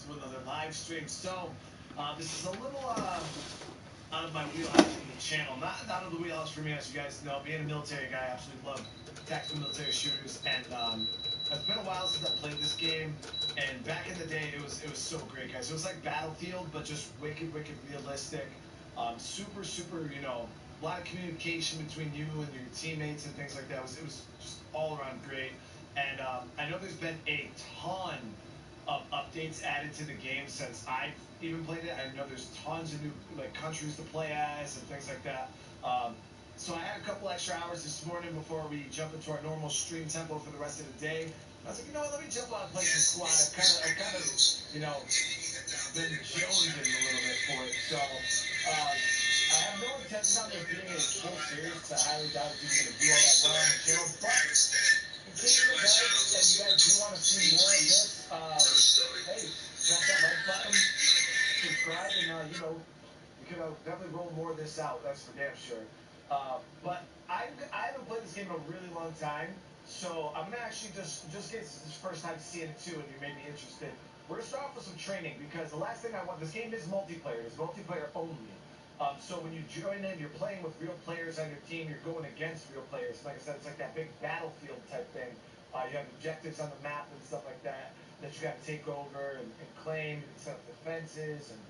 To another live stream. So, this is a little out of my wheelhouse for the channel. Not out of the wheelhouse for me, as you guys know. Being a military guy, I absolutely love tactical military shooters, and it's been a while since I played this game. And back in the day, it was so great, guys. It was like Battlefield, but just wicked realistic. Super, a lot of communication between you and your teammates and things like that. It was just all around great. And I know there's been a ton of updates added to the game since I've even played it. I know there's tons of new like countries to play as and things like that. So I had a couple extra hours this morning before we jump into our normal stream tempo for the rest of the day. I was like, you know what? Let me jump on and play some squad. I've kind of, been jonesing a little bit for it. So I have no intention on this being a full series because I highly doubt it's even going to do all that well on the channel. But in case it does, and you guys do want to see more of this, hey, smash that like button, subscribe, and we could definitely roll more of this out. That's for damn sure. But I haven't played this game in a really long time, so I'm gonna actually just get this first time seeing it too, and you may be interested. We're gonna start off with some training because the last thing I want. This game is multiplayer. It's multiplayer only. So when you join in, you're playing with real players on your team. You're going against real players. Like I said, it's like that big battlefield type thing. You have objectives on the map and stuff like that. that you got to take over and claim and set up defenses, and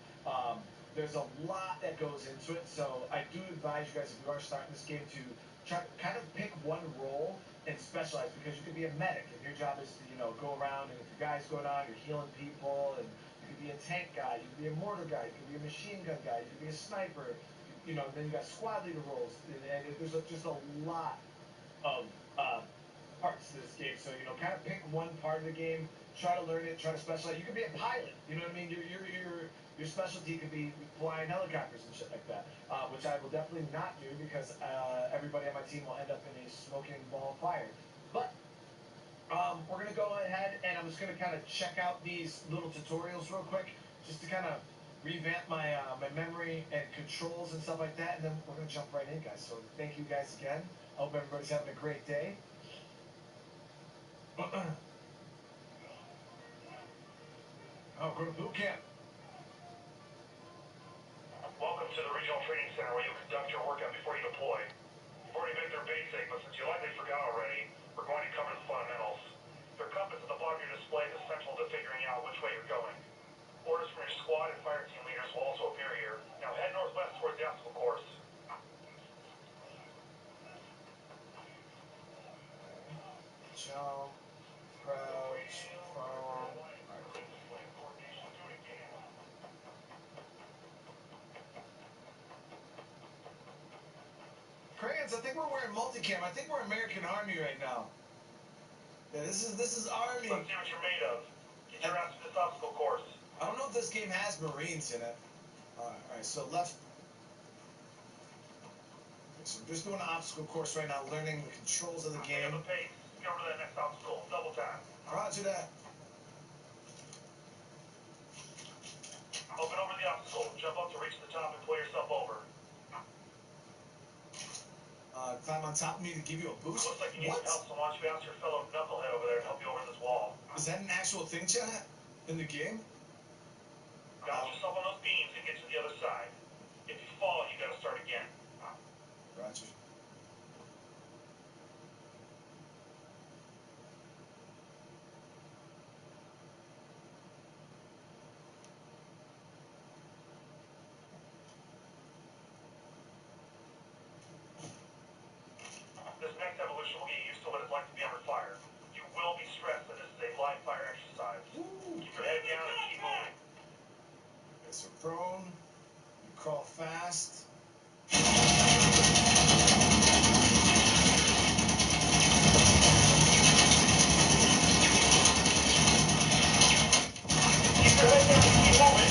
there's a lot that goes into it. So I do advise you guys, if you are starting this game, to try to kind of pick one role and specialize, because you could be a medic and your job is to, you know, go around, and if your guy's going on, you're healing people, and you could be a tank guy, you could be a mortar guy, you could be a machine gun guy, you could be a sniper, you know, then you got squad leader roles, and there's just a lot of parts to this game. So, you know, kind of pick one part of the game, try to learn it, try to specialize. You could be a pilot. You know what I mean? Your specialty could be flying helicopters and shit like that, which I will definitely not do, because everybody on my team will end up in a smoking ball of fire. But we're gonna go ahead, and I'm just gonna kind of check out these little tutorials real quick, just to kind of revamp my my memory and controls and stuff like that, and then we're gonna jump right in, guys. So thank you guys again. I hope everybody's having a great day. Oh, go to boot camp. Welcome to the Regional Training Center, where you conduct your workout before you deploy. You've already been through basic, but since you likely forgot already, we're going to cover the fundamentals. Your compass at the bottom of your display is essential to figuring out which way you're going. Orders from your squad and fire team leaders will also appear here. Now head northwest towards the obstacle course. Jump, crouch, prone. Crayons, I think we're wearing multicam. I think we're American Army right now. Yeah, this is Army. Let's see what you're made of. Get your ass to this obstacle course. I don't know if this game has Marines in it. Alright, so left. Okay, so we're just doing an obstacle course right now, learning the controls of the Pick game. up the pace. Get over to that next obstacle. Double tap. Roger that. Open over the obstacle. Jump up to reach the top and pull yourself over. Climb on top of me to give you a boost? Looks like you need some help, so why don't you ask your fellow knucklehead over there to help you over this wall? Is that an actual thing, chat? In the game? Balance yourself on those beams and get to the other side. If you fall, you gotta start again. Roger. This next evolution will get you used to what it's like to be under fire. You will be stressed that this is a live fire exercise. Keep your head down and keep moving. Okay, so prone. You crawl fast. Keep your head down and keep moving.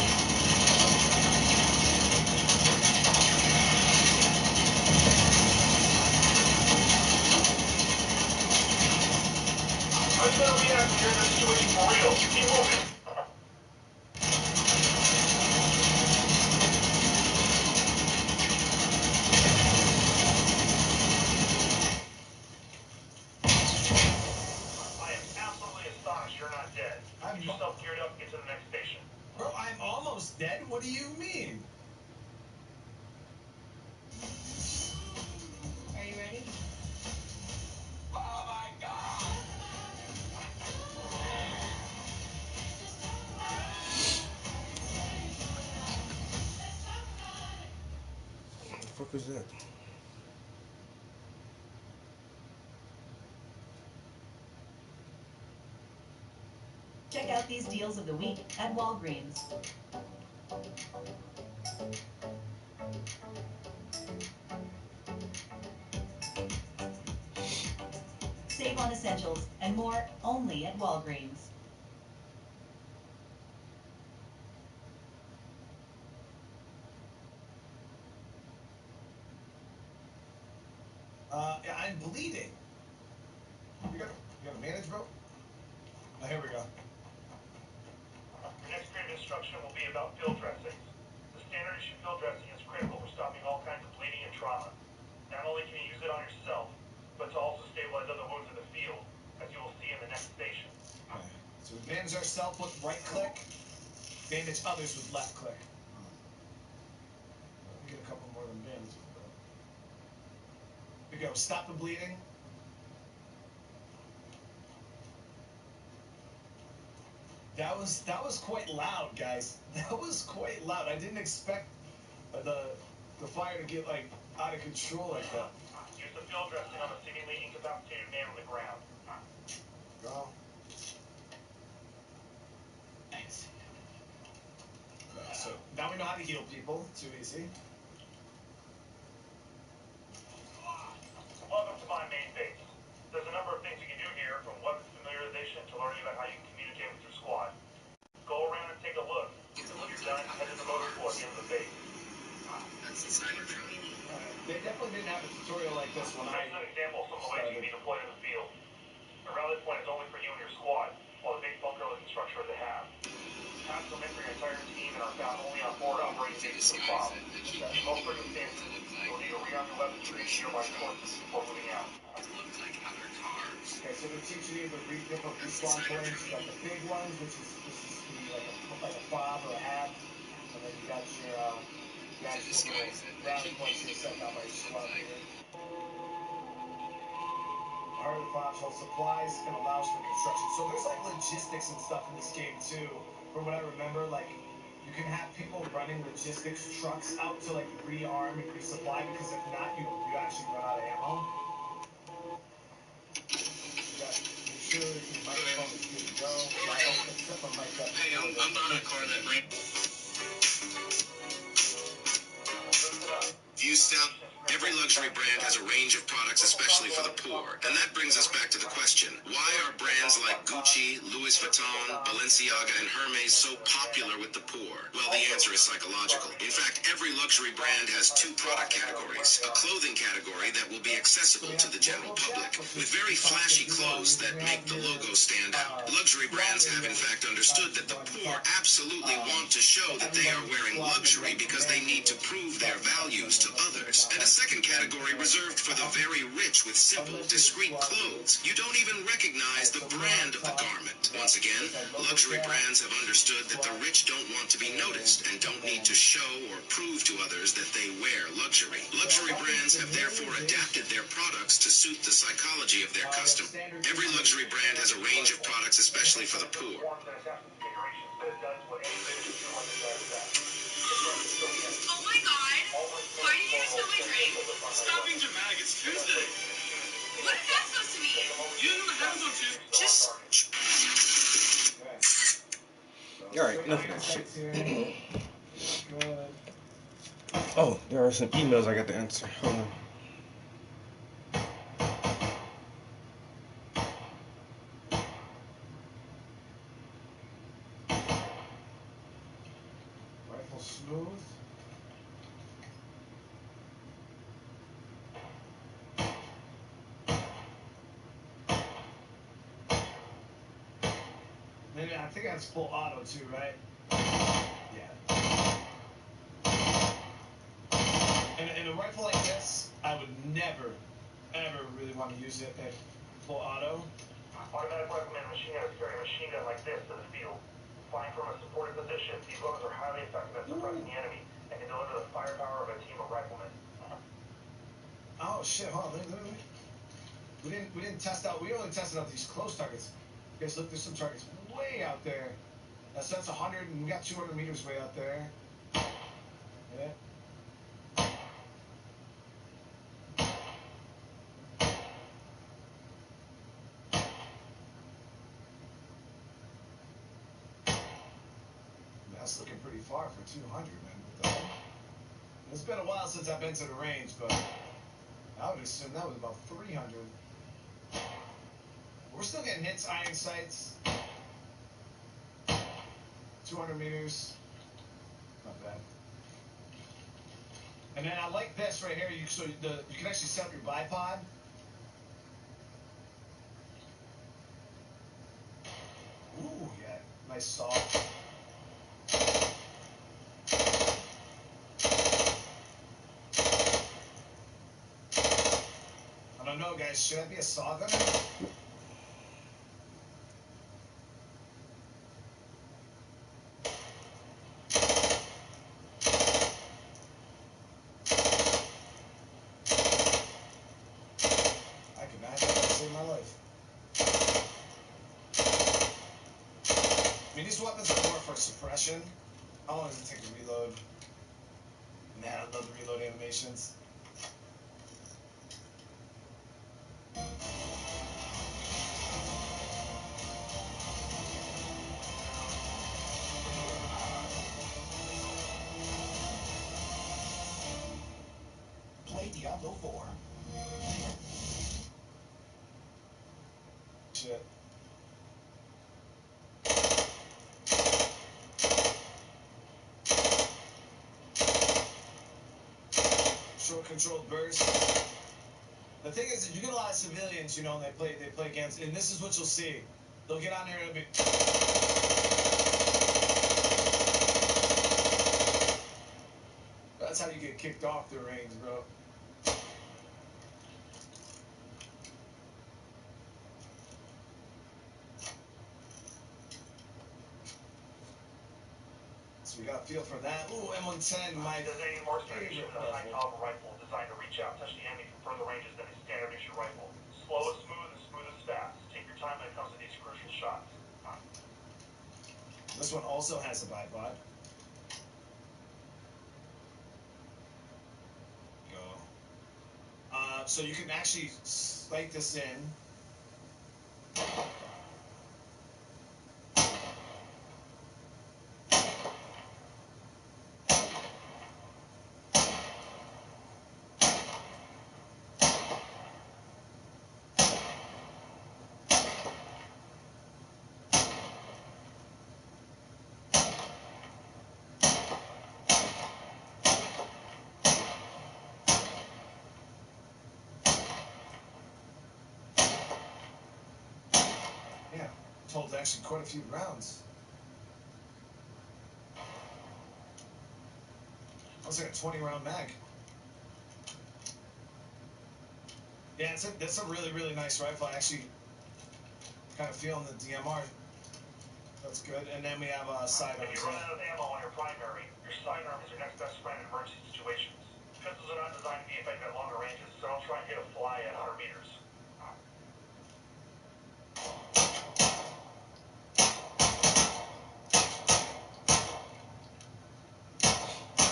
How are you gonna react when you're in this situation for real? Keep moving. I am absolutely astonished you're not dead. Get yourself geared up and get to the next station. Bro, I'm almost dead? What do you mean? Are you ready? Oh my god! What the fuck was that? Check out these deals of the week at Walgreens. Save on essentials and more only at Walgreens. I'm bleeding. You gotta manage, bro? Oh, here we go. Your next period of instruction will be about field dressings. The standard issue field dressing is critical for stopping all kinds of bleeding and trauma. Not only can you use it on yourself, but to also stabilize other wounds in the field, as you will see in the next station. Okay. So we bandage ourselves with right click, bandage others with left click. Let me get a couple more of them bandages, bro. Here we go. Stop the bleeding. That was quite loud, guys. That was quite loud. I didn't expect the fire to get like out of control like that. Use the field dressing on a seemingly incapacitated man on the ground. Well, thanks. Right, so now we know how to heal people. Too easy. Welcome to my main base. There's a number of things you can do here, from weapons familiarization to learning about how you can communicate with your squad. Go around and take a look. When you're done, head to the motor pool at the end of the base. That's the Cybertruck. They definitely didn't have a tutorial like this when This is an example of some of the ways you can be deployed in the field. The rally point is only for you and your squad, while the base bunker-looking structure is a half. Halves permit for your entire team and are found only on forward operating bases of FOB. In most circumstances, you'll need to rearm your weapons to reach nearby sources before moving out. Look like other cars. Okay, so they're teaching you the different respawn points. You got the big ones, which is this is like a fob or a hab, and then you got your the actual little rally points here set out by your squad leader. Heart of the fobs hold supplies and allows for construction. So there's like logistics and stuff in this game too. From what I remember, like you can have people running logistics trucks out to like rearm and resupply because if not, you actually run out of ammo. Make sure your microphone is good to go. Except for mic up. Hey, I'm on a car that ran. View stop. Every luxury brand has a range of products especially for the poor. And that brings us back to the question, why are brands like Gucci, Louis Vuitton, Balenciaga, and Hermes so popular with the poor? Well, the answer is psychological. In fact, every luxury brand has two product categories. A clothing category that will be accessible to the general public, with very flashy clothes that make the logo stand out. Luxury brands have in fact understood that the poor absolutely want to show that they are wearing luxury because they need to prove their values to others. And a second category reserved for the very rich with simple, discreet clothes. You don't even recognize the brand of the garment. Once again, luxury brands have understood that the rich don't want to be noticed and don't need to show or prove to others that they wear luxury. Luxury brands have therefore adapted their products to suit the psychology of their customer. Every luxury brand has a range of products especially for the poor. Oh my god! Why did you just steal my drink? Stop being dramatic, it's Tuesday. What is that supposed to mean? You know what happens on Tuesday? Just... Alright, enough of that shit. Good. Oh, there are some emails I got to answer. Hold on. Rifle smooth. Maybe I think that's full auto too, right? Yeah. In a rifle like this, I would never, ever really want to use it at full auto. Automatic rifleman machine gunners carry a machine gun like this to the field. Flying from a supported position, these weapons are highly effective at suppressing the enemy and can deliver the firepower of a team of riflemen. Oh shit! Hold on, look. We didn't test out. We only tested out these close targets. Guys, look, there's some targets way out there. So that's 100, and we got 200 meters way out there. Yeah. That's looking pretty far for 200, man. What the hell? It's been a while since I've been to the range, but I would assume that was about 300. We're still getting hits, iron sights. 200 meters. Not bad. And then I like this right here. You can actually set up your bipod. Ooh, yeah. Nice soft. I don't know, guys. Should I be a saw gunner? I could not have saved my life. I mean, suppression. How long does it take to reload? Man, I love the reload animations. Play Diablo 4. Shit. Short controlled burst. The thing is, if you get a lot of civilians, you know, and they play against, and this is what you'll see. They'll get on there and it'll be. That's how you get kicked off the range, bro. So we got a feel for that. Ooh, M110, my Does any more favorite station with a high rifle. caliber rifle designed to reach out, touch the enemy from further ranges than a standard issue rifle. Slow is smooth and smooth is fast. Take your time when it comes to these crucial shots. This one also has a bipod. Go. So you can actually sight this in. Yeah, told actually quite a few rounds. Looks like a 20-round mag. Yeah, that's a really, really nice rifle. I actually kind of feeling the DMR. That's good. And then we have a sidearm. If you run out of ammo on your primary, your sidearm is your next best friend in emergency situations. Pistols are not designed to be effective at longer ranges, so don't try and hit a fly at 100 meters.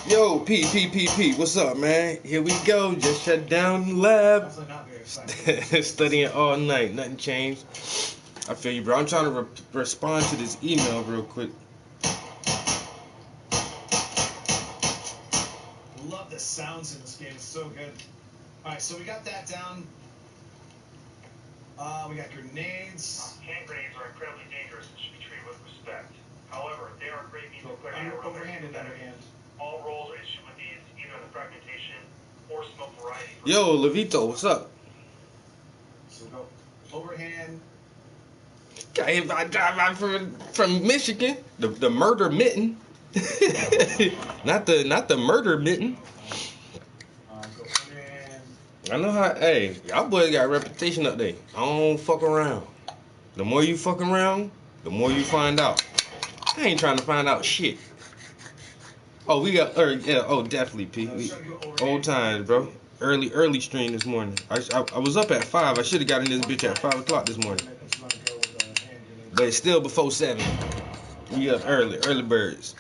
Yo, P, what's up, man? Here we go. Just shut down the lab. Definitely not very exciting. Studying all night. Nothing changed. I feel you, bro. I'm trying to respond to this email real quick. Love the sounds in this game. It's so good. All right, so we got that down. We got grenades. Hand grenades are incredibly dangerous and should be treated with respect. However, they are a great means of clearing out Overhand and underhand. All rolls are issued with these, either in the fragmentation or smoke variety. Yo, Levito, what's up? So we go overhand. Guy drive from Michigan. The murder mitten. not the murder mitten. Go underhand. I know how. Hey, y'all boys got a reputation up there. I don't fuck around. The more you fuck around, the more you find out. I ain't trying to find out shit. Oh, we got. Yeah. Oh, definitely, P. Old times, bro. Early stream this morning. I was up at 5. I should have got in this bitch at 5 o'clock this morning. But it's still before 7. We up early birds.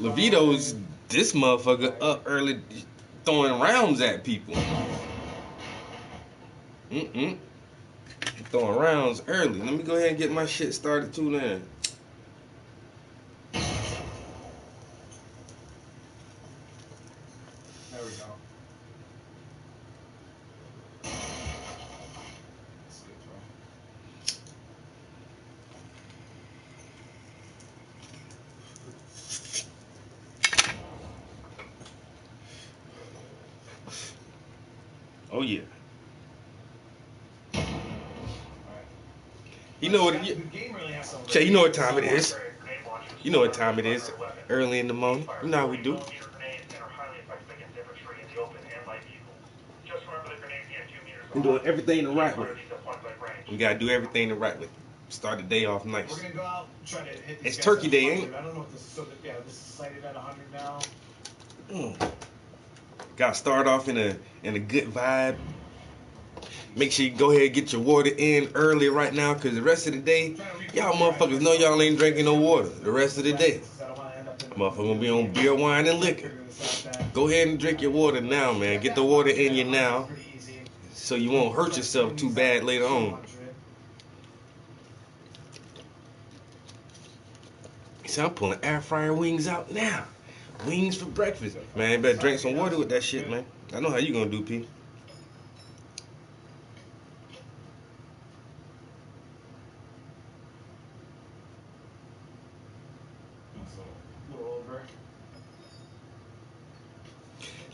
Levito's this motherfucker up early throwing rounds at people. Throwing rounds early. Let me go ahead and get my shit started too then. There we go. Oh yeah. You know what? Shay, you know what time it is. You know what time it is. Early in the morning. You know how we do. We're doing everything the right way. We gotta do everything the right way. Start the day off nice. We're gonna go out, try to hit these It's guys Turkey at Day, 100. ain't it? I don't know what this is. So yeah, this is sighted at 100 now. Gotta start off in a good vibe. Make sure you go ahead and get your water in early right now, because the rest of the day, y'all motherfuckers know y'all ain't drinking no water the rest of the day. Motherfucker gonna be on beer, wine, and liquor. Go ahead and drink your water now, man. Get the water in you now, so you won't hurt yourself too bad later on. See, I'm pulling air fryer wings out now. Wings for breakfast. Man, you better drink some water with that shit, man. I know how you gonna do, P.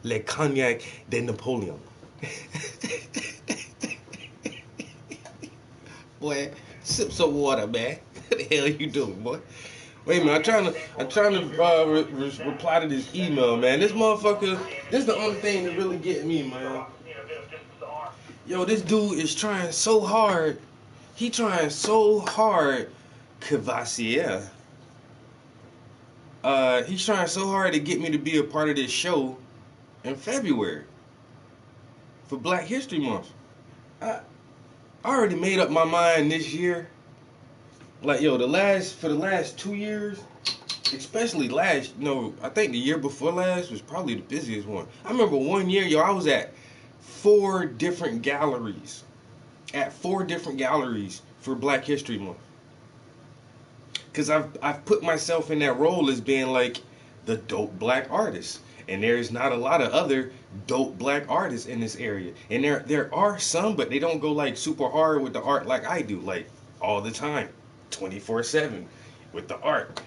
Le Cognac de Napoleon. Boy, sip some water, man. What the hell you doing, boy? Wait a minute, I'm trying to reply to this email, man. This motherfucker, this is the only thing that really get me, man. Yo, this dude is trying so hard. He trying so hard, Cavassier. He's trying so hard to get me to be a part of this show in February for Black History Month. I already made up my mind this year. Like, yo, for the last 2 years, especially I think the year before last was probably the busiest one. I remember one year, yo, I was at 4 different galleries. At 4 different galleries for Black History Month. Because I've put myself in that role as being like the dope black artist. And there's not a lot of other dope black artists in this area. And there are some, but they don't go like super hard with the art like I do, like all the time, 24/7 with the art,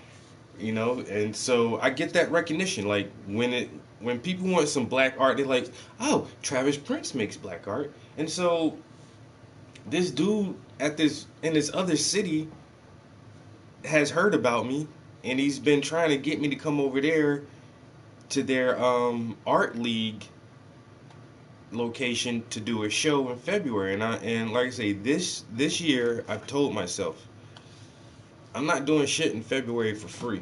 you know. And so I get that recognition. Like when people want some black art, they're like, oh, Travis Prince makes black art. And so this dude in this other city has heard about me, and he's been trying to get me to come over there to their art league location to do a show in February. And like I say, this year I've told myself I'm not doing shit in February for free.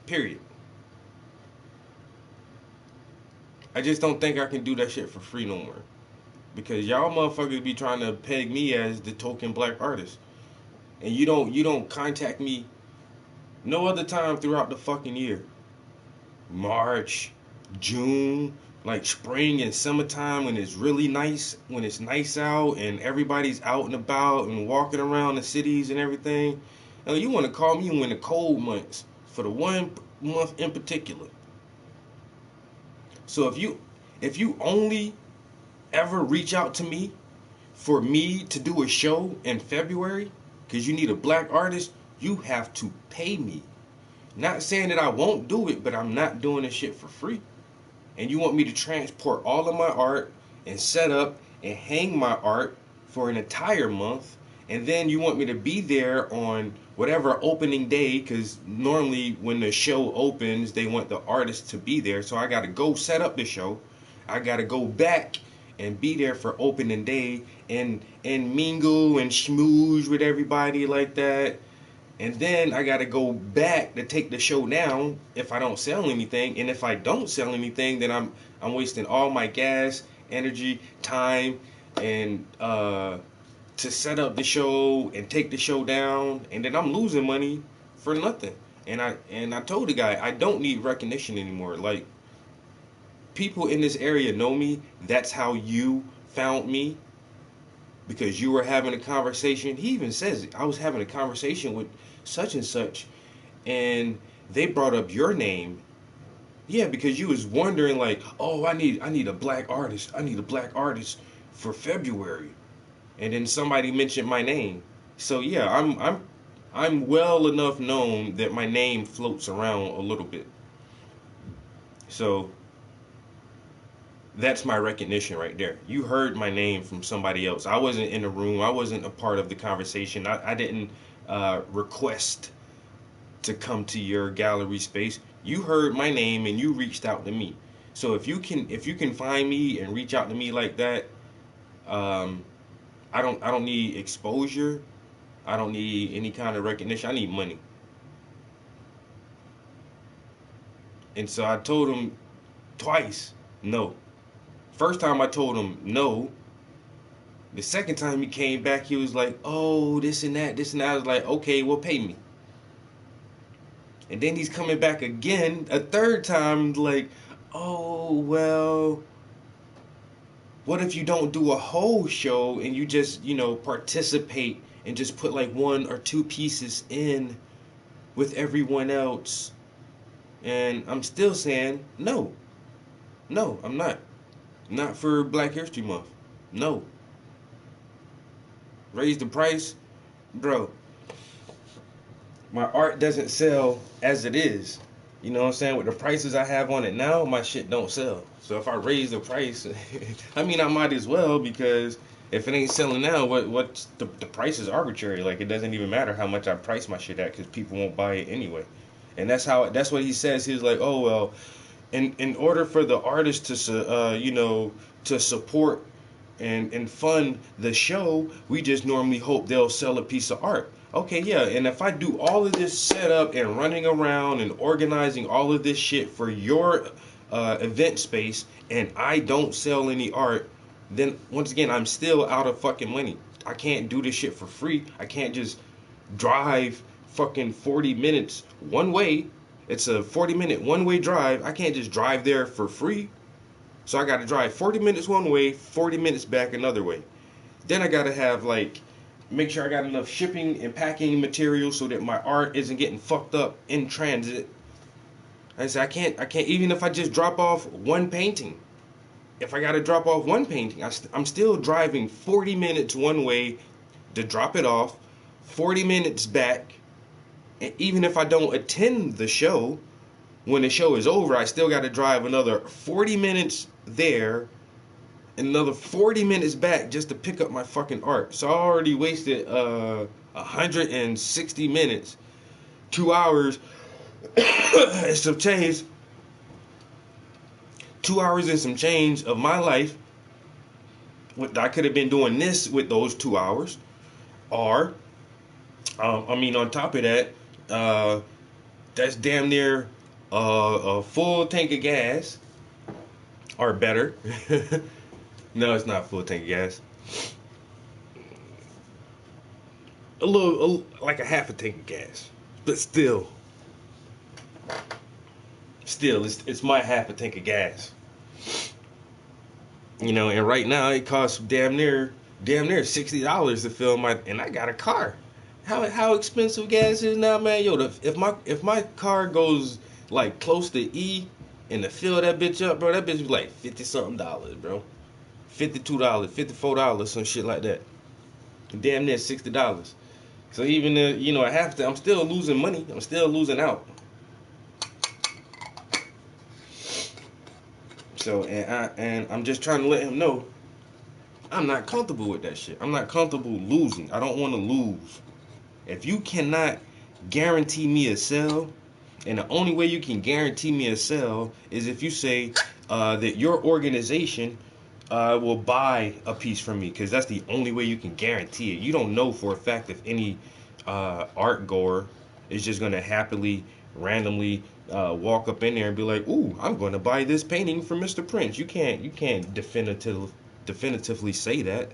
Period. I just don't think I can do that shit for free no more. Because y'all motherfuckers be trying to peg me as the token black artist. And you don't contact me no other time throughout the fucking year. March, June, like spring and summertime when it's really nice, when it's nice out and everybody's out and about and walking around the cities and everything. And you want to call me in the cold months for the 1 month in particular. So if you only ever reach out to me for me to do a show in February because you need a black artist, you have to pay me. Not saying that I won't do it, but I'm not doing this shit for free. And you want me to transport all of my art and set up and hang my art for an entire month, and then you want me to be there on whatever opening day, because normally when the show opens, they want the artist to be there. So I got to go set up the show. I got to go back and be there for opening day and mingle and schmooze with everybody like that. And then I got to go back to take the show down if I don't sell anything. And if I don't sell anything, then I'm wasting all my gas, energy, time, and to set up the show and take the show down. And then I'm losing money for nothing. And I told the guy, I don't need recognition anymore. Like, people in this area know me. That's how you found me. Because you were having a conversation. He even says it. I was having a conversation with such and such, and they brought up your name. Yeah, because you was wondering like, oh, I need a black artist. I need a black artist for February. And then somebody mentioned my name. So yeah, I'm well enough known that my name floats around a little bit. So that's my recognition right there. You heard my name from somebody else. I wasn't in the room. I wasn't a part of the conversation. I didn't request to come to your gallery space. You heard my name and you reached out to me. So if you can find me and reach out to me like that, I don't need exposure. I don't need any kind of recognition. I need money. And so I told him twice, no. First time I told him no, The second time he came back, he was like, oh, this and that, this and that. I was like, okay, well, pay me. And then he's coming back again, a third time, like, oh, well, what if you don't do a whole show and you just, participate and just put like 1 or 2 pieces in with everyone else? And I'm still saying, no, I'm not. Not for Black History Month. No. Raise the price, bro. My art doesn't sell as it is. You know what I'm saying? With the prices I have on it now, my shit don't sell. So if I raise the price, I mean, I might as well, because if it ain't selling now, what's the price is arbitrary. Like, it doesn't even matter how much I price my shit at, because people won't buy it anyway. And that's what he says. He's like, oh, well, in order for the artist to, to support and fund the show, we just normally hope they'll sell a piece of art. Okay, yeah, and if I do all of this setup and running around and organizing all of this shit for your event space, and I don't sell any art, then once again, I'm still out of fucking money. I can't do this shit for free. I can't just drive fucking 40 minutes one way. It's a 40-minute one-way drive. I can't just drive there for free. So I got to drive 40 minutes one way, 40 minutes back another way. Then I got to have, like, make sure I got enough shipping and packing material so that my art isn't getting fucked up in transit. I said, I can't, even if I just drop off one painting. If I got to drop off one painting, I'm still driving 40 minutes one way to drop it off, 40 minutes back. And even if I don't attend the show, when the show is over, I still got to drive another 40 minutes there and another 40 minutes back just to pick up my fucking art. So I already wasted 160 minutes, 2 hours and some change, 2 hours and some change of my life. I could have been doing this with those 2 hours. Or, on top of that, that's damn near a full tank of gas, or better. No, it's not full tank of gas. Like a half a tank of gas, but still, it's my half a tank of gas. And right now it costs damn near $60 to fill and I got a car. How expensive gas is now, man? Yo, if my car goes like close to E and to fill that bitch up, bro, that bitch be like $50-something, bro. $52, $54, some shit like that. Damn near $60. So even I have to, I'm still losing money. I'm still losing out. So and I'm just trying to let him know I'm not comfortable with that shit. I'm not comfortable losing. I don't want to lose. If you cannot guarantee me a sale, and the only way you can guarantee me a sale is if you say that your organization will buy a piece from me, because that's the only way you can guarantee it. You don't know for a fact if any art goer is just going to happily, randomly walk up in there and be like, ooh, I'm going to buy this painting from Mr. Prince. You can't definitively say that.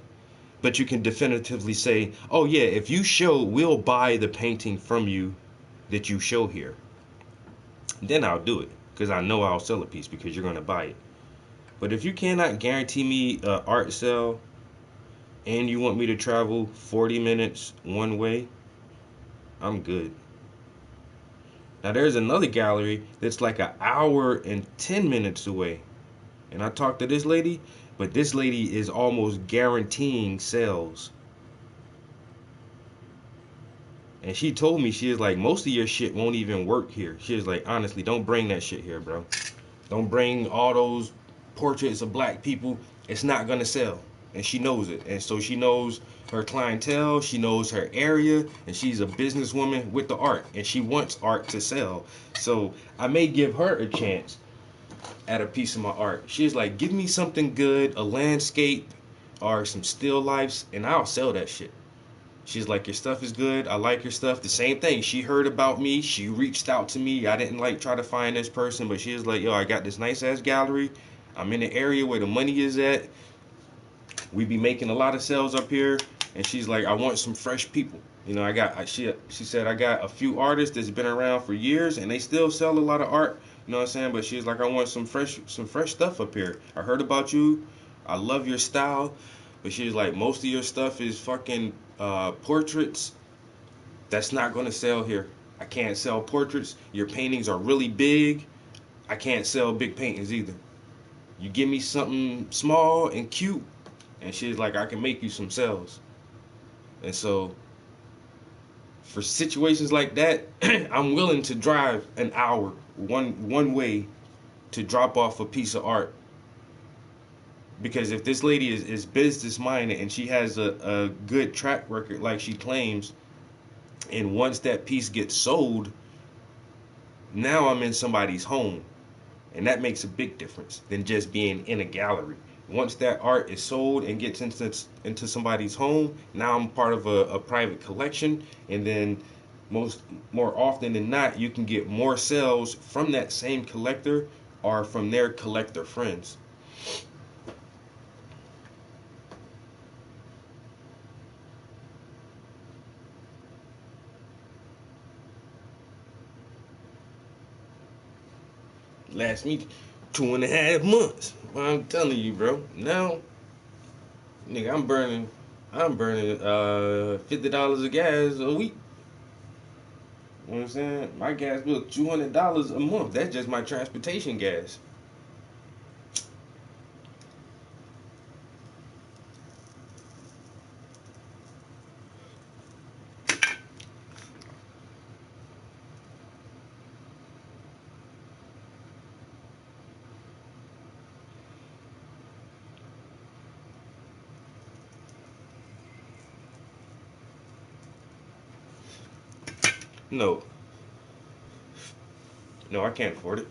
But you can definitively say, oh yeah, if you show, we'll buy the painting from you that you show here. Then I'll do it, because I know I'll sell a piece because you're going to buy it. But if you cannot guarantee me an art sale and you want me to travel 40 minutes one way, I'm good. Now there's another gallery that's like an hour and 10 minutes away. And I talked to this lady, but this lady is almost guaranteeing sales. And she told me, she is like, most of your shit won't even work here. She is like, honestly, don't bring that shit here, bro. Don't bring all those portraits of black people. It's not gonna sell. And she knows it. And so she knows her clientele, she knows her area, and she's a businesswoman with the art, and she wants art to sell. So I may give her a chance at a piece of my art. She's like, give me something good, a landscape or some still lifes, and I'll sell that shit. She's like, your stuff is good, I like your stuff. The same thing, she heard about me, she reached out to me. I didn't like try to find this person, but she was like, yo, I got this nice ass gallery, I'm in the area where the money is at, we be making a lot of sales up here, and she's like, I want some fresh people. You know, she said I got a few artists that's been around for years, and they still sell a lot of art. You know what I'm saying? But she's like, I want some fresh stuff up here. I heard about you. I love your style. But she's like, most of your stuff is fucking portraits. That's not gonna sell here. I can't sell portraits. Your paintings are really big. I can't sell big paintings either. You give me something small and cute, and she's like, I can make you some sales. And so, for situations like that, I'm willing to drive an hour one way to drop off a piece of art. Because if this lady is business minded and she has a good track record like she claims, and once that piece gets sold, now I'm in somebody's home. And that makes a big difference than just being in a gallery. Once that art is sold and gets into somebody's home, now I'm part of a private collection. And then more often than not, you can get more sales from that same collector or from their collector friends. Last me 2.5 months. Well, I'm telling you, bro. Now, nigga, I'm burning $50 of gas a week. You know what I'm saying? My gas bill $200 a month. That's just my transportation gas. No, I can't afford it.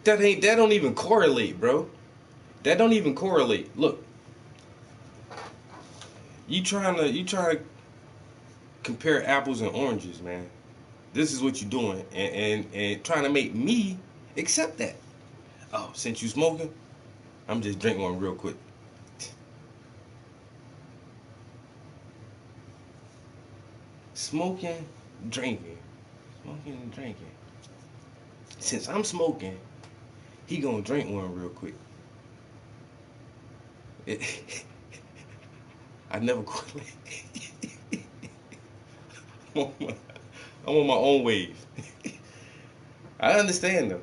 That don't even correlate, bro. That don't even correlate. Look, you trying to compare apples and oranges, man. This is what you're doing, and trying to make me accept that. Oh, since you smoking, I'm just drinking one real quick. Smoking, drinking, smoking and drinking. Since I'm smoking, he gonna drink one real quick. I never correlate. I'm on my own wave. I understand though.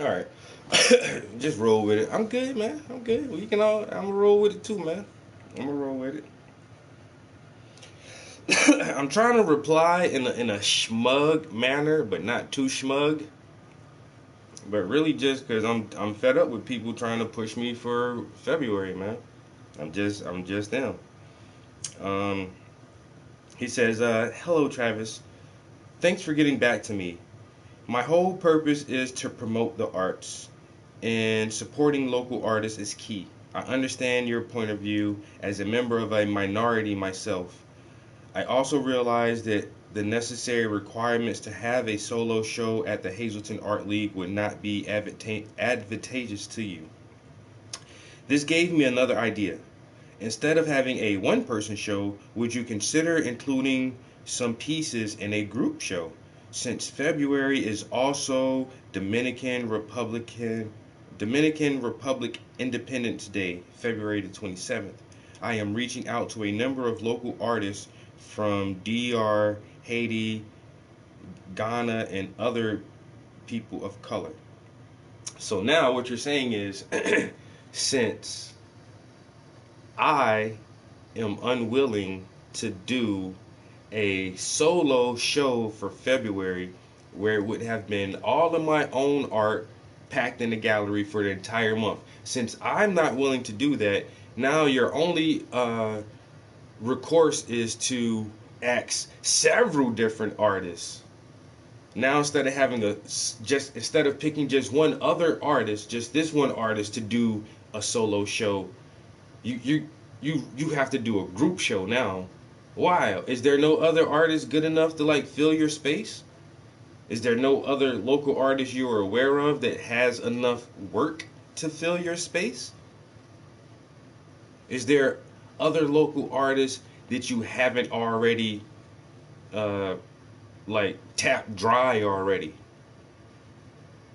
All right. Just roll with it. I'm good, man. I'm good. We can all. I'm gonna roll with it too, man. I'm gonna roll with it. I'm trying to reply in a schmug manner, but not too schmug. But really, just because I'm fed up with people trying to push me for February, man. I'm just them. Um, he says, "Hello, Travis. Thanks for getting back to me. My whole purpose is to promote the arts, and supporting local artists is key. I understand your point of view as a member of a minority myself. I also realize that the necessary requirements to have a solo show at the Hazleton Art League would not be advantageous to you. This gave me another idea. Instead of having a one-person show, would you consider including some pieces in a group show? Since February is also Dominican Republic Independence Day, February the 27th. I am reaching out to a number of local artists from DR, Haiti, Ghana, and other people of color." So now what you're saying is, since I am unwilling to do a solo show for February where it would have been all of my own art packed in the gallery for the entire month. Since I'm not willing to do that, now your only recourse is to ask several different artists. Now instead of picking just one other artist, just this one artist to do a solo show, you have to do a group show now. Why? Is there no other artist good enough to like fill your space? Is there no other local artist you are aware of that has enough work to fill your space? Is there other local artists that you haven't already uh, like tapped dry already?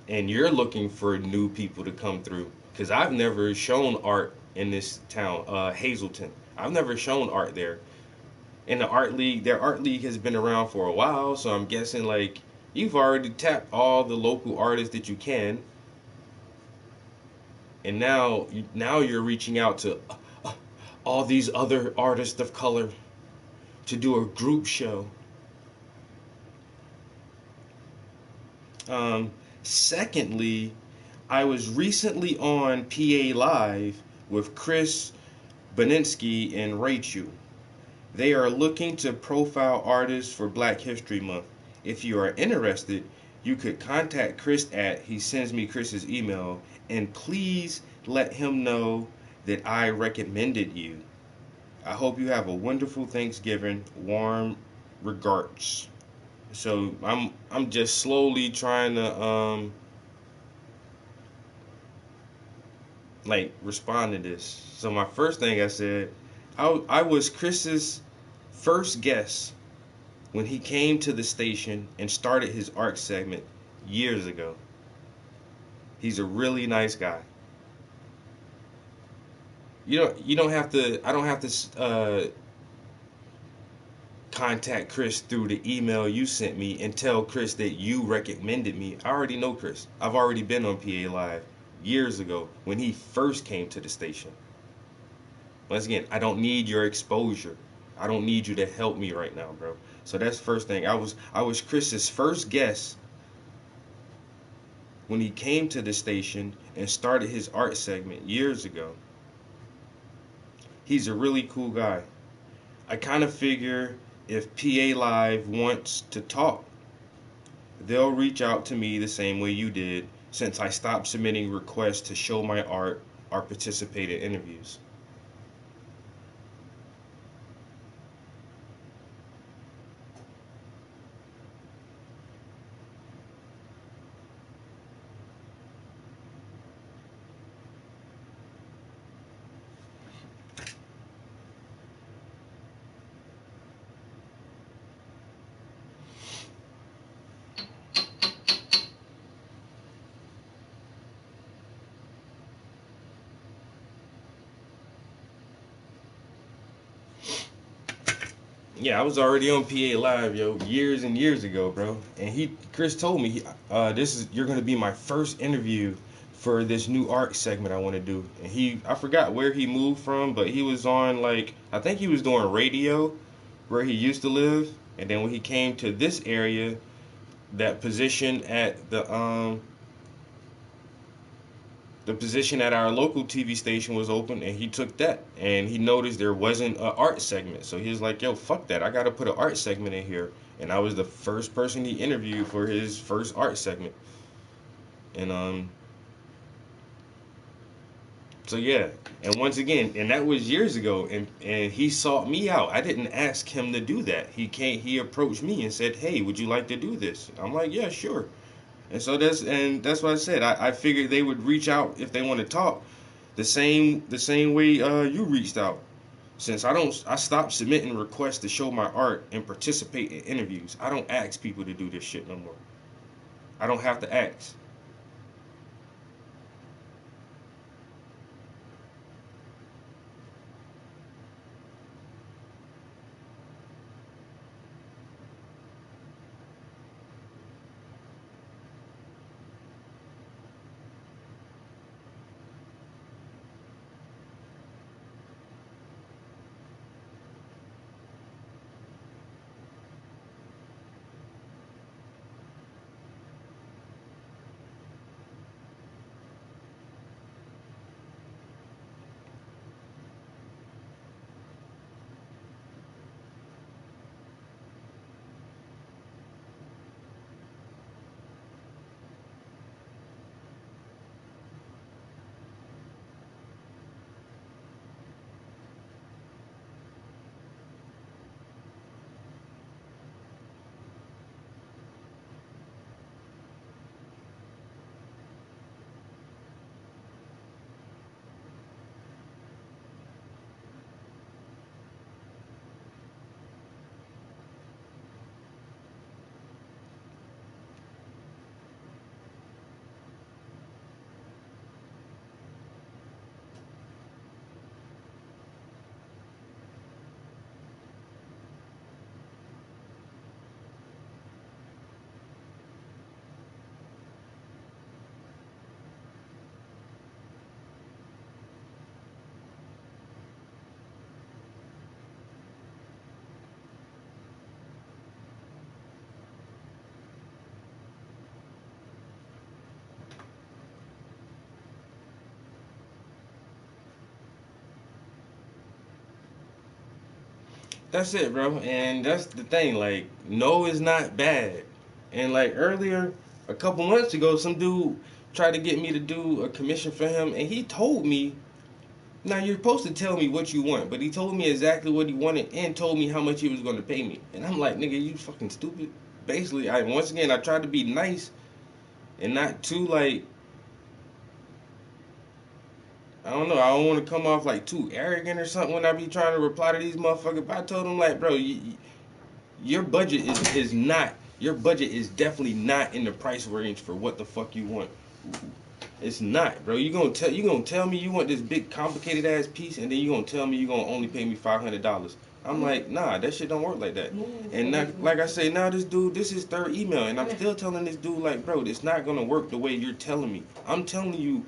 And you're looking for new people to come through. Because I've never shown art in this town, Hazleton. I've never shown art there. In the art league, their art league has been around for a while, so I'm guessing like you've already tapped all the local artists that you can, and now you're reaching out to all these other artists of color to do a group show. Secondly, I was recently on PA Live with Chris Beninsky and Rachel. They are looking to profile artists for Black History Month. If you are interested, you could contact Chris he sends me Chris's email, and please let him know that I recommended you. I hope you have a wonderful Thanksgiving. Warm regards. So I'm just slowly trying to like respond to this. So my first thing I said, I was Chris's first guest when he came to the station and started his art segment years ago. He's a really nice guy. You don't have to. I don't have to contact Chris through the email you sent me and tell Chris that you recommended me. I already know Chris. I've already been on PA Live years ago when he first came to the station. Once again, I don't need your exposure. I don't need you to help me right now, bro. So that's the first thing. I was Chris's first guest when he came to the station and started his art segment years ago. He's a really cool guy. I kind of figure if PA Live wants to talk, they'll reach out to me the same way you did, since I stopped submitting requests to show my art or participate in interviews. Yeah, I was already on PA Live, yo, years and years ago, bro. And Chris told me, you're gonna be my first interview for this new art segment I want to do. And I forgot where he moved from, but he was on like, I think he was doing radio where he used to live. And then when he came to this area, that position at the position at our local TV station was open, and he took that, and he noticed there wasn't an art segment, so he was like, yo, fuck that, I gotta put an art segment in here. And I was the first person he interviewed for his first art segment. And so yeah, and once again, and that was years ago, and he sought me out. I didn't ask him to do that. He approached me and said, hey, would you like to do this? I'm like, yeah, sure. And so that's what I said. I figured they would reach out if they want to talk, the same way you reached out. Since I stopped submitting requests to show my art and participate in interviews. I don't ask people to do this shit no more. I don't have to ask. That's it, bro. And that's the thing. Like, no is not bad. And like earlier, a couple months ago, some dude tried to get me to do a commission for him, and he told me, now you're supposed to tell me what you want, but he told me exactly what he wanted and told me how much he was going to pay me. And I'm like, nigga, you fucking stupid. Basically, I tried to be nice and not too like, I don't know, I don't want to come off like too arrogant or something when I be trying to reply to these motherfuckers. But I told him like, bro, your budget is not, your budget is definitely not in the price range for what the fuck you want. It's not, bro. You gonna tell me you want this big complicated ass piece, and then you gonna tell me you gonna only pay me $500. I'm like, nah, that shit don't work like that. And now, like I say, now this dude, this is third email, and I'm still telling this dude like, bro, it's not gonna work the way you're telling me. I'm telling you,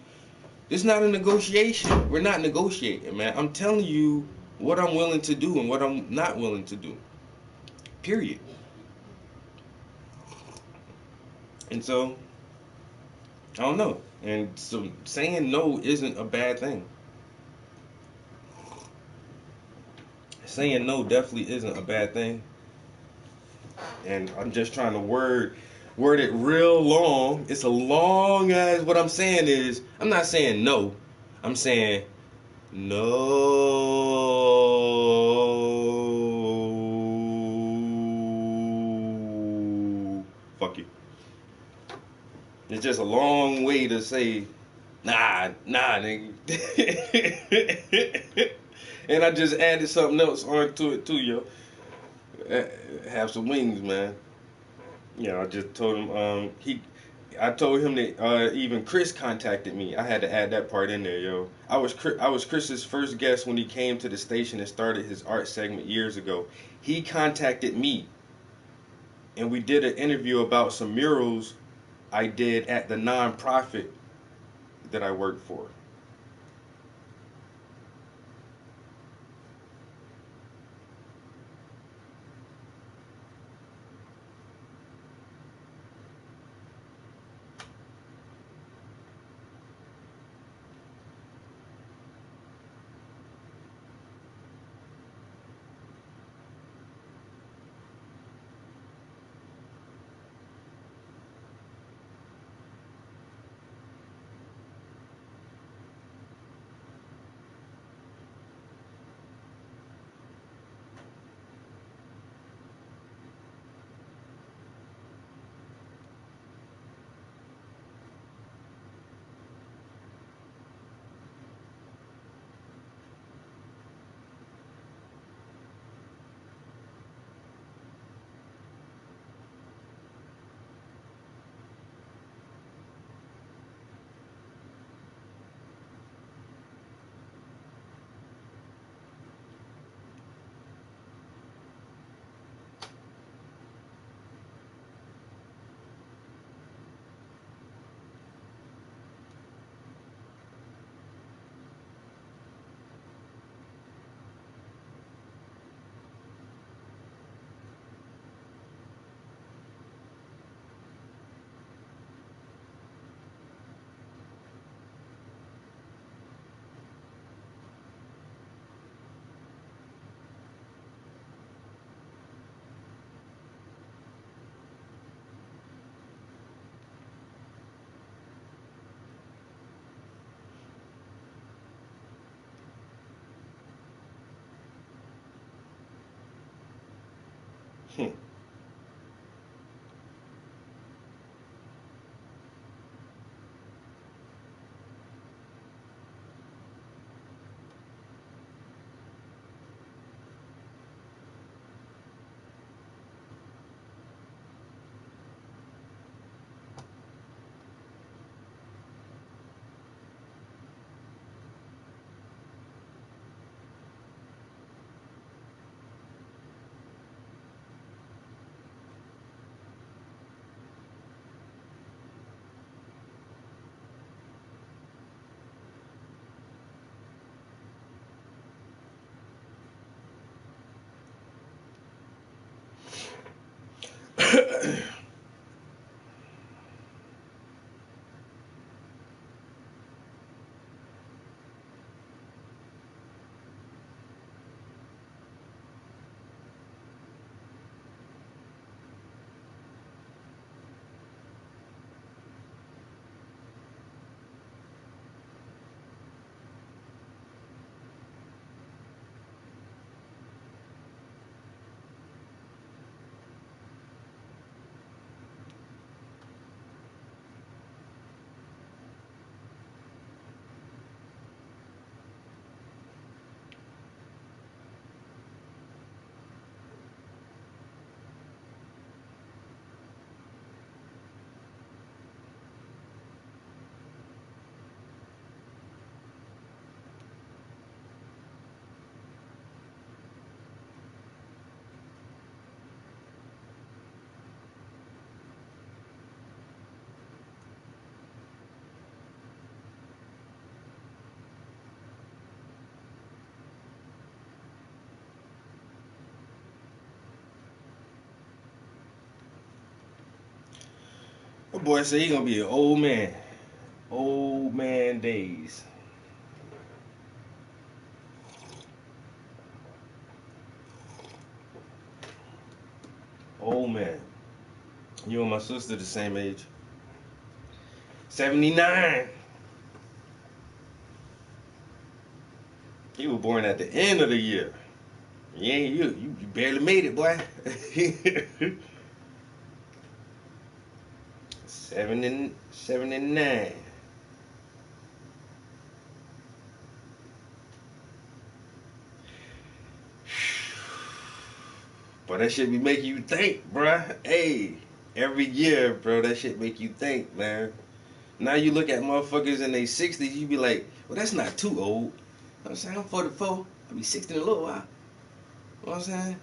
it's not a negotiation. We're not negotiating, man. I'm telling you what I'm willing to do and what I'm not willing to do. Period. And so, I don't know. And so saying no isn't a bad thing. Saying no definitely isn't a bad thing. And I'm just trying to word it real long. It's a long as what I'm saying is, I'm not saying no. I'm saying no. Fuck you. It's just a long way to say, nah, nigga. And I just added something else onto it too, yo. Have some wings, man. You know, I just told him, I told him that even Chris contacted me. I had to add that part in there, yo. I was Chris's first guest when he came to the station and started his art segment years ago. He contacted me, and we did an interview about some murals I did at the nonprofit that I worked for. Hmm. My boy said he gonna be an old man. Old man days. Old man. You and my sister the same age. 79. He was born at the end of the year. Yeah, you barely made it, boy. 79. But that shit be making you think, bruh. Hey. Every year, bro, that shit make you think, man. Now you look at motherfuckers in their 60s, you be like, well, that's not too old. You know what I'm saying? I'm 44. I'll be 60 in a little while. You know what I'm saying?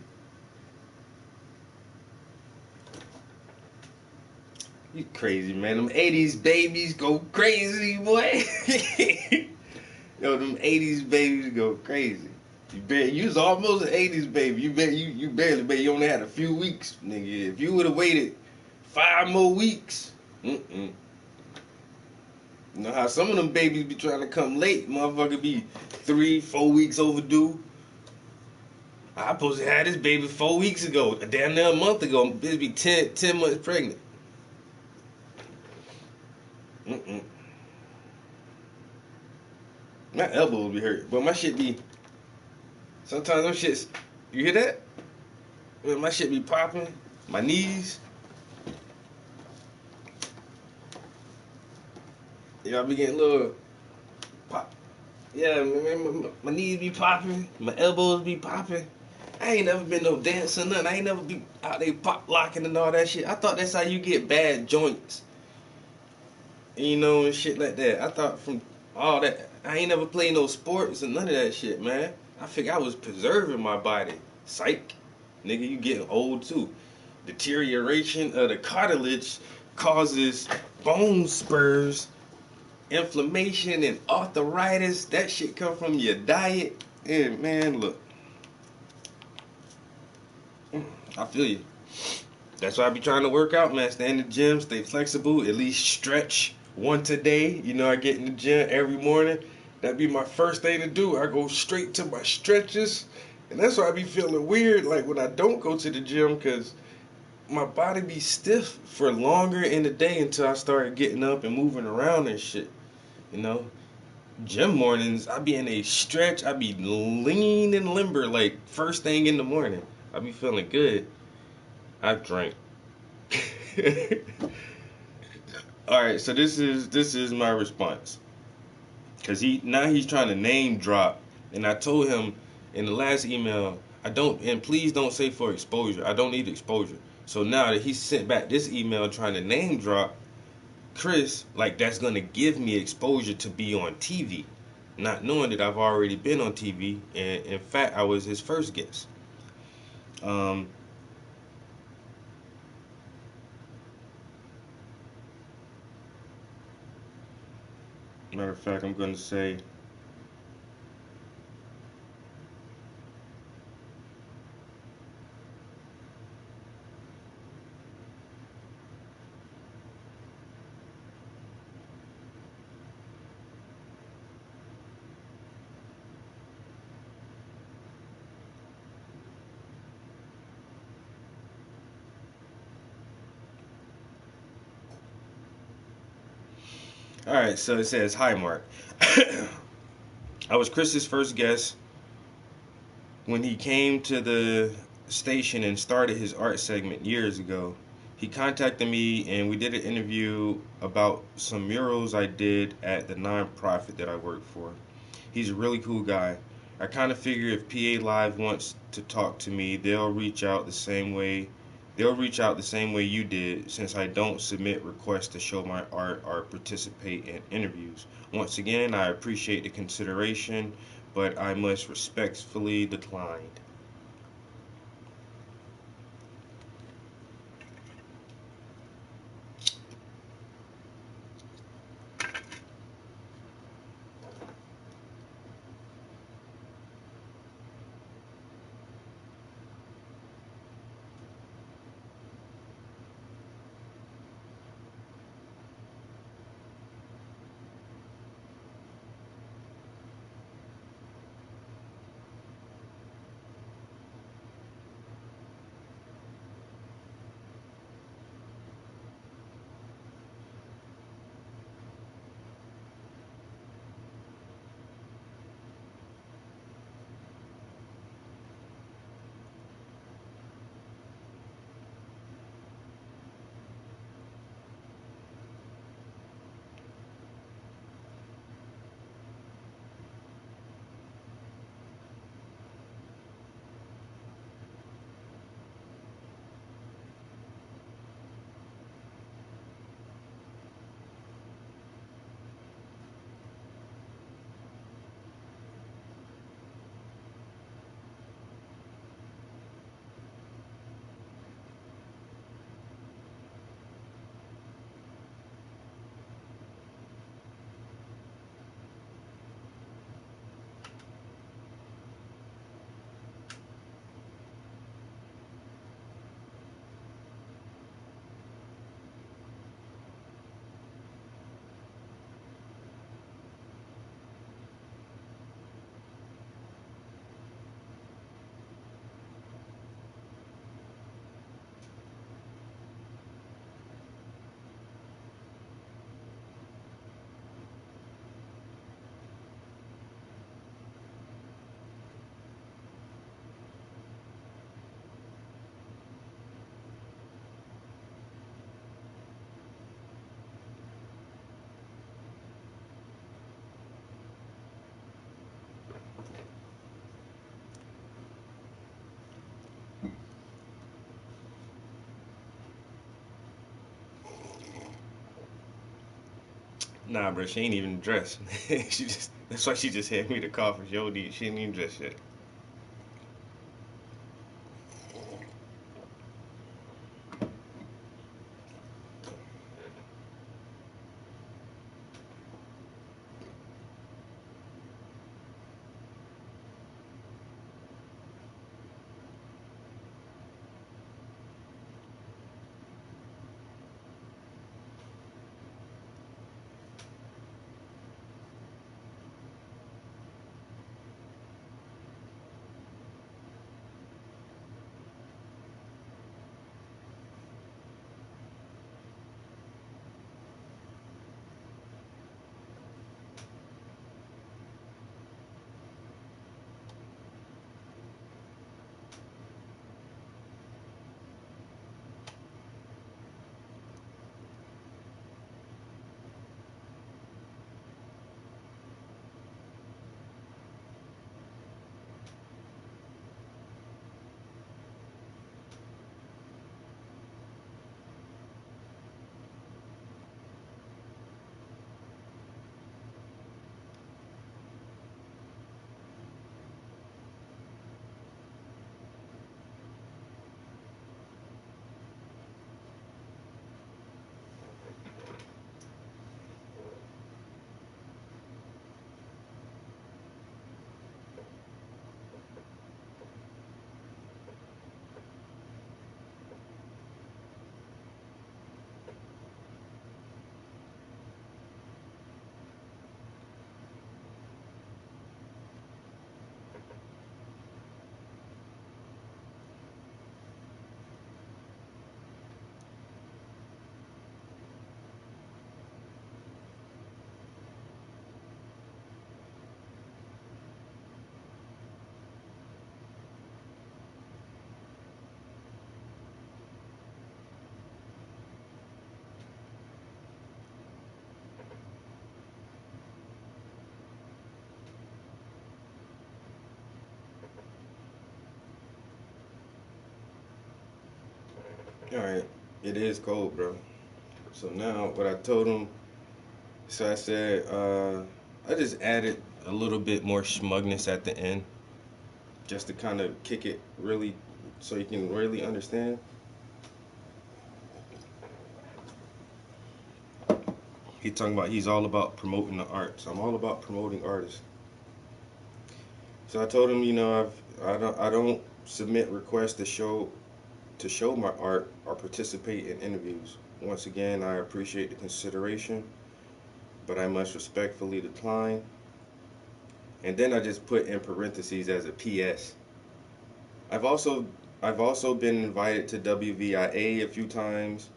You crazy, man. Them 80s babies go crazy, boy. Yo, them 80s babies go crazy. You was almost an 80s baby. You barely, baby. You only had a few weeks, nigga. If you would have waited 5 more weeks, You know how some of them babies be trying to come late, motherfucker be 3, 4 weeks overdue. I supposed to have this baby 4 weeks ago, damn near a month ago. Bitch be 10 months pregnant. My elbows be hurt, but my shit be. Sometimes them shits. You hear that? Man, my shit be popping. My knees. Yeah, I be getting a little pop. Yeah, man, my knees be popping. My elbows be popping. I ain't never been no dancer or nothing. I ain't never be out there pop locking and all that shit. I thought that's how you get bad joints. You know, and shit like that. I thought from all that, I ain't never played no sports and none of that shit, man. I figured I was preserving my body. Psych. Nigga, you getting old too. Deterioration of the cartilage causes bone spurs, inflammation, and arthritis. That shit come from your diet. And man, look. I feel you. That's why I be trying to work out, man. Stay in the gym, stay flexible, at least stretch once a day. You know, I get in the gym every morning. That'd be my first thing to do. I go straight to my stretches. And that's why I be feeling weird, like when I don't go to the gym, because my body be stiff for longer in the day until I start getting up and moving around and shit. You know? Gym mornings, I be in a stretch. I be lean and limber, like first thing in the morning. I be feeling good. I drank. All right, so this is my response, cause he's trying to name drop, and I told him in the last email and please don't say for exposure. I don't need exposure. So now that he sent back this email trying to name drop Chris, like that's gonna give me exposure to be on TV, not knowing that I've already been on TV, and in fact I was his first guest. Matter of fact, I'm gonna say. All right, so it says, "Hi, Mark. I was Chris's first guest when he came to the station and started his art segment years ago. He contacted me and we did an interview about some murals I did at the nonprofit that I work for. He's a really cool guy. I kind of figure if PA Live wants to talk to me, they'll reach out the same way. They'll reach out the same way you did, since I don't submit requests to show my art or participate in interviews. Once again, I appreciate the consideration, but I must respectfully decline." Nah, bro, she ain't even dressed. That's why she just handed me the coffee. She ain't even dressed yet. All right, it is cold, bro. So now what I told him, so I said, I just added a little bit more smugness at the end, just to kind of kick it really, so you can really understand. He talking about he's all about promoting the art, so I'm all about promoting artists. So I told him, I don't submit requests to show my art or participate in interviews. Once again, I appreciate the consideration, but I must respectfully decline. And then I just put in parentheses as a PS. I've also I've also been invited to WVIA a few times.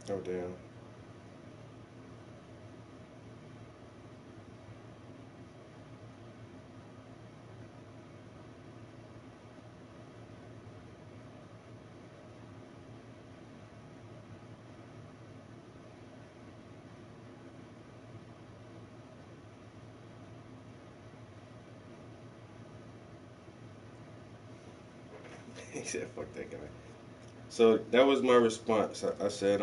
Oh damn. He said, "Fuck that guy." So that was my response. I said,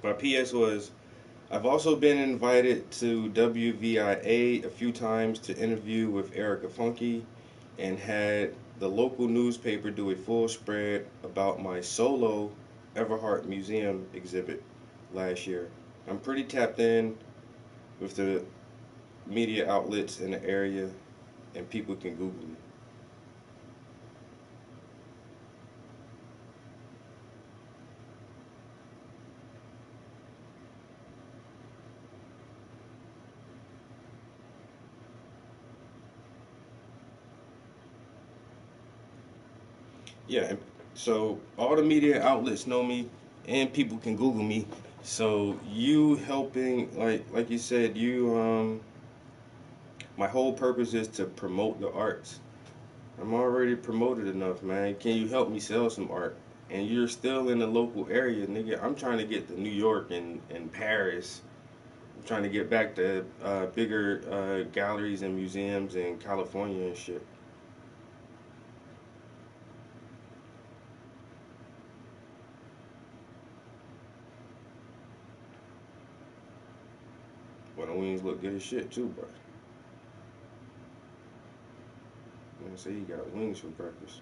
my PS was, I've also been invited to WVIA a few times to interview with Erica Funky and had the local newspaper do a full spread about my solo Everhart Museum exhibit last year. I'm pretty tapped in with the media outlets in the area, and people can Google me. Yeah, so all the media outlets know me, and people can Google me. So you helping, like you said, my whole purpose is to promote the arts. I'm already promoted enough, man. Can you help me sell some art? And you're still in the local area, nigga. I'm trying to get to New York and Paris. I'm trying to get back to bigger galleries and museums in California and shit. Well, the wings look good as shit too, bro. Man, say you got wings for breakfast.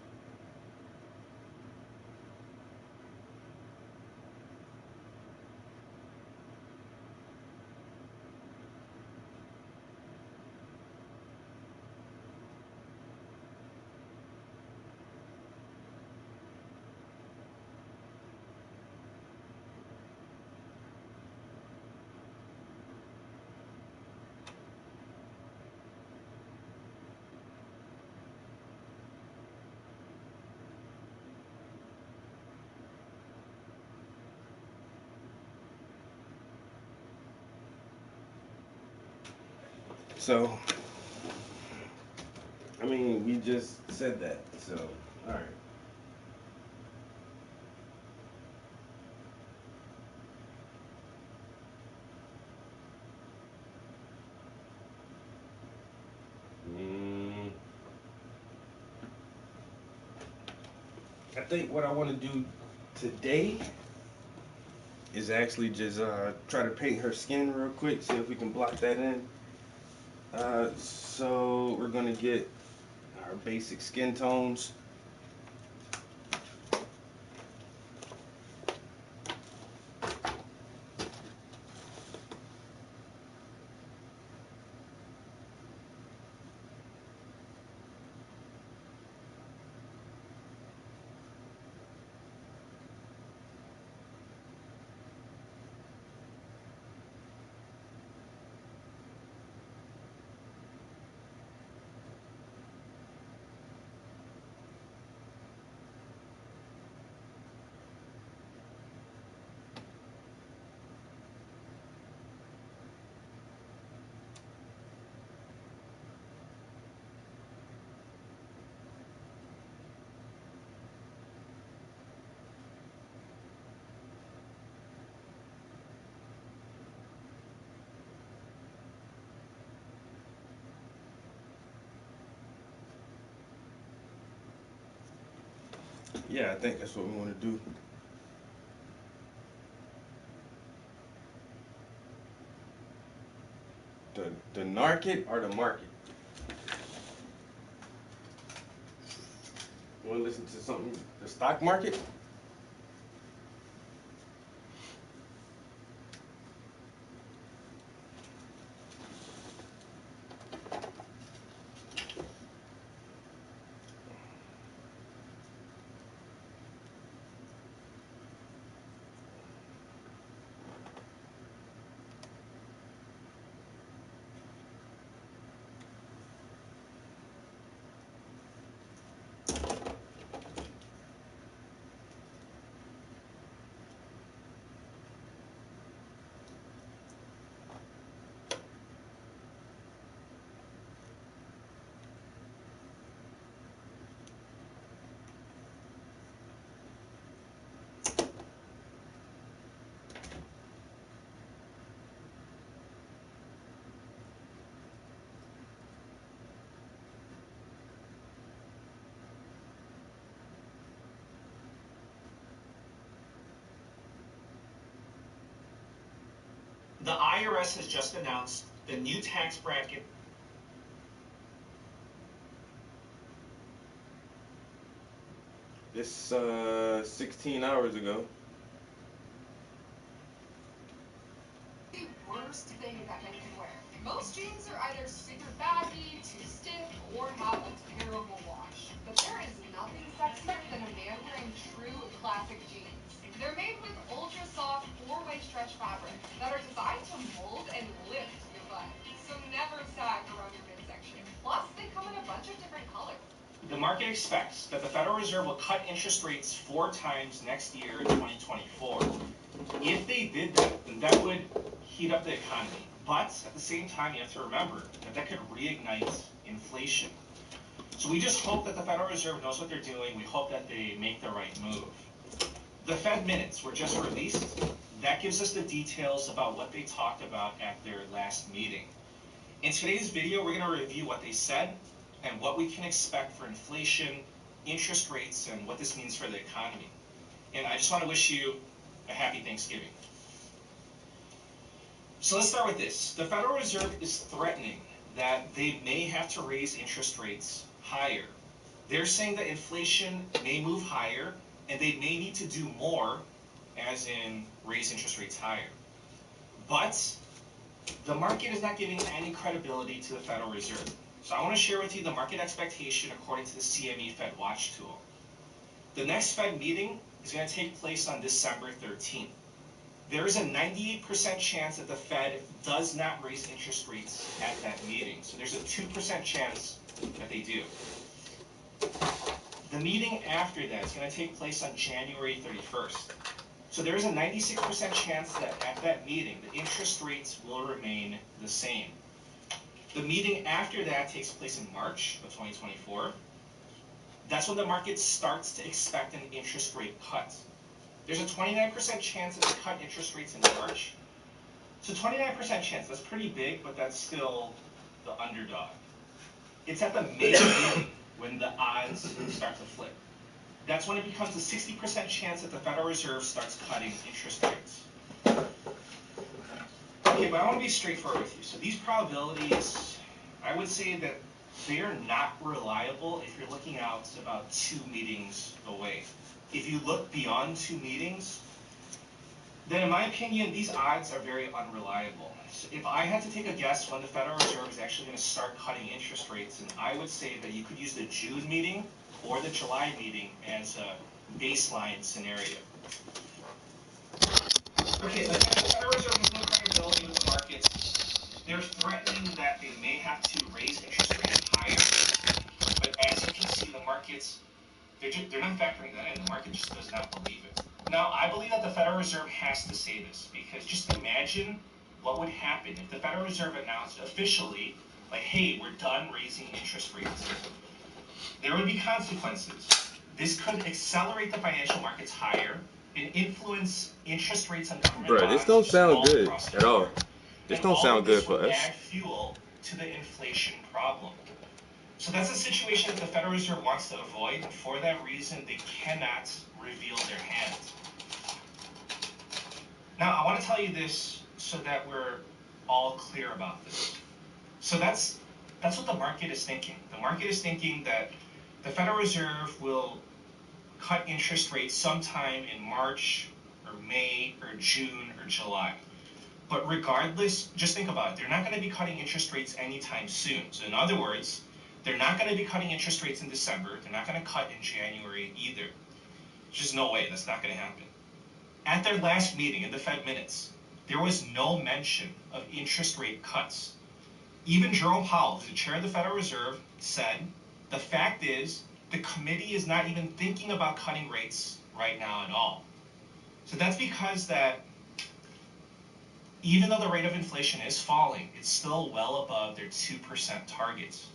So, I mean, we just said that. So, all right. Mm, I think what I want to do today is actually just try to paint her skin real quick. See if we can block that in. So we're gonna get our basic skin tones. Yeah, I think that's what we want to do. The market or the market? You want to listen to something? The stock market? The IRS has just announced the new tax bracket. This 16 hours ago. Worst thing that men can wear. Most jeans are either super baggy, too stiff, or have a terrible wash. But there is nothing sexier than a man wearing true classic jeans. They're made with ultra soft four-way stretch fabric that are designed to mold and lift your butt. So never sag around your midsection. Plus, they come in a bunch of different colors. The market expect that the Federal Reserve will cut interest rates 4 times next year in 2024. If they did that, then that would heat up the economy. But at the same time, you have to remember that that could reignite inflation. So we just hope that the Federal Reserve knows what they're doing. We hope that they make the right move. The Fed minutes were just released. That gives us the details about what they talked about at their last meeting. In today's video, we're going to review what they said and what we can expect for inflation, interest rates, and what this means for the economy. And I just want to wish you a happy Thanksgiving. So let's start with this. The Federal Reserve is threatening that they may have to raise interest rates higher. They're saying that inflation may move higher and they may need to do more, as in raise interest rates higher. But the market is not giving any credibility to the Federal Reserve. So I want to share with you the market expectation according to the CME Fed Watch tool. The next Fed meeting is going to take place on December 13th. There is a 98% chance that the Fed does not raise interest rates at that meeting. So there's a 2% chance that they do. The meeting after that is going to take place on January 31st. So there is a 96% chance that at that meeting, the interest rates will remain the same. The meeting after that takes place in March of 2024. That's when the market starts to expect an interest rate cut. There's a 29% chance that they cut interest rates in March. So 29% chance, that's pretty big, but that's still the underdog. It's at the May meeting when the odds start to flip. That's when it becomes a 60% chance that the Federal Reserve starts cutting interest rates. Okay, but I want to be straightforward with you. So these probabilities, I would say that they are not reliable if you're looking out about 2 meetings away. If you look beyond 2 meetings, then in my opinion, these odds are very unreliable. So if I had to take a guess when the Federal Reserve is actually going to start cutting interest rates, then I would say that you could use the June meeting or the July meeting as a baseline scenario. Okay, the Federal Reserve has no credibility with the markets. They're threatening that they may have to raise interest rates higher. But as you can see, the markets, they're not factoring that in. The market just does not believe it. Now, I believe that the Federal Reserve has to say this, because just imagine what would happen if the Federal Reserve announced officially, like, hey, we're done raising interest rates. There would be consequences. This could accelerate the financial markets higher and influence interest rates on government bonds. Bro, this don't sound good at all. This don't sound good for us. Add fuel to the inflation problem. So that's a situation that the Federal Reserve wants to avoid, and for that reason, they cannot reveal their hand. Now, I want to tell you this so that we're all clear about this. So that's what the market is thinking. The market is thinking that the Federal Reserve will cut interest rates sometime in March or May or June or July. But regardless, just think about it. They're not going to be cutting interest rates anytime soon. So in other words, they're not going to be cutting interest rates in December. They're not going to cut in January either. There's just no way. That's not going to happen. At their last meeting in the Fed minutes, there was no mention of interest rate cuts. Even Jerome Powell, the chair of the Federal Reserve, said, the fact is, the committee is not even thinking about cutting rates right now at all. So that's because that even though the rate of inflation is falling, it's still well above their 2% targets.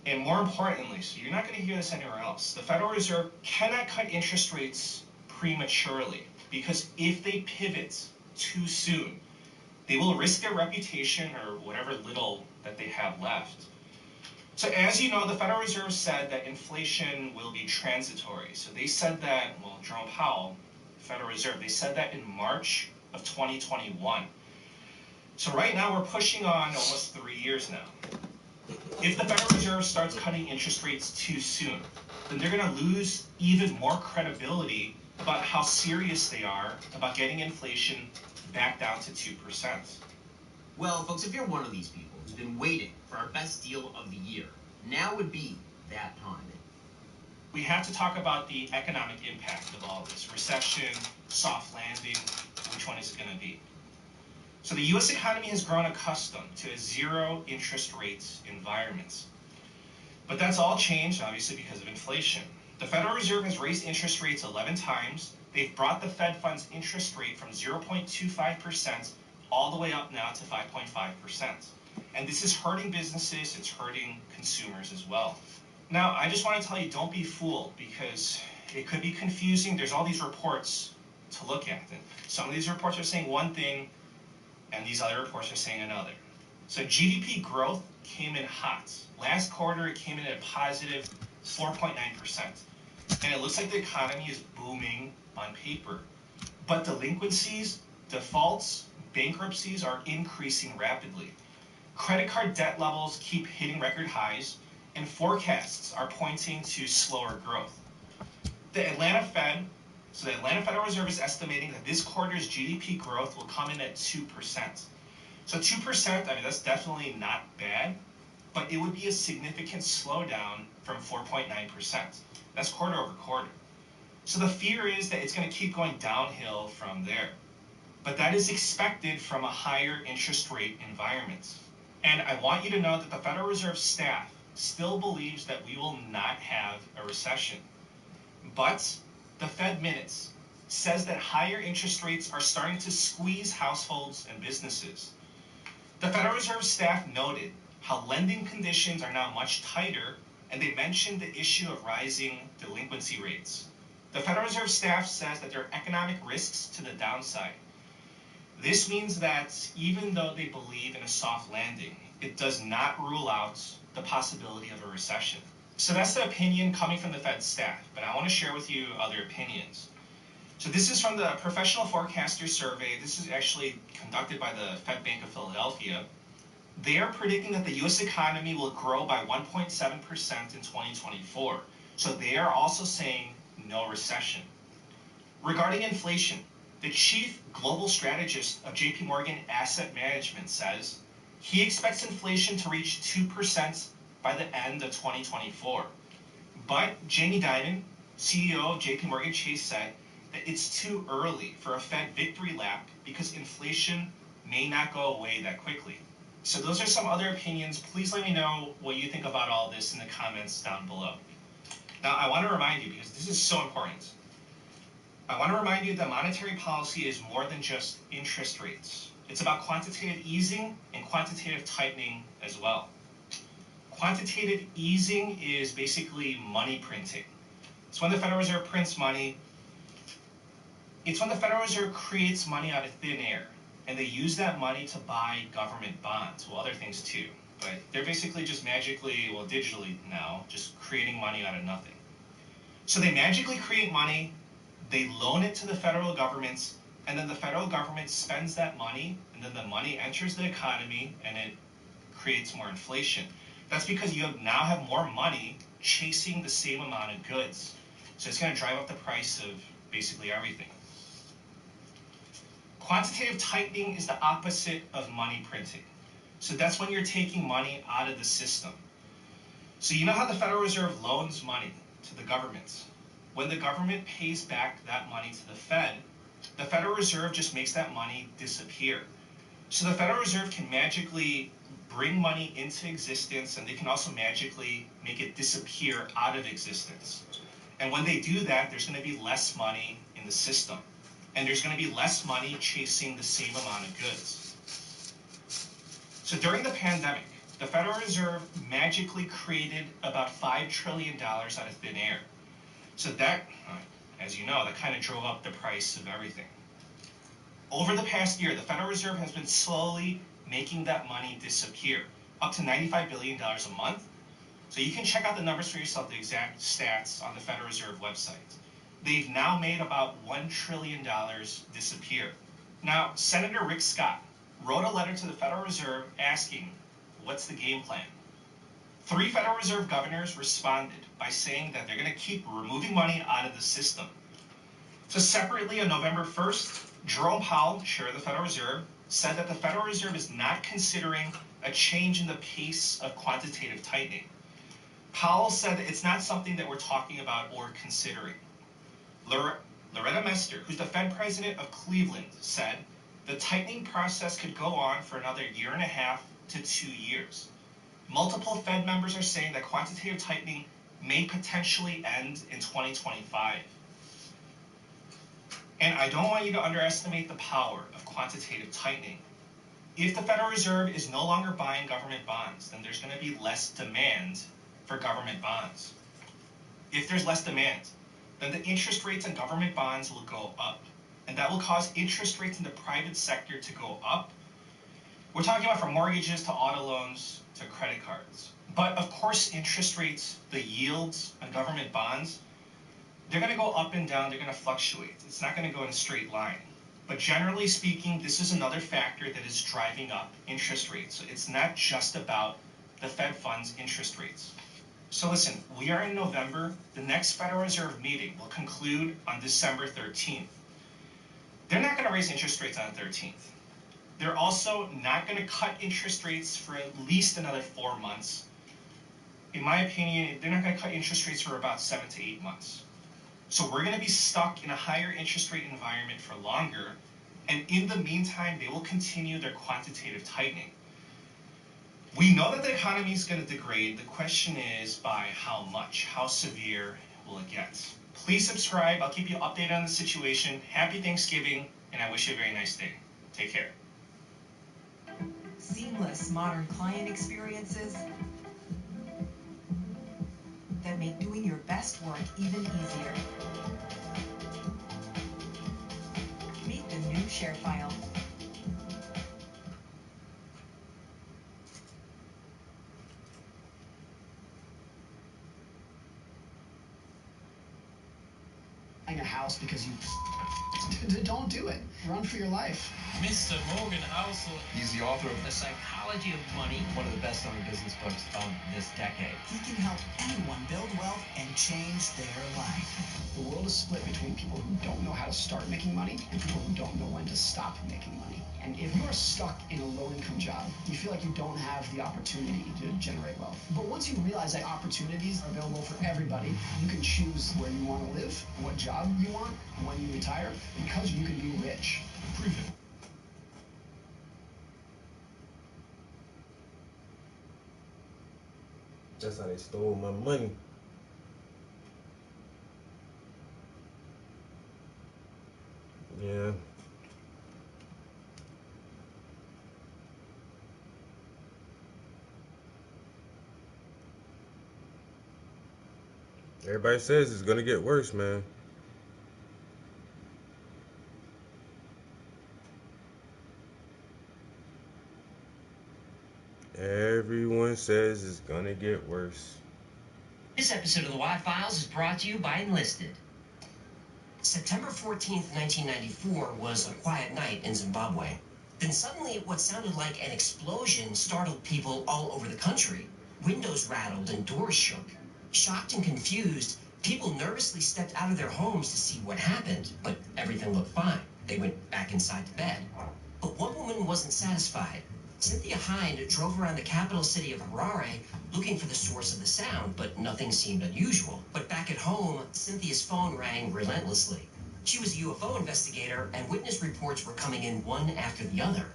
And more importantly, so you're not going to hear this anywhere else, the Federal Reserve cannot cut interest rates prematurely, because if they pivot too soon, they will risk their reputation or whatever little that they have left. So as you know, the Federal Reserve said that inflation will be transitory. So they said that, well, Jerome Powell, Federal Reserve, they said that in March of 2021. So right now we're pushing on almost 3 years now. If the Federal Reserve starts cutting interest rates too soon, then they're going to lose even more credibility about how serious they are about getting inflation back down to 2%. Well, folks, if you're one of these people who's been waiting for our best deal of the year, now would be that time. We have to talk about the economic impact of all of this. Recession, soft landing, which one is it going to be? So the U.S. economy has grown accustomed to a zero interest rate environment. But that's all changed, obviously, because of inflation. The Federal Reserve has raised interest rates 11 times. They've brought the Fed funds interest rate from 0.25% all the way up now to 5.5%. And this is hurting businesses, it's hurting consumers as well. Now, I just want to tell you, don't be fooled, because it could be confusing. There's all these reports to look at. And some of these reports are saying one thing, and these other reports are saying another. So GDP growth came in hot. Last quarter, it came in at a positive 4.9%. And it looks like the economy is booming on paper. But delinquencies, defaults, bankruptcies are increasing rapidly. Credit card debt levels keep hitting record highs, and forecasts are pointing to slower growth. The Atlanta Federal Reserve is estimating that this quarter's GDP growth will come in at 2%. So 2%, I mean, that's definitely not bad, but it would be a significant slowdown from 4.9%. That's quarter over quarter. So the fear is that it's going to keep going downhill from there. But that is expected from a higher interest rate environment. And I want you to know that the Federal Reserve staff still believes that we will not have a recession. But the Fed Minutes says that higher interest rates are starting to squeeze households and businesses. The Federal Reserve staff noted how lending conditions are now much tighter, and they mentioned the issue of rising delinquency rates. The Federal Reserve staff says that there are economic risks to the downside. This means that even though they believe in a soft landing, it does not rule out the possibility of a recession. So that's the opinion coming from the Fed staff, but I want to share with you other opinions. So this is from the Professional Forecaster Survey. This is actually conducted by the Fed Bank of Philadelphia. They are predicting that the U.S. economy will grow by 1.7% in 2024. So they are also saying no recession. Regarding inflation, the chief global strategist of JP Morgan Asset Management says he expects inflation to reach 2% by the end of 2024. But Jamie Dimon, CEO of JP Morgan Chase, said that it's too early for a Fed victory lap because inflation may not go away that quickly. So those are some other opinions. Please let me know what you think about all this in the comments down below. Now, I want to remind you, because this is so important, I want to remind you that monetary policy is more than just interest rates. It's about quantitative easing and quantitative tightening as well. Quantitative easing is basically money printing. It's when the Federal Reserve prints money. It's when the Federal Reserve creates money out of thin air, and they use that money to buy government bonds, well, other things too. But they're basically just magically, well, digitally now, just creating money out of nothing. So they magically create money, they loan it to the federal government, and then the federal government spends that money, and then the money enters the economy, and it creates more inflation. That's because you now have more money chasing the same amount of goods. So it's going to drive up the price of basically everything. Quantitative tightening is the opposite of money printing. So that's when you're taking money out of the system. So you know how the Federal Reserve loans money to the government? When the government pays back that money to the Federal Reserve just makes that money disappear. So the Federal Reserve can magically bring money into existence, and they can also magically make it disappear out of existence. And when they do that, there's going to be less money in the system. And there's going to be less money chasing the same amount of goods. So during the pandemic, the Federal Reserve magically created about $5 trillion out of thin air. So that, as you know, that kind of drove up the price of everything. Over the past year, the Federal Reserve has been slowly making that money disappear, up to $95 billion a month. So you can check out the numbers for yourself, the exact stats on the Federal Reserve website. They've now made about $1 trillion disappear. Now, Senator Rick Scott wrote a letter to the Federal Reserve asking, what's the game plan? 3 Federal Reserve governors responded by saying that they're going to keep removing money out of the system. So separately, on November 1st, Jerome Powell, chair of the Federal Reserve, said that the Federal Reserve is not considering a change in the pace of quantitative tightening. Powell said that it's not something that we're talking about or considering. Loretta Mester, who's the Fed president of Cleveland, said the tightening process could go on for another 1.5 to 2 years. Multiple Fed members are saying that quantitative tightening may potentially end in 2025. And I don't want you to underestimate the power of quantitative tightening. If the Federal Reserve is no longer buying government bonds, then there's going to be less demand for government bonds. If there's less demand, then the interest rates on government bonds will go up. And that will cause interest rates in the private sector to go up. We're talking about from mortgages to auto loans to credit cards. But of course, interest rates, the yields on government bonds, they're going to go up and down, they're going to fluctuate. It's not going to go in a straight line. But generally speaking, this is another factor that is driving up interest rates. So it's not just about the Fed funds interest rates. So listen, we are in November. The next Federal Reserve meeting will conclude on December 13th. They're not going to raise interest rates on the 13th. They're also not going to cut interest rates for at least another 4 months. In my opinion, they're not going to cut interest rates for about 7 to 8 months. So we're going to be stuck in a higher interest rate environment for longer. And in the meantime, they will continue their quantitative tightening. We know that the economy is going to degrade. The question is by how much? How severe will it get? Please subscribe. I'll keep you updated on the situation. Happy Thanksgiving, and I wish you a very nice day. Take care. Seamless modern client experiences that make doing your best work even easier. Meet the new ShareFile. A house because you don't do it. Run for your life. Mr. Morgan Housel. He's the author of The Psychology of Money, one of the best-selling business books of this decade. He can help anyone build wealth and change their life. The world is split between people who don't know how to start making money and people who don't know when to stop making money. And if you're stuck in a low-income job, you feel like you don't have the opportunity to generate wealth. But once you realize that opportunities are available for everybody, you can choose where you want to live, what job you want, when you retire, because you can be rich. Prove it. That's how they stole my money. Yeah. Everybody says it's gonna get worse, man. Everyone says it's gonna get worse. This episode of the Y-Files is brought to you by Enlisted. September 14th, 1994 was a quiet night in Zimbabwe. Then suddenly, what sounded like an explosion startled people all over the country. Windows rattled and doors shook. Shocked and confused, people nervously stepped out of their homes to see what happened, but everything looked fine. They went back inside to bed. But one woman wasn't satisfied. Cynthia Hind drove around the capital city of Harare looking for the source of the sound, but nothing seemed unusual. But back at home, Cynthia's phone rang relentlessly. She was a UFO investigator, and witness reports were coming in one after the other.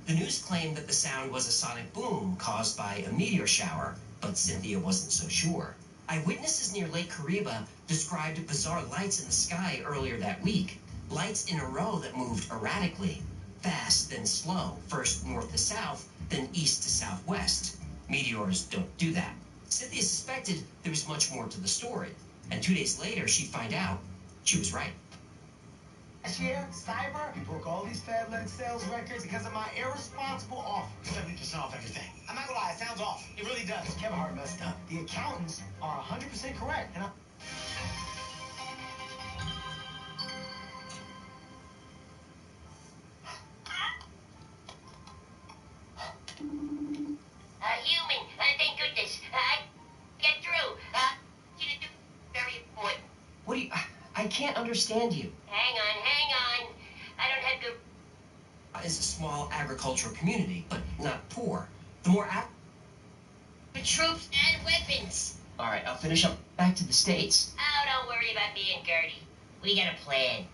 The news claimed that the sound was a sonic boom caused by a meteor shower, but Cynthia wasn't so sure. Eyewitnesses near Lake Kariba described bizarre lights in the sky earlier that week. Lights in a row that moved erratically. Fast, then slow, first north to south, then east to southwest. Meteors don't do that. Cynthia suspected there was much more to the story, and 2 days later she'd find out she was right. Last year, Cyber broke all these FedLink sales records because of my irresponsible offer. 70% off everything. I'm not gonna lie, it sounds off. It really does. Kevin Hart messed up. The accountants are 100% correct, and Human, thank goodness. Get through. You to do very important. What do you... I can't understand you. Hang on. I don't have good... It's a small agricultural community, but not poor. The more troops and weapons. All right, I'll finish up. Back to the States. Oh, don't worry about me and Gertie. We got a plan.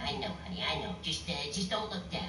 I know, honey, I know. Just don't look down.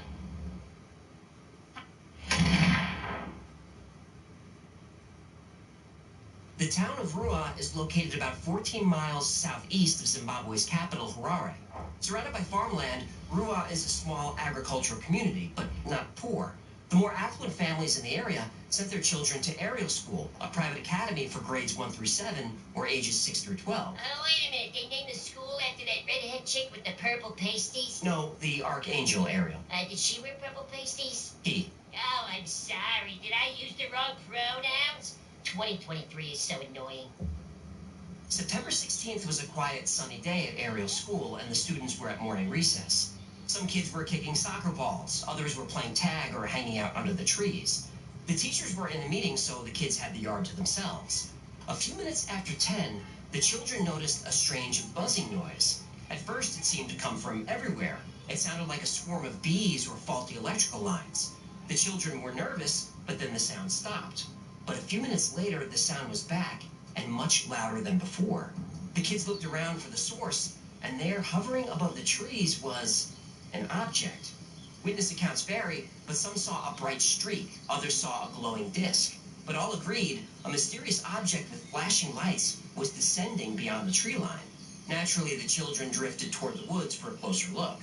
The town of Rua is located about 14 miles southeast of Zimbabwe's capital, Harare. Surrounded by farmland, Rua is a small agricultural community, but not poor. The more affluent families in the area sent their children to Ariel School, a private academy for grades 1 through 7, or ages 6 through 12. Oh, wait a minute. They named the school after that redhead chick with the purple pasties? No, the Archangel Ariel. Did she wear purple pasties? He. Oh, I'm sorry. Did I use the wrong pronouns? 2023 is so annoying. September 16th was a quiet, sunny day at Ariel School, and the students were at morning recess. Some kids were kicking soccer balls, others were playing tag or hanging out under the trees. The teachers were in a meeting, so the kids had the yard to themselves. A few minutes after 10, the children noticed a strange buzzing noise. At first, it seemed to come from everywhere. It sounded like a swarm of bees or faulty electrical lines. The children were nervous, but then the sound stopped. But a few minutes later, the sound was back, and much louder than before. The kids looked around for the source, and there, hovering above the trees, was an object. Witness accounts vary, but some saw a bright streak, others saw a glowing disc. But all agreed a mysterious object with flashing lights was descending beyond the tree line. Naturally, the children drifted toward the woods for a closer look.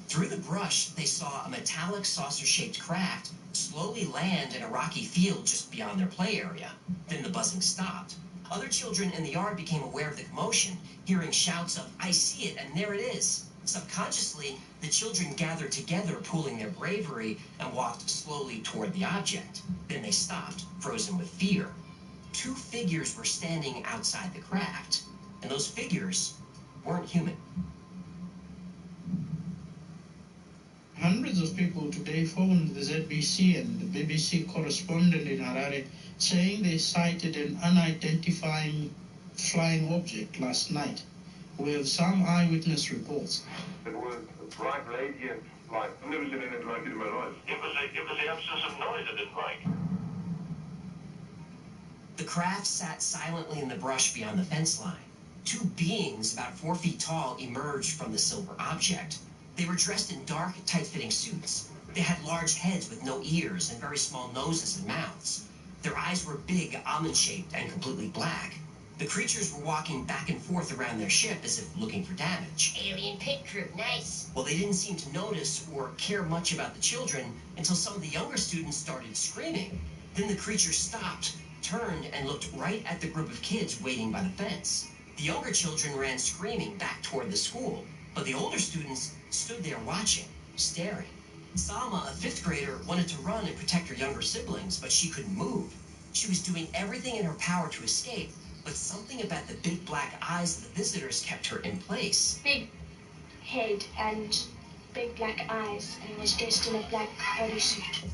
Through the brush, they saw a metallic saucer-shaped craft slowly land in a rocky field just beyond their play area. Then the buzzing stopped. Other children in the yard became aware of the commotion, hearing shouts of, "I see it, and there it is." Subconsciously, the children gathered together, pooling their bravery, and walked slowly toward the object. Then they stopped, frozen with fear. Two figures were standing outside the craft, and those figures weren't human. Hundreds of people today phoned the ZBC and the BBC correspondent in Harare saying they sighted an unidentified flying object last night. We have some eyewitness reports. It was a bright, radiant light. I've never seen anything like it in my life. It was the absence of noise I didn't like. The craft sat silently in the brush beyond the fence line. Two beings about 4 feet tall emerged from the silver object. They were dressed in dark, tight-fitting suits. They had large heads with no ears and very small noses and mouths. Their eyes were big, almond-shaped, and completely black. The creatures were walking back and forth around their ship as if looking for damage. Alien pit crew, nice. Well, they didn't seem to notice or care much about the children until some of the younger students started screaming. Then the creatures stopped, turned, and looked right at the group of kids waiting by the fence. The younger children ran screaming back toward the school, but the older students stood there watching, staring. Salma, a 5th grader, wanted to run and protect her younger siblings, but she couldn't move. She was doing everything in her power to escape, but something about the big black eyes of the visitors kept her in place. Big head and big black eyes, and was dressed in a black bodysuit.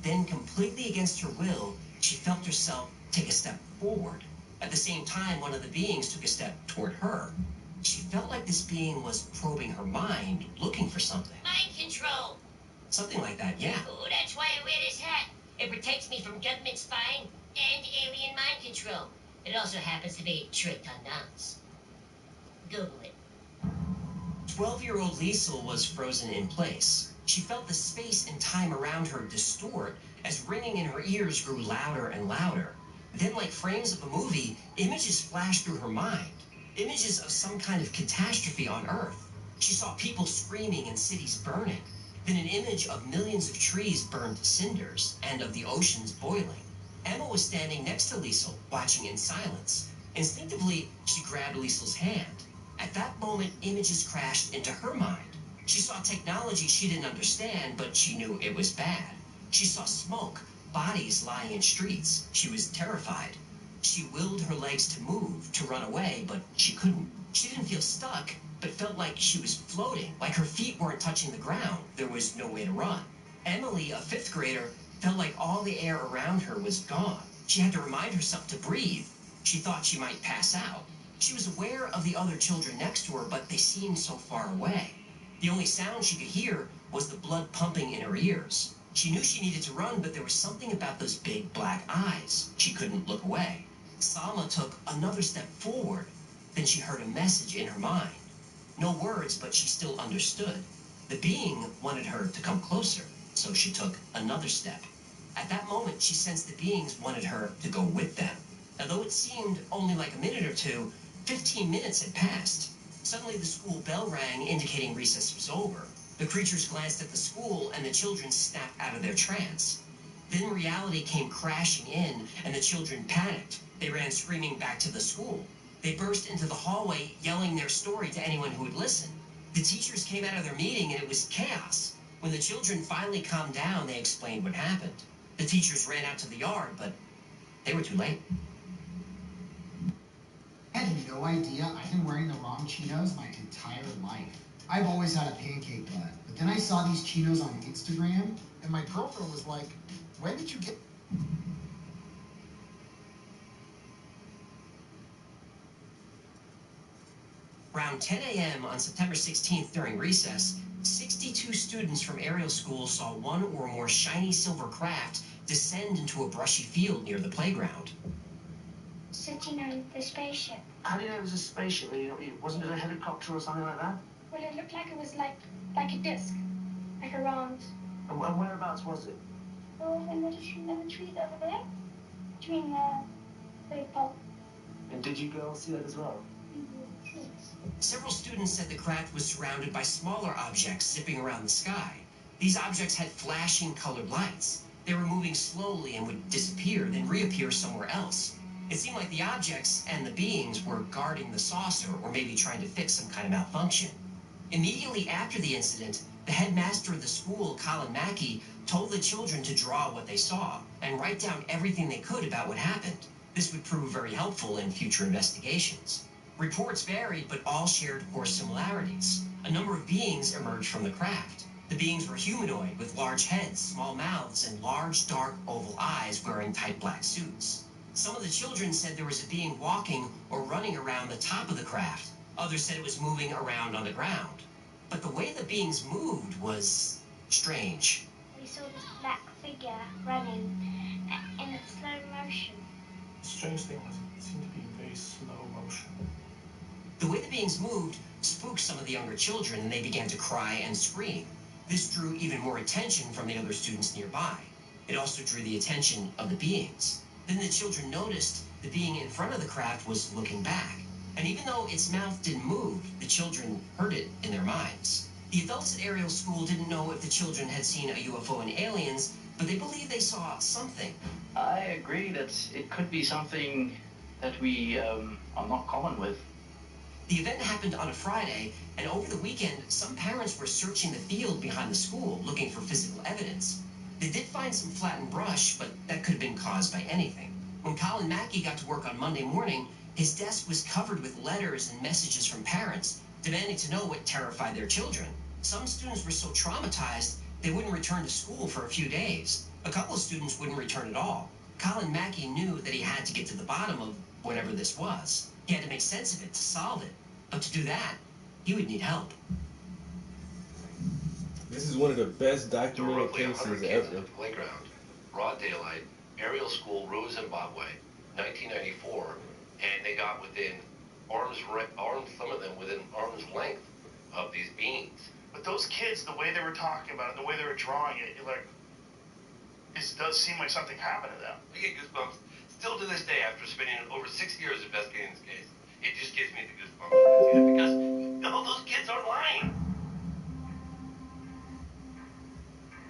Then, completely against her will, she felt herself take a step forward. At the same time, one of the beings took a step toward her. She felt like this being was probing her mind, looking for something. Mind control. Something like that, yeah. Ooh, that's why I wear this hat. It protects me from government spying and alien mind control. It also happens to be trick tendance. Google it. 12-year-old Liesel was frozen in place. She felt the space and time around her distort as ringing in her ears grew louder and louder. Then, like frames of a movie, images flashed through her mind. Images of some kind of catastrophe on Earth. She saw people screaming and cities burning. Then an image of millions of trees burned to cinders and of the oceans boiling. Emma was standing next to Liesel, watching in silence. Instinctively, she grabbed Liesel's hand. At that moment, images crashed into her mind. She saw technology she didn't understand, but she knew it was bad. She saw smoke, bodies lying in streets. She was terrified. She willed her legs to move, to run away, but she couldn't. She didn't feel stuck, but felt like she was floating, like her feet weren't touching the ground. There was no way to run. Emily, a 5th grader, felt like all the air around her was gone. She had to remind herself to breathe. She thought she might pass out. She was aware of the other children next to her, but they seemed so far away. The only sound she could hear was the blood pumping in her ears. She knew she needed to run, but there was something about those big black eyes. She couldn't look away. Salma took another step forward. Then she heard a message in her mind. No words, but she still understood. The being wanted her to come closer, so she took another step. At that moment, she sensed the beings wanted her to go with them. Now, though it seemed only like a minute or two, 15 minutes had passed. Suddenly, the school bell rang, indicating recess was over. The creatures glanced at the school, and the children snapped out of their trance. Then reality came crashing in, and the children panicked. They ran screaming back to the school. They burst into the hallway, yelling their story to anyone who would listen. The teachers came out of their meeting, and it was chaos. When the children finally calmed down, they explained what happened. The teachers ran out to the yard, but they were too late. I had no idea I've been wearing the wrong Cheetos my entire life. I've always had a pancake butt, but then I saw these Cheetos on Instagram, and my girlfriend was like, when did you get... Around 10 a.m. on September 16th during recess, 62 students from Ariel School saw one or more shiny silver craft descend into a brushy field near the playground. Sitting on the spaceship. How do you know it was a spaceship? Wasn't it a helicopter or something like that? Well, it looked like it was like a disc, like a round. And whereabouts was it? Oh, in the trees over there, between the pole. And did you go see that as well? Several students said the craft was surrounded by smaller objects zipping around the sky. These objects had flashing colored lights. They were moving slowly and would disappear, then reappear somewhere else. It seemed like the objects and the beings were guarding the saucer or maybe trying to fix some kind of malfunction. Immediately after the incident, the headmaster of the school, Colin Mackey, told the children to draw what they saw and write down everything they could about what happened. This would prove very helpful in future investigations. Reports varied, but all shared core similarities. A number of beings emerged from the craft. The beings were humanoid with large heads, small mouths, and large, dark, oval eyes wearing tight black suits. Some of the children said there was a being walking or running around the top of the craft. Others said it was moving around on the ground. But the way the beings moved was strange. We saw this black figure running in slow motion. The strange thing was it seemed to be very slow motion. The way the beings moved spooked some of the younger children, and they began to cry and scream. This drew even more attention from the other students nearby. It also drew the attention of the beings. Then the children noticed the being in front of the craft was looking back. And even though its mouth didn't move, the children heard it in their minds. The adults at Ariel School didn't know if the children had seen a UFO and aliens, but they believed they saw something. I agree that it could be something that we are not common with. The event happened on a Friday, and over the weekend, some parents were searching the field behind the school looking for physical evidence. They did find some flattened brush, but that could have been caused by anything. When Colin Mackey got to work on Monday morning, his desk was covered with letters and messages from parents demanding to know what terrified their children. Some students were so traumatized they wouldn't return to school for a few days. A couple of students wouldn't return at all. Colin Mackey knew that he had to get to the bottom of whatever this was. He had to make sense of it to solve it. But to do that, he would need help. This is one of the best documented cases ever. At the playground, broad daylight, Ariel School, Rue, Zimbabwe, 1994, and they got within some of them within arm's length of these beings. But those kids, the way they were talking about it, the way they were drawing it, it does seem like something happened to them. I get goosebumps still to this day after spending over 6 years investigating this case. It just gives me the goosebumps because all those kids aren't lying.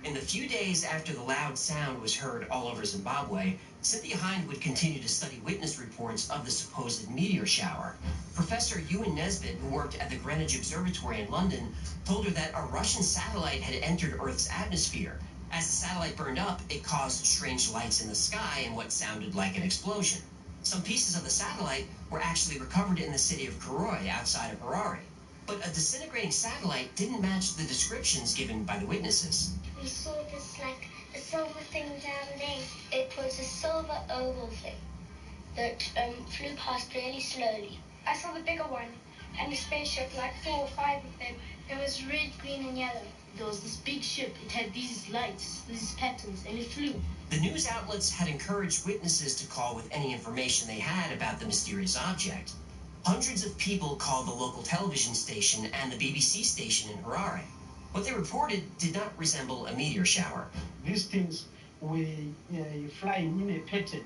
In the few days after the loud sound was heard all over Zimbabwe, Cynthia Hind would continue to study witness reports of the supposed meteor shower. Professor Ewan Nesbitt, who worked at the Greenwich Observatory in London, told her that a Russian satellite had entered Earth's atmosphere. As the satellite burned up, it caused strange lights in the sky and what sounded like an explosion. Some pieces of the satellite were actually recovered in the city of Karoi outside of Harare. But a disintegrating satellite didn't match the descriptions given by the witnesses. We saw this a silver thing down there. It was a silver oval thing that flew past really slowly. I saw the bigger one and the spaceship, 4 or 5 of them. It was red, green and yellow. There was this big ship. It had these lights, these patterns, and it flew. The news outlets had encouraged witnesses to call with any information they had about the mysterious object. Hundreds of people called the local television station and the BBC station in Harare. What they reported did not resemble a meteor shower. These things were flying in a pattern,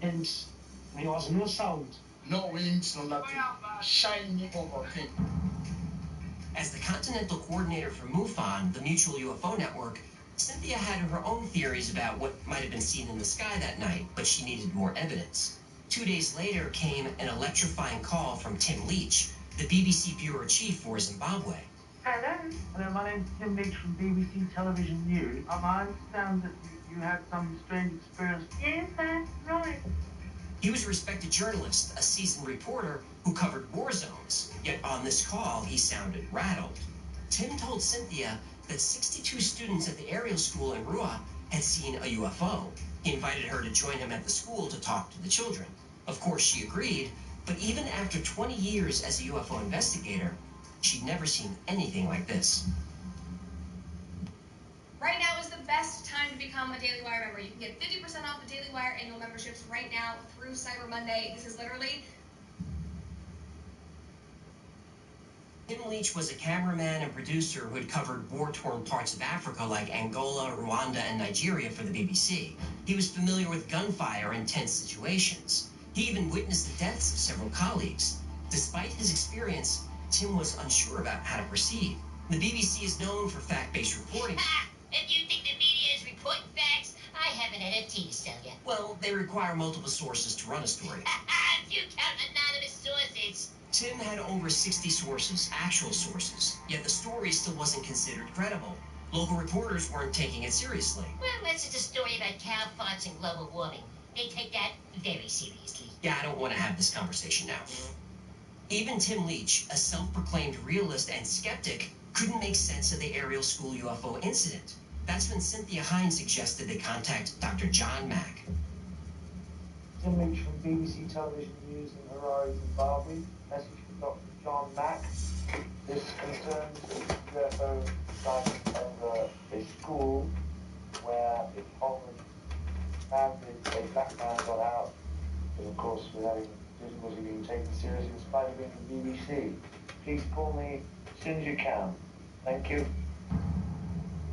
and There was no sound, no wings, no nothing. Shiny over thing. As the Continental Coordinator for MUFON, the Mutual UFO Network, Cynthia had her own theories about what might have been seen in the sky that night, but she needed more evidence. 2 days later came an electrifying call from Tim Leach, the BBC Bureau Chief for Zimbabwe. Hello. Hello, my name's Tim Leach from BBC Television News. I understand that you had some strange experience. Yes, that's right. He was a respected journalist, a seasoned reporter who covered war zones. Yet on this call, he sounded rattled. Tim told Cynthia that 62 students at the aerial school in Rua had seen a UFO. He invited her to join him at the school to talk to the children. Of course, she agreed, but even after 20 years as a UFO investigator, she'd never seen anything like this. Right now is the best time to become a Daily Wire member. You can get 50% off the Daily Wire annual memberships right now through Cyber Monday. This is literally... Tim Leach was a cameraman and producer who had covered war-torn parts of Africa like Angola, Rwanda, and Nigeria for the BBC. He was familiar with gunfire and tense situations. He even witnessed the deaths of several colleagues. Despite his experience, Tim was unsure about how to proceed. The BBC is known for fact-based reporting. If you think the media is reporting facts, I haven't had a tea to sell you. Well, they require multiple sources to run a story. If you count anonymous sources. Tim had over 60 sources, actual sources, yet the story still wasn't considered credible. Local reporters weren't taking it seriously. Well, this is a story about cow farts and global warming. They take that very seriously. Yeah, I don't want to have this conversation now. Even Tim Leach, a self-proclaimed realist and skeptic, couldn't make sense of the aerial school UFO incident. That's when Cynthia Hine suggested they contact Dr. John Mack. Tim Leach from BBC Television News in Harare, Zimbabwe. Message from Dr. John Mack. This concerns UFO sighting over a school where it hovered, landed, a black man got out, but of course without even was he being taken seriously despite it being the BBC. Please call me as soon as you can. Thank you.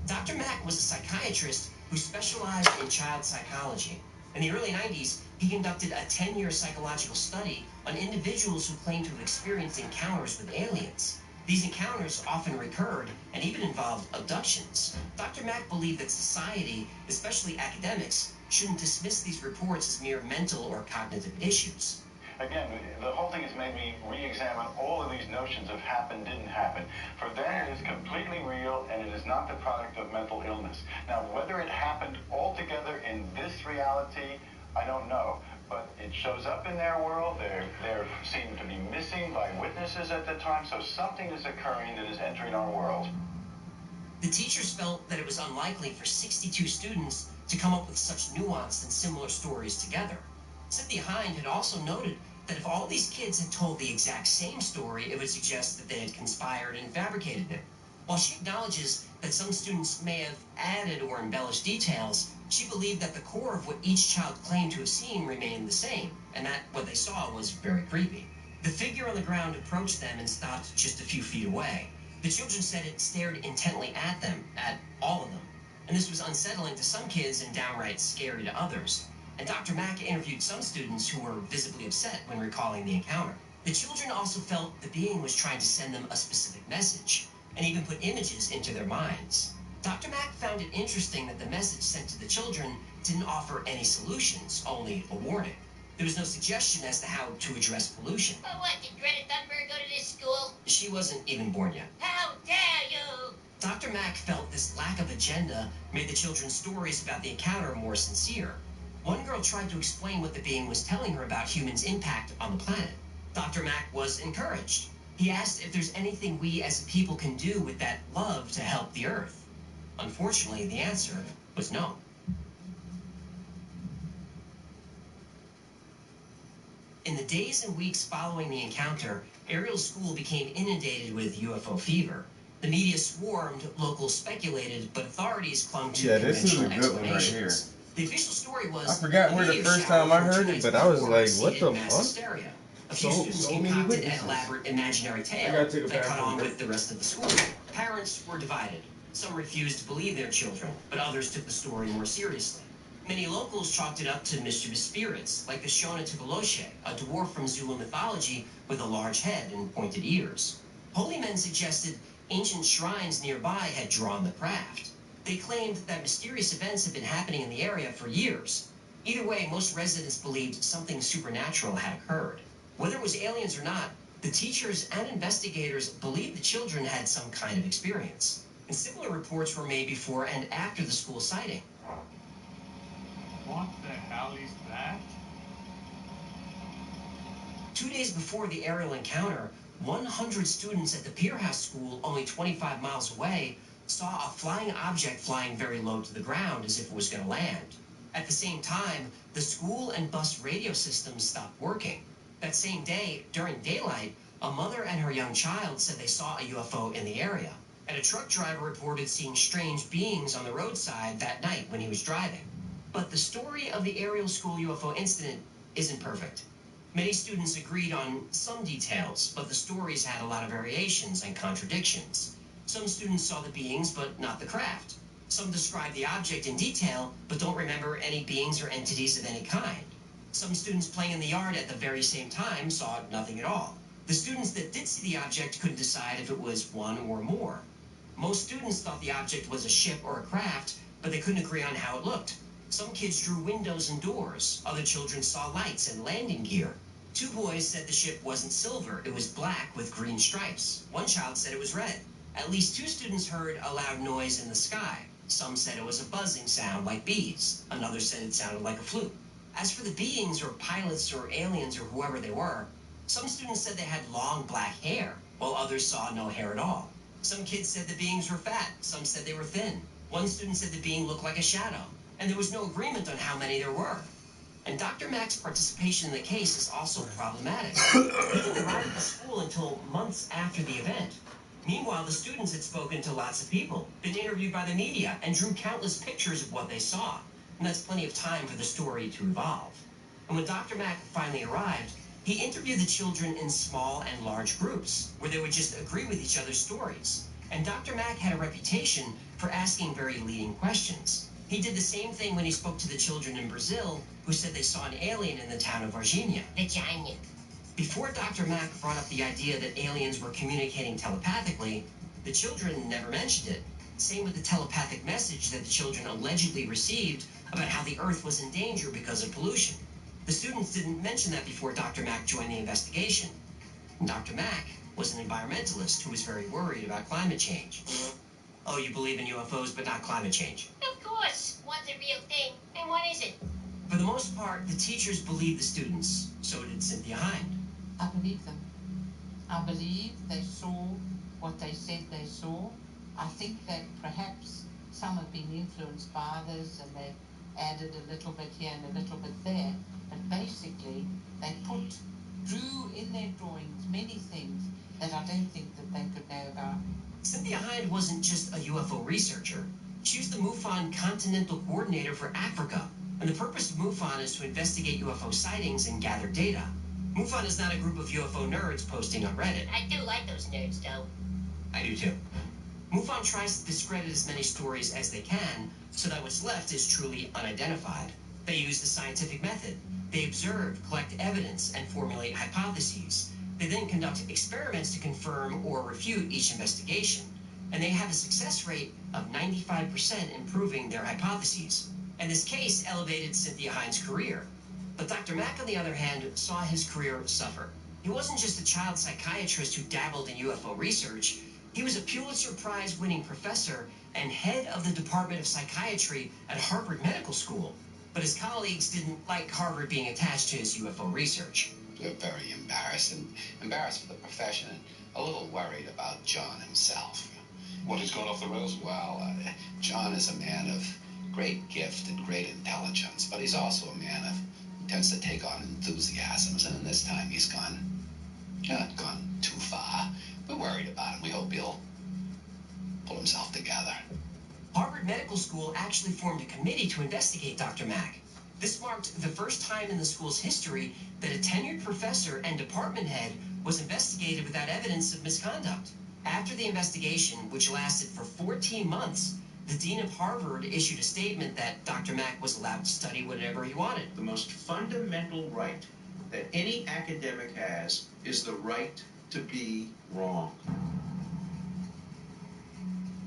Dr. Mack was a psychiatrist who specialized in child psychology. In the early 90s, he conducted a 10-year psychological study on individuals who claimed to have experienced encounters with aliens. These encounters often recurred and even involved abductions. Dr. Mack believed that society, especially academics, shouldn't dismiss these reports as mere mental or cognitive issues. Again, the whole thing has made me re-examine all of these notions of happen, didn't happen. For them, it is completely real, and it is not the product of mental illness. Now, whether it happened altogether in this reality, I don't know. But it shows up in their world. They're seen to be missing by witnesses at the time, so something is occurring that is entering our world. The teachers felt that it was unlikely for 62 students to come up with such nuanced and similar stories together. Cynthia Hine had also noted that if all these kids had told the exact same story, it would suggest that they had conspired and fabricated it. While she acknowledges that some students may have added or embellished details, she believed that the core of what each child claimed to have seen remained the same, and that what they saw was very creepy. The figure on the ground approached them and stopped just a few feet away. The children said it stared intently at them, at all of them, and this was unsettling to some kids and downright scary to others. And Dr. Mack interviewed some students who were visibly upset when recalling the encounter. The children also felt the being was trying to send them a specific message, and even put images into their minds. Dr. Mack found it interesting that the message sent to the children didn't offer any solutions, only a warning. There was no suggestion as to how to address pollution. But what, did Greta Thunberg go to this school? She wasn't even born yet. How dare you! Dr. Mack felt this lack of agenda made the children's stories about the encounter more sincere. One girl tried to explain what the being was telling her about humans' impact on the planet. Dr. Mack was encouraged. He asked if there's anything we as a people can do with that love to help the Earth. Unfortunately, the answer was no. In the days and weeks following the encounter, Ariel School became inundated with UFO fever. The media swarmed, locals speculated, but authorities clung to conventional explanations. The official story was... I forgot where the first time I heard it, but I was like, what the fuck? A few students concocted an elaborate imaginary tale that caught on with the rest of the school. Parents were divided. Some refused to believe their children, but others took the story more seriously. Many locals chalked it up to mischievous spirits, like the Shona Tukuloshe, a dwarf from Zulu mythology with a large head and pointed ears. Holy men suggested ancient shrines nearby had drawn the craft. They claimed that mysterious events had been happening in the area for years. Either way, most residents believed something supernatural had occurred. Whether it was aliens or not, the teachers and investigators believed the children had some kind of experience. And similar reports were made before and after the school sighting. What the hell is that? 2 days before the aerial encounter, 100 students at the Pier House School, only 25 miles away, saw a flying object flying very low to the ground as if it was going to land. At the same time, the school and bus radio systems stopped working. That same day, during daylight, a mother and her young child said they saw a UFO in the area. And a truck driver reported seeing strange beings on the roadside that night when he was driving. But the story of the aerial school UFO incident isn't perfect. Many students agreed on some details, but the stories had a lot of variations and contradictions. Some students saw the beings, but not the craft. Some described the object in detail, but don't remember any beings or entities of any kind. Some students playing in the yard at the very same time saw nothing at all. The students that did see the object couldn't decide if it was one or more. Most students thought the object was a ship or a craft, but they couldn't agree on how it looked. Some kids drew windows and doors. Other children saw lights and landing gear. 2 boys said the ship wasn't silver, it was black with green stripes. One child said it was red. At least 2 students heard a loud noise in the sky. Some said it was a buzzing sound like bees. Another said it sounded like a flute. As for the beings or pilots or aliens or whoever they were, some students said they had long black hair, while others saw no hair at all. Some kids said the beings were fat, some said they were thin. One student said the being looked like a shadow, and there was no agreement on how many there were. And Dr. Mack's participation in the case is also problematic. He didn't arrive at the school until months after the event. Meanwhile, the students had spoken to lots of people, been interviewed by the media, and drew countless pictures of what they saw. And that's plenty of time for the story to evolve. And when Dr. Mack finally arrived, he interviewed the children in small and large groups, where they would just agree with each other's stories. And Dr. Mack had a reputation for asking very leading questions. He did the same thing when he spoke to the children in Brazil, who said they saw an alien in the town of Varginha. Vagina. Before Dr. Mack brought up the idea that aliens were communicating telepathically, the children never mentioned it. Same with the telepathic message that the children allegedly received about how the Earth was in danger because of pollution. The students didn't mention that before Dr. Mack joined the investigation. And Dr. Mack was an environmentalist who was very worried about climate change. Oh, you believe in UFOs but not climate change? Of course. One's a real thing, and one isn't. For the most part, the teachers believed the students. So did Cynthia Hind. I believe them. I believe they saw what they said they saw. I think that perhaps some have been influenced by others and they've added a little bit here and a little bit there. But basically, they drew in their drawings many things that I don't think that they could know about. Cynthia Hind wasn't just a UFO researcher. She was the MUFON Continental Coordinator for Africa. And the purpose of MUFON is to investigate UFO sightings and gather data. MUFON is not a group of UFO nerds posting on Reddit. I do like those nerds, though. I do too. MUFON tries to discredit as many stories as they can so that what's left is truly unidentified. They use the scientific method. They observe, collect evidence, and formulate hypotheses. They then conduct experiments to confirm or refute each investigation. And they have a success rate of 95% in proving their hypotheses. And this case elevated Cynthia Hind's career. But Dr. Mack, on the other hand, saw his career suffer. He wasn't just a child psychiatrist who dabbled in UFO research. He was a Pulitzer Prize-winning professor and head of the Department of Psychiatry at Harvard Medical School. But his colleagues didn't like Harvard being attached to his UFO research. They're very embarrassed for the profession, and a little worried about John himself. What, he's gone off the rails? Well, John is a man of great gift and great intelligence, but he's also a man who tends to take on enthusiasms, and in this time he's gone too far. We're worried about him. We hope he'll pull himself together. Harvard Medical School actually formed a committee to investigate Dr. Mack. This marked the first time in the school's history that a tenured professor and department head was investigated without evidence of misconduct. After the investigation, which lasted for 14 months, The dean of Harvard issued a statement that Dr. Mack was allowed to study whatever he wanted. The most fundamental right that any academic has is the right to be wrong.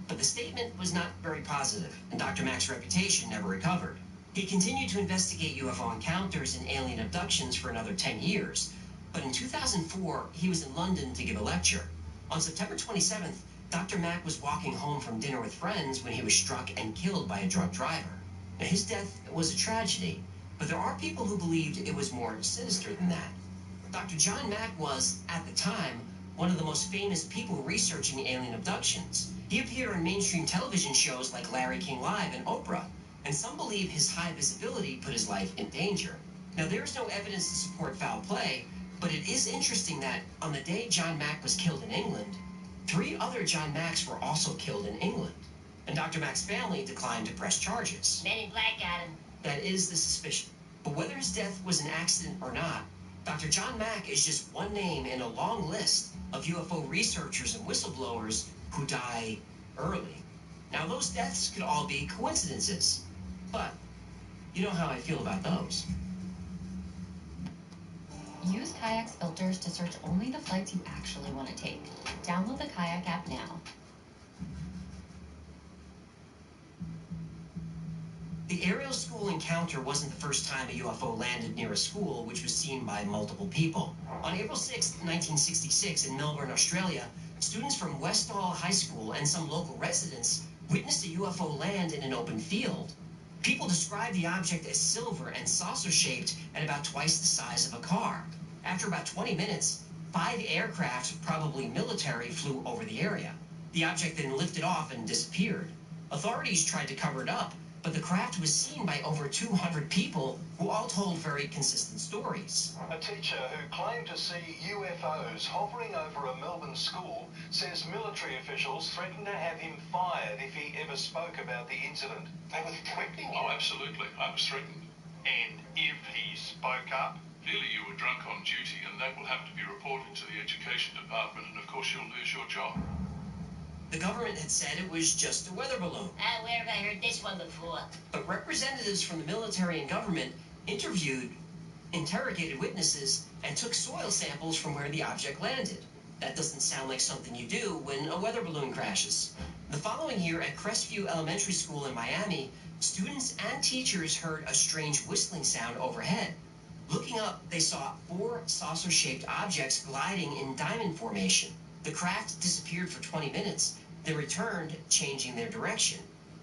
But the statement was not very positive, and Dr. Mack's reputation never recovered. He continued to investigate UFO encounters and alien abductions for another 10 years, but in 2004, he was in London to give a lecture. On September 27th, Dr. Mack was walking home from dinner with friends when he was struck and killed by a drunk driver. Now, his death was a tragedy, but there are people who believed it was more sinister than that. Dr. John Mack was, at the time, one of the most famous people researching alien abductions. He appeared on mainstream television shows like Larry King Live and Oprah, and some believe his high visibility put his life in danger. Now, there is no evidence to support foul play, but it is interesting that on the day John Mack was killed in England, 3 other John Macks were also killed in England, and Dr. Mack's family declined to press charges. Men in Black got him. That is the suspicion. But whether his death was an accident or not, Dr. John Mack is just one name in a long list of UFO researchers and whistleblowers who die early. Now, those deaths could all be coincidences, but you know how I feel about those. Use Kayak's filters to search only the flights you actually want to take. Download the Kayak app now. The aerial school encounter wasn't the first time a UFO landed near a school, which was seen by multiple people. On April 6, 1966, in Melbourne, Australia, students from Westall High School and some local residents witnessed a UFO land in an open field. People described the object as silver and saucer-shaped and about twice the size of a car. After about 20 minutes, 5 aircraft, probably military, flew over the area. The object then lifted off and disappeared. Authorities tried to cover it up, but the craft was seen by over 200 people who all told very consistent stories. A teacher who claimed to see UFOs hovering over a Melbourne school says military officials threatened to have him fired if he ever spoke about the incident. They were threatening you? Oh, absolutely. I was threatened. And if he spoke up? Clearly you were drunk on duty, and that will have to be reported to the education department, and of course you'll lose your job. The government had said it was just a weather balloon. Where have I heard this one before? But representatives from the military and government interrogated witnesses, and took soil samples from where the object landed. That doesn't sound like something you do when a weather balloon crashes. The following year at Crestview Elementary School in Miami, students and teachers heard a strange whistling sound overhead. Looking up, they saw 4 saucer-shaped objects gliding in diamond formation. The craft disappeared for 20 minutes, then returned, changing their direction.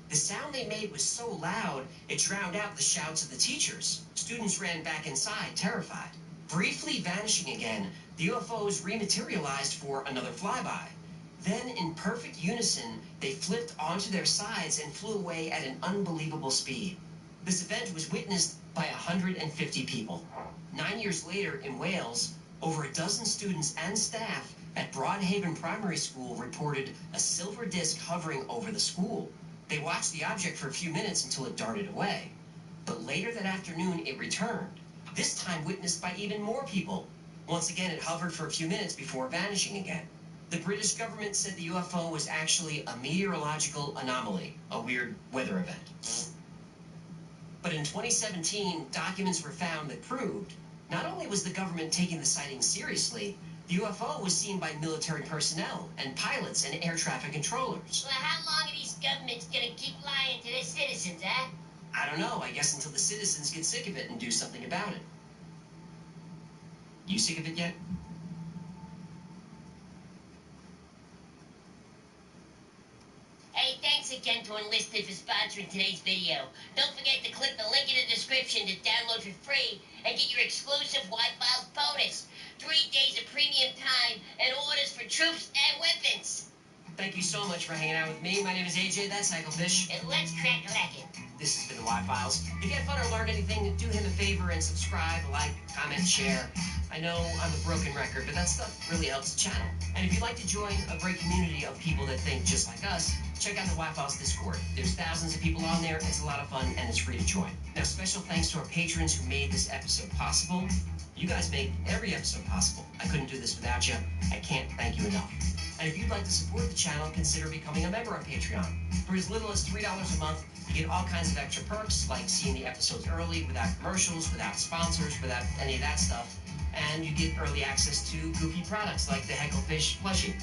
The sound they made was so loud, it drowned out the shouts of the teachers. Students ran back inside, terrified. Briefly vanishing again, the UFOs rematerialized for another flyby. Then, in perfect unison, they flipped onto their sides and flew away at an unbelievable speed. This event was witnessed by 150 people. 9 years later, in Wales, over a dozen students and staff at Broadhaven Primary School reported a silver disc hovering over the school. They watched the object for a few minutes until it darted away. But later that afternoon, it returned, this time witnessed by even more people. Once again, it hovered for a few minutes before vanishing again. The British government said the UFO was actually a meteorological anomaly, a weird weather event. But in 2017, documents were found that proved not only was the government taking the sighting seriously, the UFO was seen by military personnel and pilots and air traffic controllers. Well, how long are these governments gonna keep lying to their citizens, huh? I don't know, I guess until the citizens get sick of it and do something about it. You sick of it yet? Hey, thanks again to Enlisted for sponsoring today's video. Don't forget to click the link in the description to download for free and get your exclusive Y-Files bonus. 3 days of premium time and orders for troops and weapons. Thank you so much for hanging out with me. My name is AJ, that's Hacklefish. And let's crack a racket. This has been the Y-Files. If you had fun or learned anything, do him a favor and subscribe, like, comment, share. I know I'm a broken record, but that stuff really helps the channel. And if you'd like to join a great community of people that think just like us, check out the Y-Files Discord. There's thousands of people on there, it's a lot of fun, and it's free to join. Now, special thanks to our patrons who made this episode possible. You guys make every episode possible. I couldn't do this without you. I can't thank you enough. And if you'd like to support the channel, consider becoming a member of Patreon. For as little as $3 a month, you get all kinds of extra perks, like seeing the episodes early, without commercials, without sponsors, without any of that stuff. And you get early access to goofy products like the Hecklefish plushie.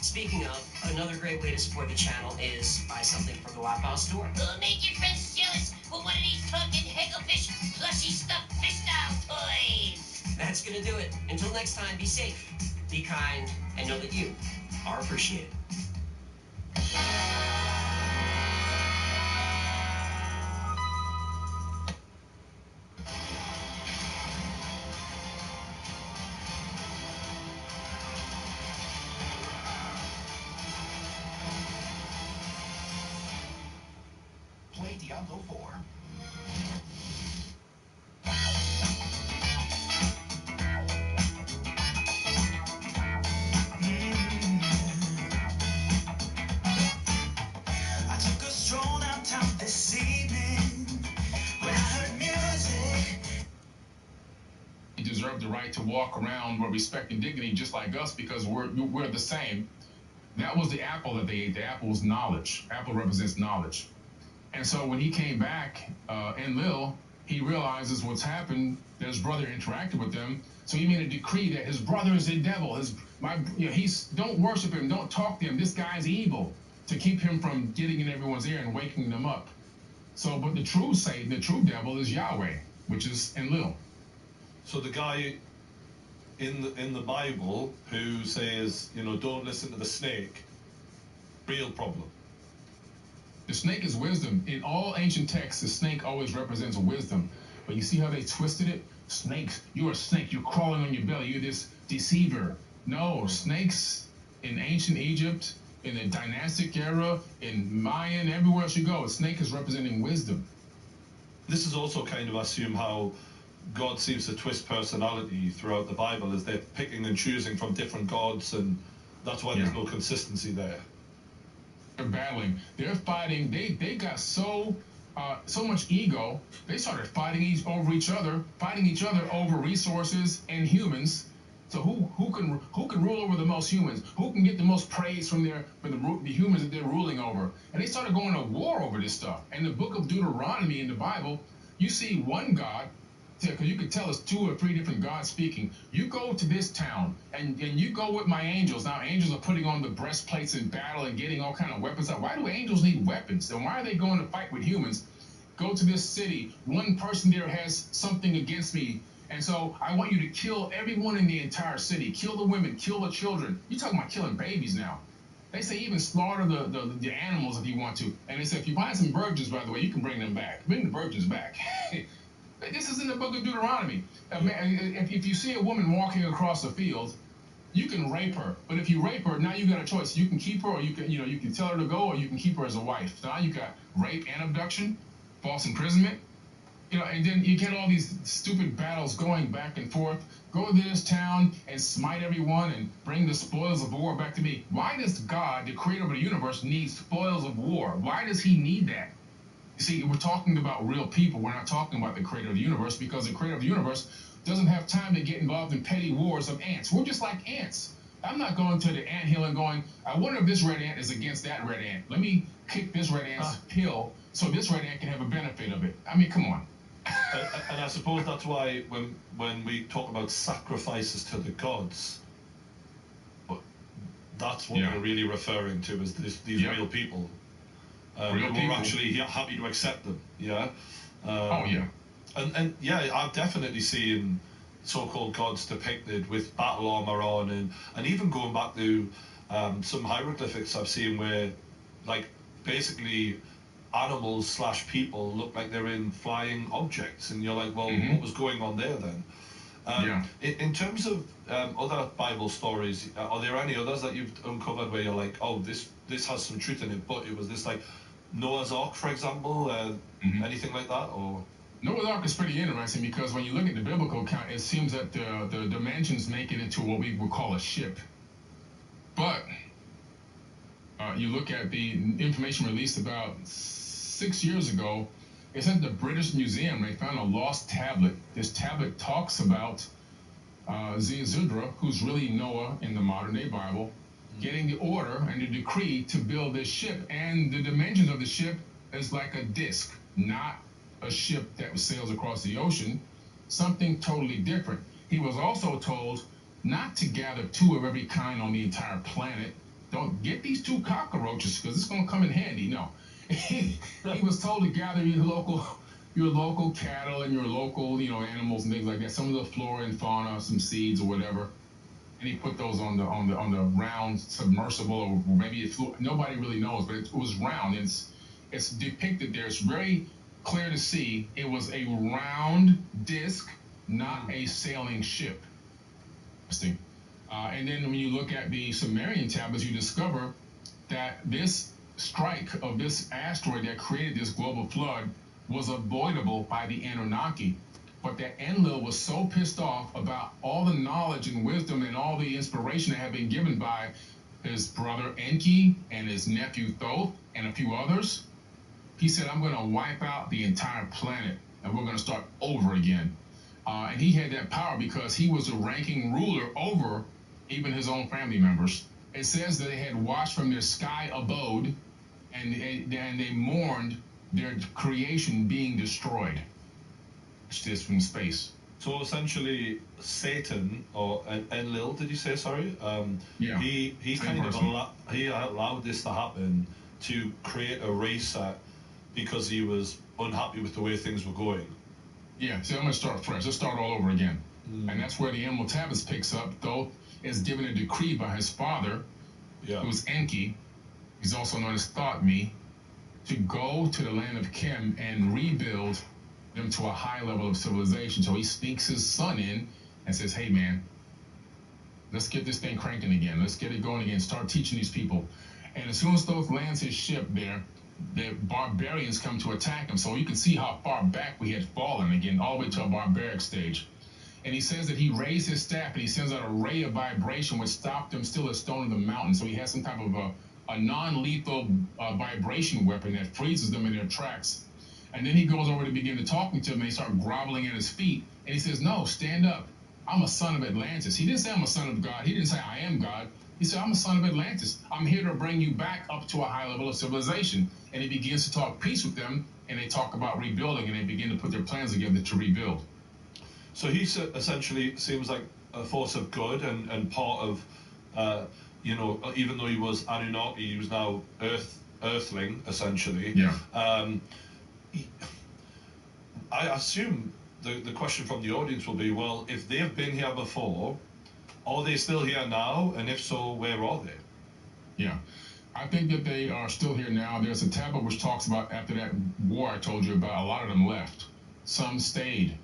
Speaking of, another great way to support the channel is buy something from the Wi-Fi store. We'll make your friends jealous with one of these talking Hecklefish plushy stuffed fish style toys. That's gonna do it. Until next time, be safe, be kind, and know that you are appreciated. Play Diablo 4. I took a stroll downtown this evening when I heard music. They deserve the right to walk around with respect and dignity just like us because we're the same. That was the apple that they ate. The apple was knowledge. Apple represents knowledge. And so when he came back, Enlil, he realizes what's happened, that his brother interacted with them. So he made a decree that his brother is a devil. Don't worship him, don't talk to him. This guy's evil, to keep him from getting in everyone's ear and waking them up. So, but the true Satan, the true devil is Yahweh, which is Enlil. So the guy in the Bible who says, you know, don't listen to the snake, real problem. The snake is wisdom. In all ancient texts, the snake always represents wisdom. But you see how they twisted it? Snakes, you're a snake, you're crawling on your belly, you're this deceiver. No, snakes in ancient Egypt, in the dynastic era, in Mayan, everywhere else you go, a snake is representing wisdom. This is also kind of, I assume, how God seems to twist personality throughout the Bible, is they're picking and choosing from different gods, and that's why there's no consistency there. They're battling. They're fighting. They got so much ego. They started fighting over each other, fighting each other over resources and humans. So who can rule over the most humans? Who can get the most praise from the humans that they're ruling over? And they started going to war over this stuff. And the book of Deuteronomy in the Bible, you see one God. Because you could tell it's 2 or 3 different gods speaking. You go to this town, and you go with my angels. Now, angels are putting on the breastplates in battle and getting all kind of weapons out. Why do angels need weapons? Then why are they going to fight with humans? Go to this city. One person there has something against me. And so I want you to kill everyone in the entire city. Kill the women, kill the children. You're talking about killing babies now. They say even slaughter the animals if you want to. And they say if you find some virgins, by the way, you can bring them back. Bring the virgins back. This is in the book of Deuteronomy. If you see a woman walking across the field, you can rape her. But if you rape her, now you got a choice. You can keep her, or you can tell her to go, or you can keep her as a wife. So now you got rape and abduction, false imprisonment. And then you get all these stupid battles going back and forth. Go to this town and smite everyone and bring the spoils of war back to me. Why does God, the creator of the universe, need spoils of war? Why does he need that? You see, we're talking about real people. We're not talking about the creator of the universe, because the creator of the universe doesn't have time to get involved in petty wars of ants. We're just like ants. I'm not going to the anthill and going, I wonder if this red ant is against that red ant. Let me kick this red ant's hill so this red ant can have a benefit of it. I mean, come on. And I suppose that's why when we talk about sacrifices to the gods, that's what we're really referring to, is these real people. Who were actually happy to accept them, And I've definitely seen so-called gods depicted with battle armor on, and even going back to some hieroglyphics I've seen where, like, basically animals / people look like they're in flying objects, and you're like, well, what was going on there then? In terms of other Bible stories, are there any others that you've uncovered where you're like, oh, this has some truth in it, but it was this, like Noah's Ark, for example, anything like that, or? Noah's Ark is pretty interesting because when you look at the biblical account, it seems that the dimensions make it into what we would call a ship. But you look at the information released about 6 years ago, It's at the British Museum. They found a lost tablet. This tablet talks about Ziusudra, who's really Noah in the modern-day Bible, getting the order and the decree to build this ship. And the dimensions of the ship is like a disc, not a ship that sails across the ocean, something totally different. He was also told not to gather 2 of every kind on the entire planet. Don't get these 2 cockroaches because it's going to come in handy. No. He was told to gather your local cattle and your local, animals and things like that. Some of the flora and fauna, some seeds or whatever. And he put those on the round submersible, or maybe it flew. Nobody really knows, but it was round. It's depicted there. It's very clear to see. It was a round disc, not a sailing ship. Interesting. And then when you look at the Sumerian tablets, you discover that this strike of this asteroid that created this global flood was avoidable by the Anunnaki. But that Enlil was so pissed off about all the knowledge and wisdom and all the inspiration that had been given by his brother Enki and his nephew Thoth and a few others. He said, I'm going to wipe out the entire planet and we're going to start over again. And he had that power because he was a ranking ruler over even his own family members. It says that they had watched from their sky abode and they mourned their creation being destroyed. It's just from space. So essentially, Satan, or Enlil, did you say? Sorry. Yeah. He kind of allowed this to happen to create a reset because he was unhappy with the way things were going. Yeah. So I'm gonna start fresh. Let's start all over again. And that's where the Emerald Tablets picks up. Though is given a decree by his father, who's Enki. He's also known as Thothmi, to go to the land of Khem and rebuild them to a high level of civilization. So he sneaks his son in and says, hey man, let's get this thing cranking again. Let's get it going again. Start teaching these people. And as soon as Thoth lands his ship there, the barbarians come to attack him. So you can see how far back we had fallen again, all the way to a barbaric stage. And he says that he raised his staff and he sends out a ray of vibration which stopped them still a stone in the mountain. So he has some type of a non-lethal vibration weapon that freezes them in their tracks. And then he goes over to begin to talking to them, and they start groveling at his feet. And he says, no, stand up. I'm a son of Atlantis. He didn't say I'm a son of God. He didn't say I am God. He said, I'm a son of Atlantis. I'm here to bring you back up to a high level of civilization. And he begins to talk peace with them, and they talk about rebuilding, and they begin to put their plans together to rebuild. So he essentially seems like a force of good and part of, even though he was Anunnaki, he was now Earthling, essentially. Yeah. I assume the question from the audience will be, well, if they've been here before, are they still here now? And if so, where are they? Yeah. I think that they are still here now. There's a tablet which talks about after that war I told you about, a lot of them left. Some stayed.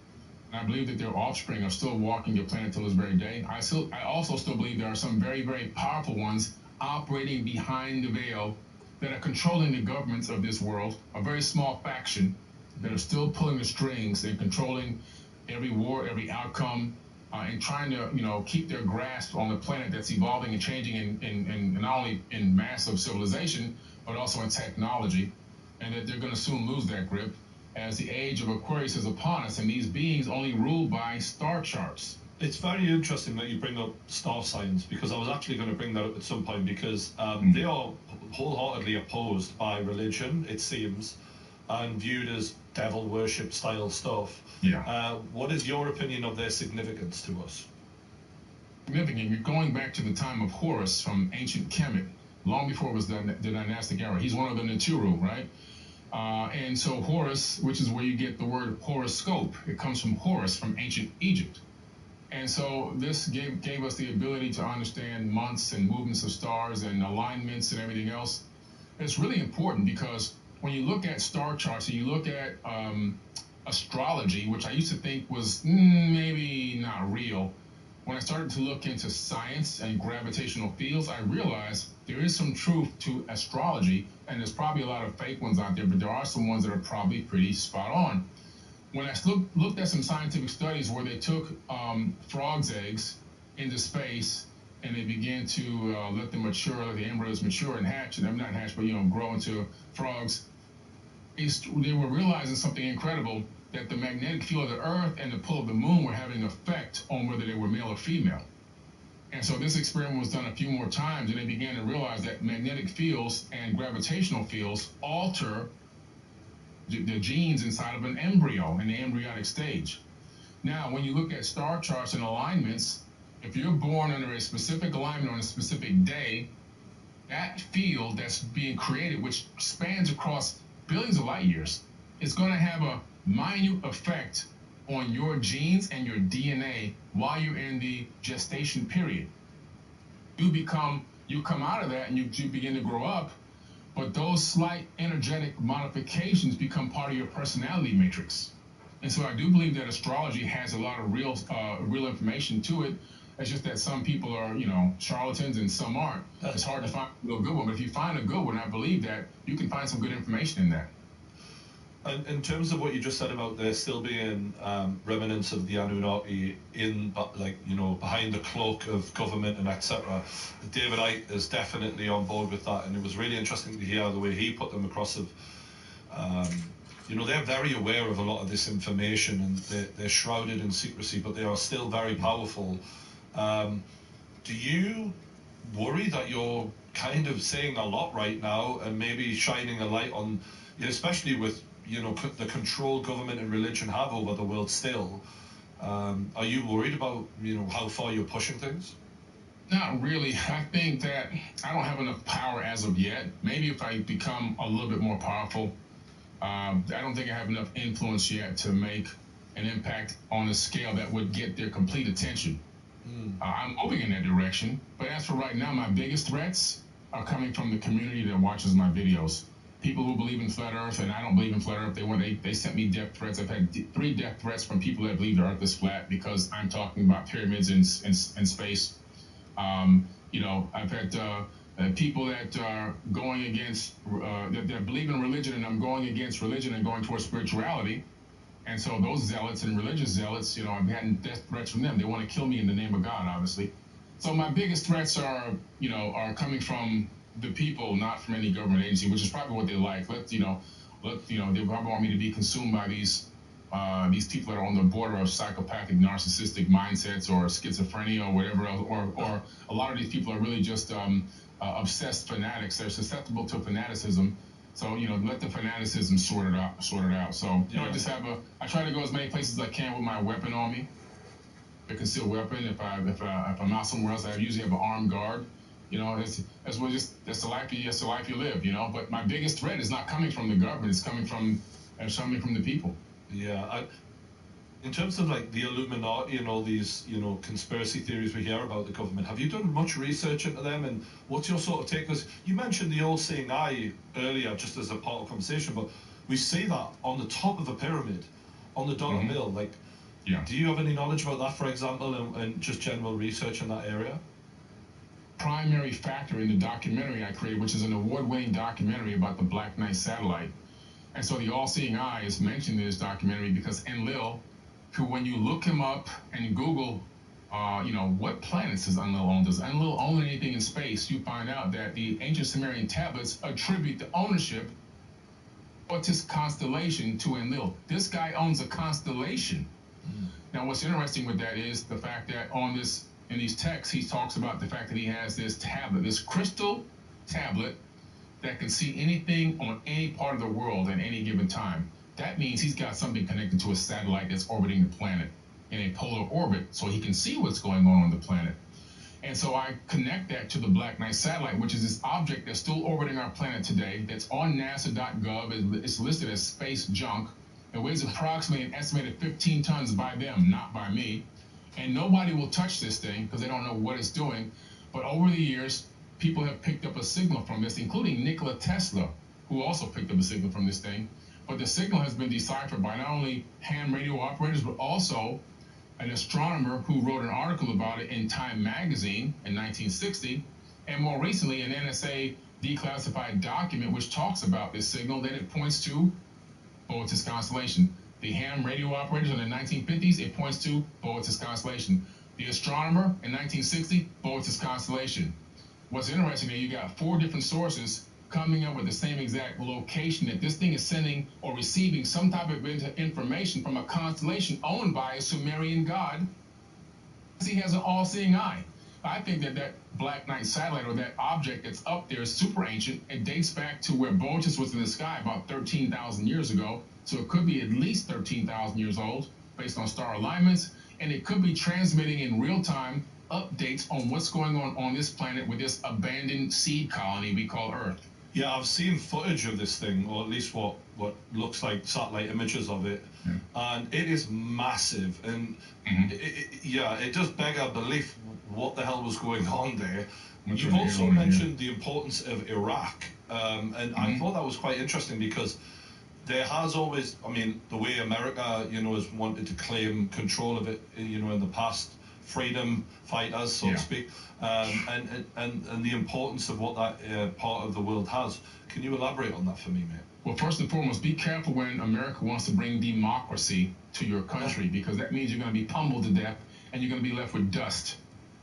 And I believe that their offspring are still walking the planet till this very day. I also still believe there are some very, very powerful ones operating behind the veil that are controlling the governments of this world, a very small faction that are still pulling the strings and controlling every war, every outcome, and trying to, keep their grasp on the planet that's evolving and changing in not only in massive civilization, but also in technology, and that they're going to soon lose that grip as the age of Aquarius is upon us, and these beings only ruled by star charts. It's very interesting that you bring up star signs, because I was actually going to bring that up at some point, because they are wholeheartedly opposed by religion, it seems, and viewed as devil worship style stuff. Yeah. What is your opinion of their significance to us? Significant. You're going back to the time of Horus from ancient Kemet, long before it was the dynastic era. He's one of the Naturu, right? And so Horus, which is where you get the word horoscope, it comes from Horus from ancient Egypt. And so this gave us the ability to understand months and movements of stars and alignments and everything else. It's really important because when you look at star charts and you look at astrology, which I used to think was maybe not real, when I started to look into science and gravitational fields, I realized there is some truth to astrology, and there's probably a lot of fake ones out there, but there are some ones that are probably pretty spot on. When I looked at some scientific studies where they took frogs' eggs into space and they began to let them mature, let the embryos mature and hatch, and not hatch, but grow into frogs, they were realizing something incredible, that the magnetic field of the Earth and the pull of the moon were having an effect on whether they were male or female. And so this experiment was done a few more times, and they began to realize that magnetic fields and gravitational fields alter the genes inside of an embryo in the embryonic stage. Now, when you look at star charts and alignments, if you're born under a specific alignment on a specific day, that field that's being created, which spans across billions of light years, is going to have a minute effect on your genes and your DNA while you're in the gestation period. You come out of that and you begin to grow up, but those slight energetic modifications become part of your personality matrix. And so I do believe that astrology has a lot of real information to it. It's just that some people are, charlatans and some aren't. It's hard to find a real good one, but if you find a good one, I believe that you can find some good information in that. And in terms of what you just said about there still being remnants of the Anunnaki behind the cloak of government and etc., David Icke is definitely on board with that, and it was really interesting to hear the way he put them across. They're very aware of a lot of this information, and they're shrouded in secrecy, but they are still very powerful. Do you worry that you're kind of saying a lot right now and maybe shining a light on, especially with the control government and religion have over the world still? Are you worried about how far you're pushing things? Not really. I think that I don't have enough power as of yet. Maybe if I become a little bit more powerful, I don't think I have enough influence yet to make an impact on a scale that would get their complete attention. I'm moving in that direction, but as for right now, my biggest threats are coming from the community that watches my videos. People who believe in flat Earth, and I don't believe in flat Earth. They sent me death threats. I've had 3 death threats from people that believe the Earth is flat because I'm talking about pyramids in space. I've had people that are going against that believe in religion, and I'm going against religion and going towards spirituality. And so those zealots and religious zealots, I've had death threats from them. They want to kill me in the name of God, obviously. So my biggest threats are coming from the people, not from any government agency, which is probably what they like. They probably want me to be consumed by these people that are on the border of psychopathic, narcissistic mindsets or schizophrenia or whatever else, or a lot of these people are really just obsessed fanatics. They're susceptible to fanaticism. So, let the fanaticism sort it out. So, I try to go as many places as I can with my weapon on me, a concealed weapon. If I'm out somewhere else, I usually have an armed guard. That's the life you live. But my biggest threat is not coming from the government; it's coming from the people. Yeah. In terms of the Illuminati and all these conspiracy theories we hear about the government, have you done much research into them, and what's your sort of take? Because you mentioned the all-seeing eye earlier, just as a part of the conversation, but we see that on the top of the pyramid, on the dollar bill. Do you have any knowledge about that, for example, and just general research in that area? Primary factor in the documentary I created, which is an award-winning documentary about the Black Knight satellite. And so the all-seeing eye is mentioned in this documentary because Enlil, who, when you look him up and Google, what planets does Enlil own? Does Enlil own anything in space? You find out that the ancient Sumerian tablets attribute the ownership of this constellation to Enlil. This guy owns a constellation. Now, what's interesting with that is the fact that in these texts, he talks about the fact that he has this tablet, this crystal tablet that can see anything on any part of the world at any given time. That means he's got something connected to a satellite that's orbiting the planet in a polar orbit, so he can see what's going on the planet. And so I connect that to the Black Knight satellite, which is this object that's still orbiting our planet today, that's on NASA.gov. It's listed as space junk. It weighs approximately an estimated 15 tons by them, not by me. And nobody will touch this thing because they don't know what it's doing. But over the years, people have picked up a signal from this, including Nikola Tesla, who also picked up a signal from this thing. But the signal has been deciphered by not only ham radio operators, but also an astronomer who wrote an article about it in Time magazine in 1960, and more recently an NSA declassified document which talks about this signal that it points to Boötes constellation. The ham radio operators in the 1950s, it points to Boötes constellation. The astronomer in 1960, Boötes constellation. What's interesting is you got 4 different sources coming up with the same exact location that this thing is sending or receiving some type of information from a constellation owned by a Sumerian god. He has an all-seeing eye. I think that that Black Knight satellite, or that object that's up there, is super ancient. It dates back to where Boetus was in the sky about 13,000 years ago. So it could be at least 13,000 years old based on star alignments. And it could be transmitting in real time updates on what's going on this planet with this abandoned seed colony we call Earth. Yeah, I've seen footage of this thing, or at least what looks like satellite images of it, and it is massive. And it does beg our belief what the hell was going on there. You've also mentioned the importance of Iraq, and I thought that was quite interesting because there has always, I mean, the way America, you know, has wanted to claim control of it, you know, in the past, freedom fighters, so to speak, and the importance of what that part of the world has. Can you elaborate on that for me, mate? Well, first and foremost, be careful when America wants to bring democracy to your country, because that means you're going to be pummeled to death and you're going to be left with dust.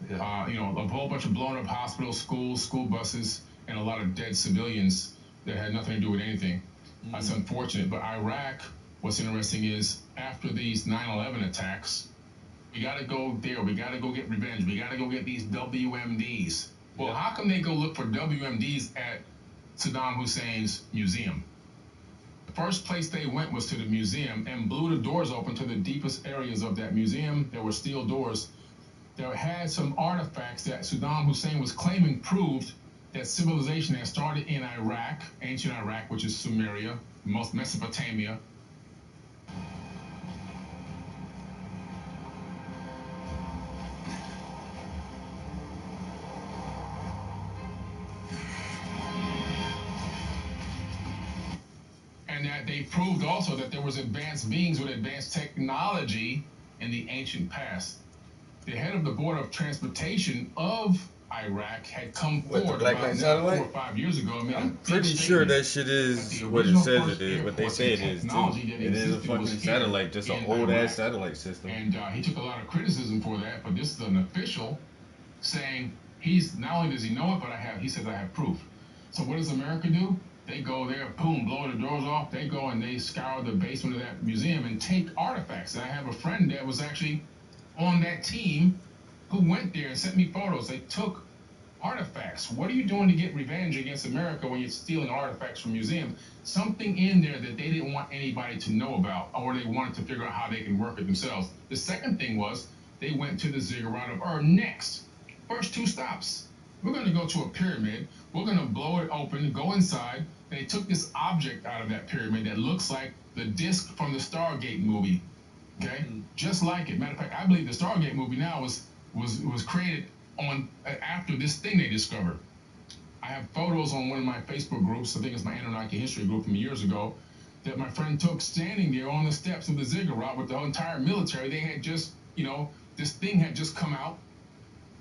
You know, a whole bunch of blown up hospitals, schools, school buses, and a lot of dead civilians that had nothing to do with anything. That's unfortunate. But Iraq, what's interesting is after these 9/11 attacks, we got to go there. We got to go get revenge. We got to go get these WMDs. Well, how come they go look for WMDs at Saddam Hussein's museum? The first place they went was to the museum and blew the doors open to the deepest areas of that museum. There were steel doors that had some artifacts that Saddam Hussein was claiming proved that civilization had started in Iraq, ancient Iraq, which is Sumeria, most Mesopotamia. And that they proved also that there was advanced beings with advanced technology in the ancient past. The head of the Board of Transportation of Iraq had come forward about 4 or 5 years ago. I mean, I'm pretty sure that shit is what it says it is, what they say it is, too. It is a fucking satellite, just an old-ass satellite system. And he took a lot of criticism for that, but this is an official saying he's, not only does he know it, but he says I have proof. So what does America do? They go there, boom, blow the doors off. They go and they scour the basement of that museum and take artifacts. And I have a friend that was actually on that team who went there and sent me photos. They took artifacts. What are you doing to get revenge against America when you're stealing artifacts from museums? Something in there that they didn't want anybody to know about, or they wanted to figure out how they can work it themselves. The second thing was they went to the ziggurat of Ur next. First 2 stops. We're going to go to a pyramid. We're going to blow it open, go inside. They took this object out of that pyramid that looks like the disc from the Stargate movie. Okay? Just like it. Matter of fact, I believe the Stargate movie now was created on after this thing they discovered. I have photos on one of my Facebook groups, I think it's my Anunnaki history group from years ago, that my friend took standing there on the steps of the ziggurat with the entire military. They had just, you know, this thing had just come out,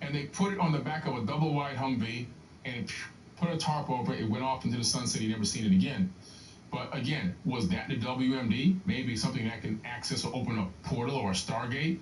and they put it on the back of a double wide Humvee and put a tarp over it. It went off into the sunset. You never seen it again. But again, was that the WMD? Maybe something that can access or open a portal or a Stargate?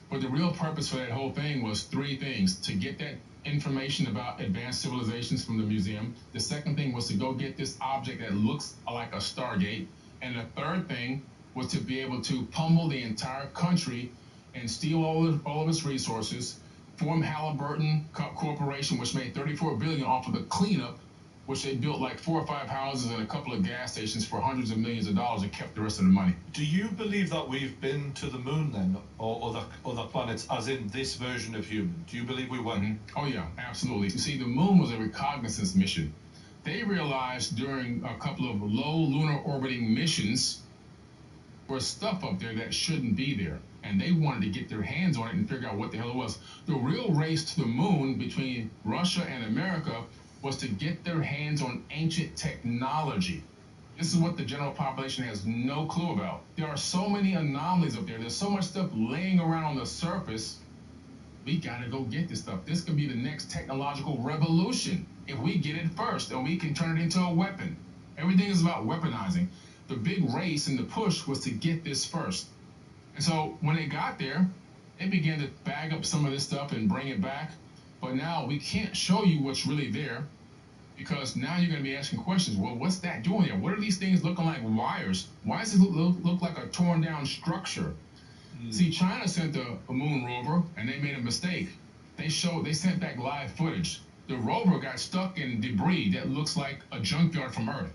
But the real purpose for that whole thing was 3 things: to get that information about advanced civilizations from the museum. The second thing was to go get this object that looks like a Stargate. And the third thing was to be able to pummel the entire country and steal all of its resources, form Halliburton Corporation, which made $34 billion off of the cleanup, which they built like 4 or 5 houses and a couple of gas stations for hundreds of millions of dollars and kept the rest of the money. Do you believe that we've been to the moon then, or other planets, as in this version of human? Do you believe we went? Oh yeah, absolutely. You see, the moon was a reconnaissance mission. They realized during a couple of low lunar orbiting missions there was stuff up there that shouldn't be there, and they wanted to get their hands on it and figure out what the hell it was. The real race to the moon between Russia and America was to get their hands on ancient technology. This is what the general population has no clue about. There are so many anomalies up there. There's so much stuff laying around on the surface. We gotta go get this stuff. This could be the next technological revolution if we get it first, and we can turn it into a weapon. Everything is about weaponizing. The big race and the push was to get this first. And so when they got there, they began to bag up some of this stuff and bring it back. But now we can't show you what's really there because now you're going to be asking questions. Well, what's that doing there? What are these things looking like wires? Why does it look like a torn down structure? See, China sent a moon rover, and they made a mistake. They sent back live footage. The rover got stuck in debris that looks like a junkyard from Earth.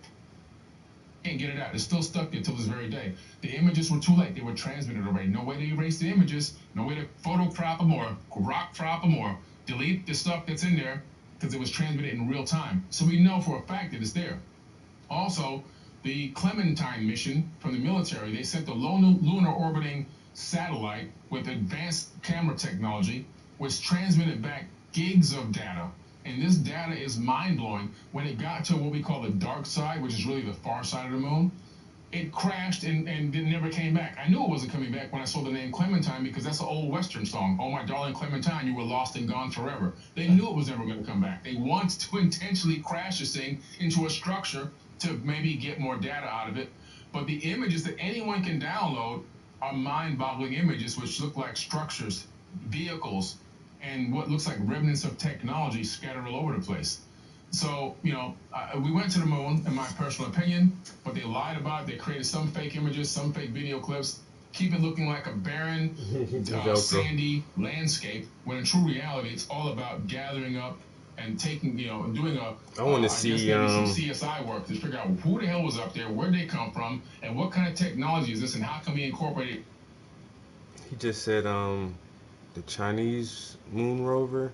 Can't get it out. It's still stuck there till this very day. The images were too late. They were transmitted already. No way to erase the images. No way to photo crop them or rock crop them or delete the stuff that's in there because it was transmitted in real time. So we know for a fact that it's there. Also, the Clementine mission from the military, they sent the lunar orbiting satellite with advanced camera technology, which transmitted back gigs of data. And this data is mind-blowing. When it got to what we call the dark side, which is really the far side of the moon, it crashed and never came back. I knew it wasn't coming back when I saw the name Clementine because that's an old Western song. Oh, my darling Clementine, you were lost and gone forever. They knew it was never going to come back. They wanted to intentionally crash this thing into a structure to maybe get more data out of it. But the images that anyone can download are mind-boggling images which look like structures, vehicles, and what looks like remnants of technology scattered all over the place. So, you know, we went to the moon, in my personal opinion, but they lied about it. They created some fake images, some fake video clips, keep it looking like a barren, sandy landscape, when in true reality, it's all about gathering up and taking, you know, and doing I want to see some CSI work to figure out who the hell was up there, where'd they come from, and what kind of technology is this, and how can we incorporate it? He just said the Chinese moon rover.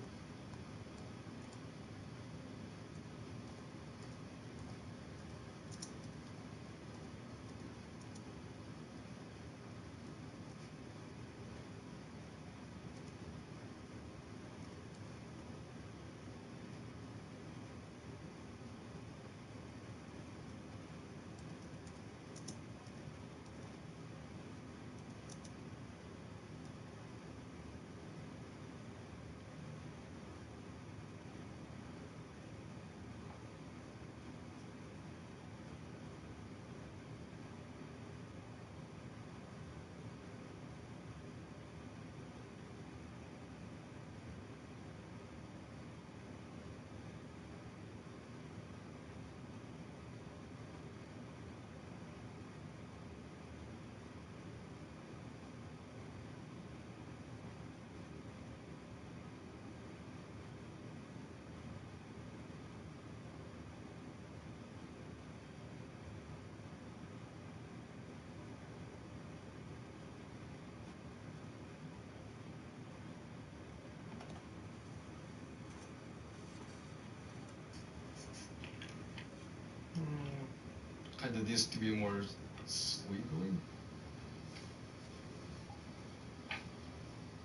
Kind of this to be more squiggly.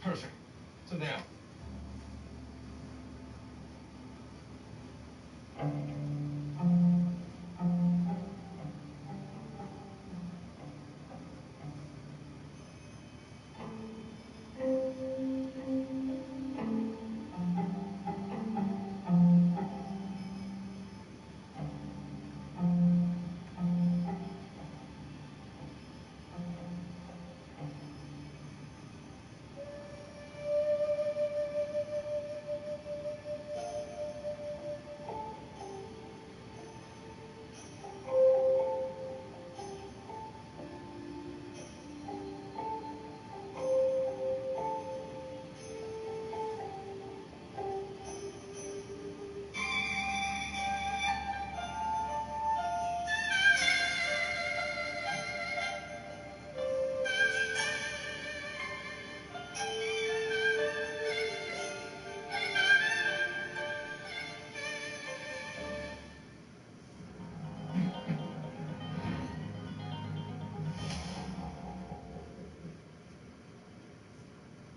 Perfect. So now.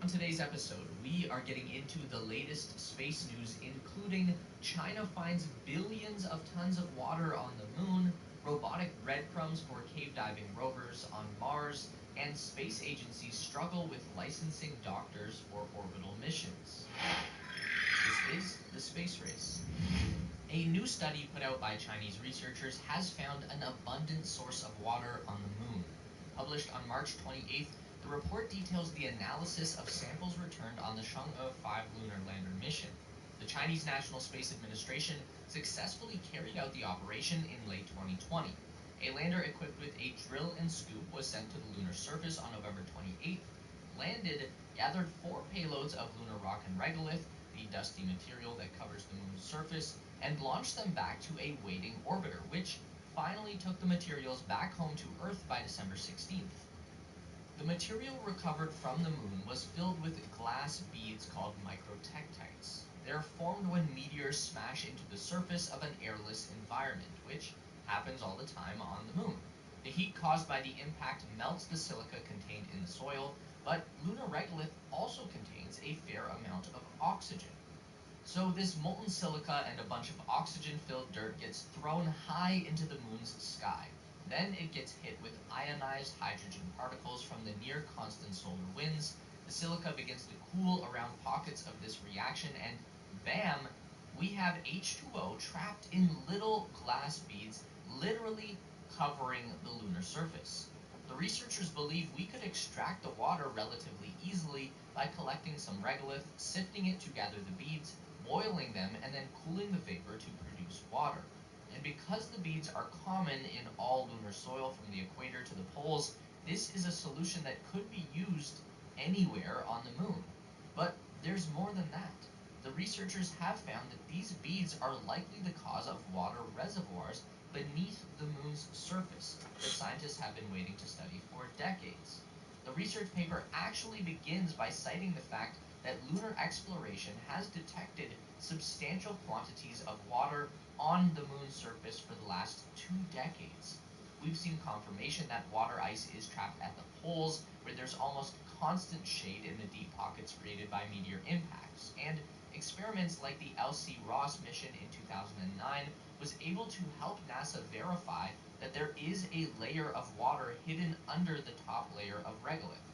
On today's episode, we are getting into the latest space news, including China finds billions of tons of water on the moon, robotic breadcrumbs for cave diving rovers on Mars, and space agencies struggle with licensing doctors for orbital missions. This is the space race. A new study put out by Chinese researchers has found an abundant source of water on the moon. Published on March 28th, the report details the analysis of samples returned on the Chang'e 5 lunar lander mission. The The Chinese National Space Administration successfully carried out the operation in late 2020. A lander equipped with a drill and scoop was sent to the lunar surface on November 28th, landed, gathered 4 payloads of lunar rock and regolith, the dusty material that covers the moon's surface, and launched them back to a waiting orbiter, which finally took the materials back home to Earth by December 16th. The material recovered from the moon was filled with glass beads called microtectites. They're formed when meteors smash into the surface of an airless environment, which happens all the time on the moon. The heat caused by the impact melts the silica contained in the soil, but lunar regolith also contains a fair amount of oxygen. So this molten silica and a bunch of oxygen-filled dirt gets thrown high into the moon's sky. Then it gets hit with ionized hydrogen particles from the near-constant solar winds. The silica begins to cool around pockets of this reaction, and bam, we have H2O trapped in little glass beads, literally covering the lunar surface. The researchers believe we could extract the water relatively easily by collecting some regolith, sifting it to gather the beads, boiling them, and then cooling the vapor to produce water. And because the beads are common in all lunar soil from the equator to the poles, this is a solution that could be used anywhere on the moon. But there's more than that. The researchers have found that these beads are likely the cause of water reservoirs beneath the moon's surface that scientists have been waiting to study for decades. The research paper actually begins by citing the fact that lunar exploration has detected substantial quantities of water on the moon's surface for the last 2 decades. We've seen confirmation that water ice is trapped at the poles, where there's almost constant shade in the deep pockets created by meteor impacts, and experiments like the L.C. Ross mission in 2009 was able to help NASA verify that there is a layer of water hidden under the top layer of regolith.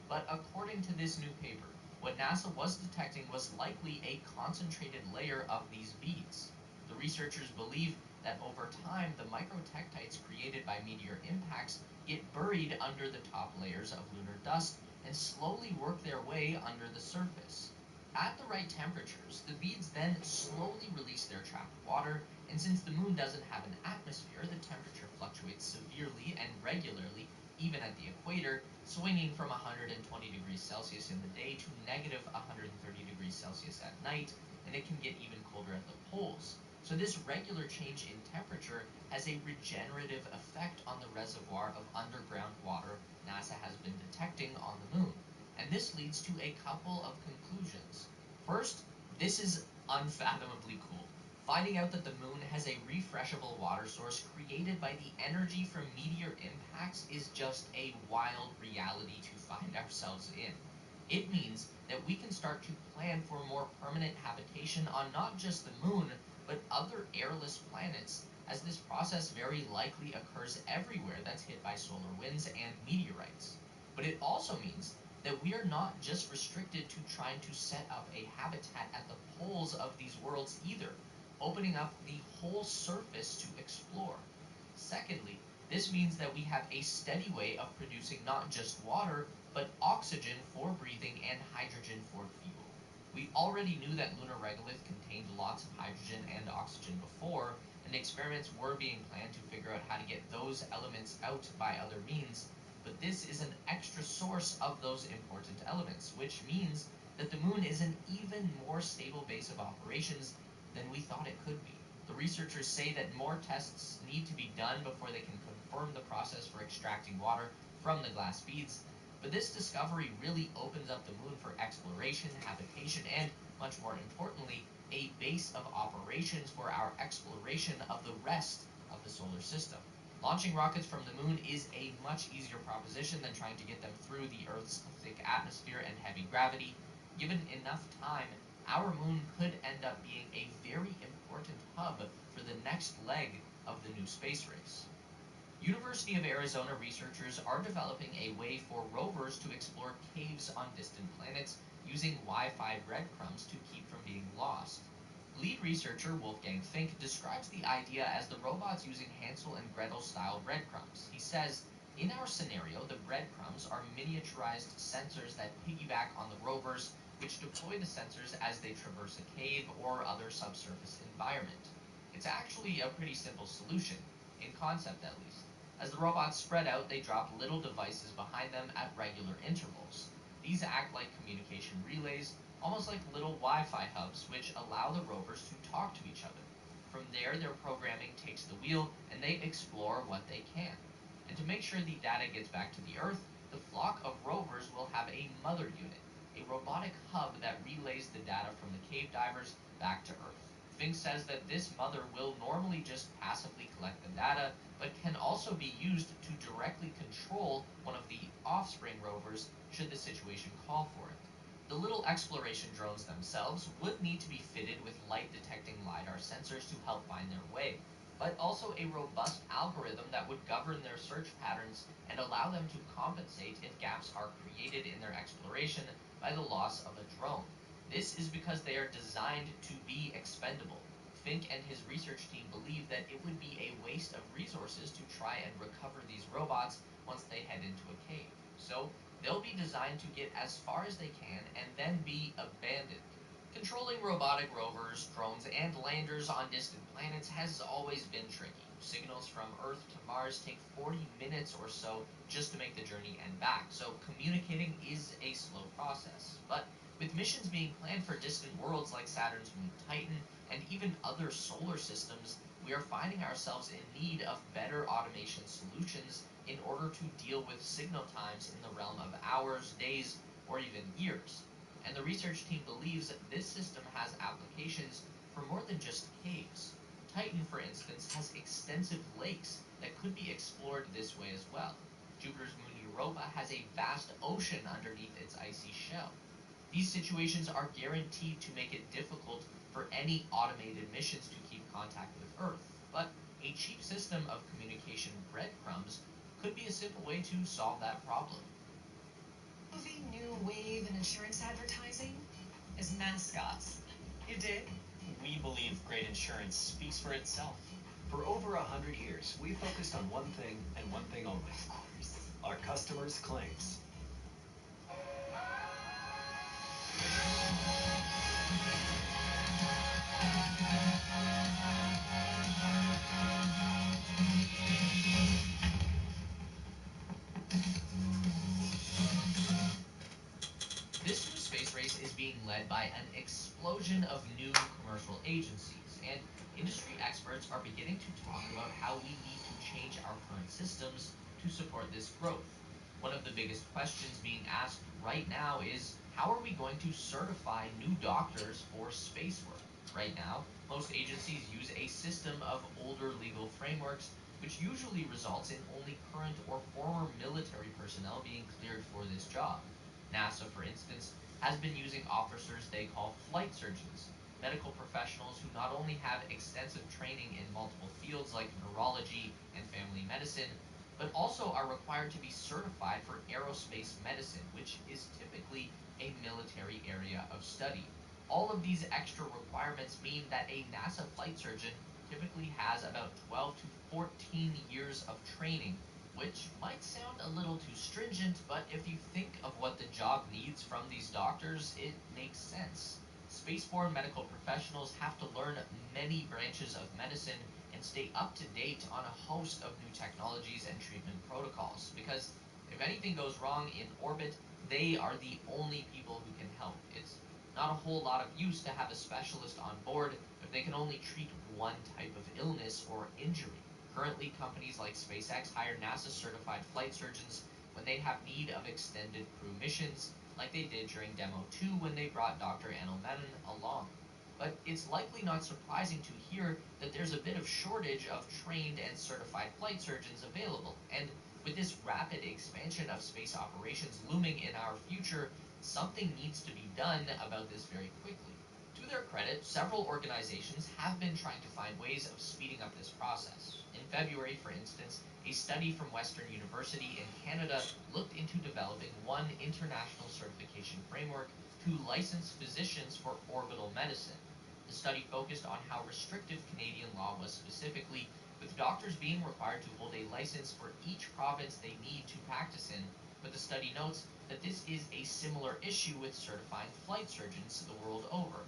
But according to this new paper, what NASA was detecting was likely a concentrated layer of these beads. The researchers believe that over time, the microtectites created by meteor impacts get buried under the top layers of lunar dust and slowly work their way under the surface. At the right temperatures, the beads then slowly release their trapped water, and since the moon doesn't have an atmosphere, the temperature fluctuates severely and regularly, even at the equator, swinging from 120 degrees Celsius in the day to negative 130 degrees Celsius at night, and it can get even colder at the poles. So this regular change in temperature has a regenerative effect on the reservoir of underground water NASA has been detecting on the moon. And this leads to a couple of conclusions. First, this is unfathomably cool. Finding out that the moon has a refreshable water source created by the energy from meteor impacts is just a wild reality to find ourselves in. It means that we can start to plan for more permanent habitation on not just the moon, but other airless planets, as this process very likely occurs everywhere that's hit by solar winds and meteorites. But it also means that we are not just restricted to trying to set up a habitat at the poles of these worlds either, opening up the whole surface to explore. Secondly, this means that we have a steady way of producing not just water, but oxygen for breathing and hydrogen for fuel. We already knew that lunar regolith contained lots of hydrogen and oxygen before, and experiments were being planned to figure out how to get those elements out by other means, but this is an extra source of those important elements, which means that the moon is an even more stable base of operations than we thought it could be. The researchers say that more tests need to be done before they can confirm the process for extracting water from the glass beads, but this discovery really opens up the moon for exploration, habitation, and, much more importantly, a base of operations for our exploration of the rest of the solar system. Launching rockets from the moon is a much easier proposition than trying to get them through the Earth's thick atmosphere and heavy gravity. Given enough time, our moon could end up being a very important hub for the next leg of the new space race. University of Arizona researchers are developing a way for rovers to explore caves on distant planets using Wi-Fi breadcrumbs to keep from being lost. Lead researcher Wolfgang Fink describes the idea as the robots using Hansel and Gretel-style breadcrumbs. He says, "In our scenario, the breadcrumbs are miniaturized sensors that piggyback on the rovers, which deploy the sensors as they traverse a cave or other subsurface environment. It's actually a pretty simple solution, in concept at least. As the robots spread out, they drop little devices behind them at regular intervals. These act like communication relays, almost like little Wi-Fi hubs, which allow the rovers to talk to each other. From there, their programming takes the wheel, and they explore what they can. And to make sure the data gets back to the Earth, the flock of rovers will have a mother unit, a robotic hub that relays the data from the cave divers back to Earth. Fink says that this mother will normally just passively collect the data, but can also be used to directly control one of the offspring rovers should the situation call for it. The little exploration drones themselves would need to be fitted with light-detecting LiDAR sensors to help find their way, but also a robust algorithm that would govern their search patterns and allow them to compensate if gaps are created in their exploration by the loss of a drone. This is because they are designed to be expendable. Fink and his research team believe that it would be a waste of resources to try and recover these robots once they head into a cave. So, they'll be designed to get as far as they can and then be abandoned. Controlling robotic rovers, drones, and landers on distant planets has always been tricky. Signals from Earth to Mars take 40 minutes or so just to make the journey and back, so communicating is a slow process. But with missions being planned for distant worlds like Saturn's moon Titan and even other solar systems, we are finding ourselves in need of better automation solutions in order to deal with signal times in the realm of hours, days, or even years. And the research team believes that this system has applications for more than just caves. Titan, for instance, has extensive lakes that could be explored this way as well. Jupiter's moon Europa has a vast ocean underneath its icy shell. These situations are guaranteed to make it difficult for any automated missions to keep contact with Earth, but a cheap system of communication breadcrumbs could be a simple way to solve that problem. Movie new wave in insurance advertising is mascots. You dig? We believe great insurance speaks for itself. For over 100 years, we focused on one thing and one thing only. Of course. Our customers' claims. This new space race is being led by an explosion of new commercial agencies, and industry experts are beginning to talk about how we need to change our current systems to support this growth. One of the biggest questions being asked right now is, how are we going to certify new doctors for space work? Right now, most agencies use a system of older legal frameworks, which usually results in only current or former military personnel being cleared for this job. NASA, for instance, has been using officers they call flight surgeons, medical professionals who not only have extensive training in multiple fields like neurology and family medicine, but also are required to be certified for aerospace medicine, which is typically a military area of study. All of these extra requirements mean that a NASA flight surgeon typically has about 12 to 14 years of training, which might sound a little too stringent, but if you think of what the job needs from these doctors, it makes sense. Spaceborne medical professionals have to learn many branches of medicine and stay up to date on a host of new technologies and treatment protocols, because if anything goes wrong in orbit, they are the only people who can help. It's not a whole lot of use to have a specialist on board if they can only treat one type of illness or injury. Currently, companies like SpaceX hire NASA-certified flight surgeons when they have need of extended crew missions, like they did during Demo 2 when they brought Dr. Anil Menon along. But it's likely not surprising to hear that there's a bit of shortage of trained and certified flight surgeons available, and with this rapid expansion of space operations looming in our future, something needs to be done about this very quickly. To their credit, several organizations have been trying to find ways of speeding up this process. In February, for instance, a study from Western University in Canada looked into developing one international certification framework to license physicians for orbital medicine. The study focused on how restrictive Canadian law was specifically, with doctors being required to hold a license for each province they need to practice in, But the study notes that this is a similar issue with certifying flight surgeons the world over.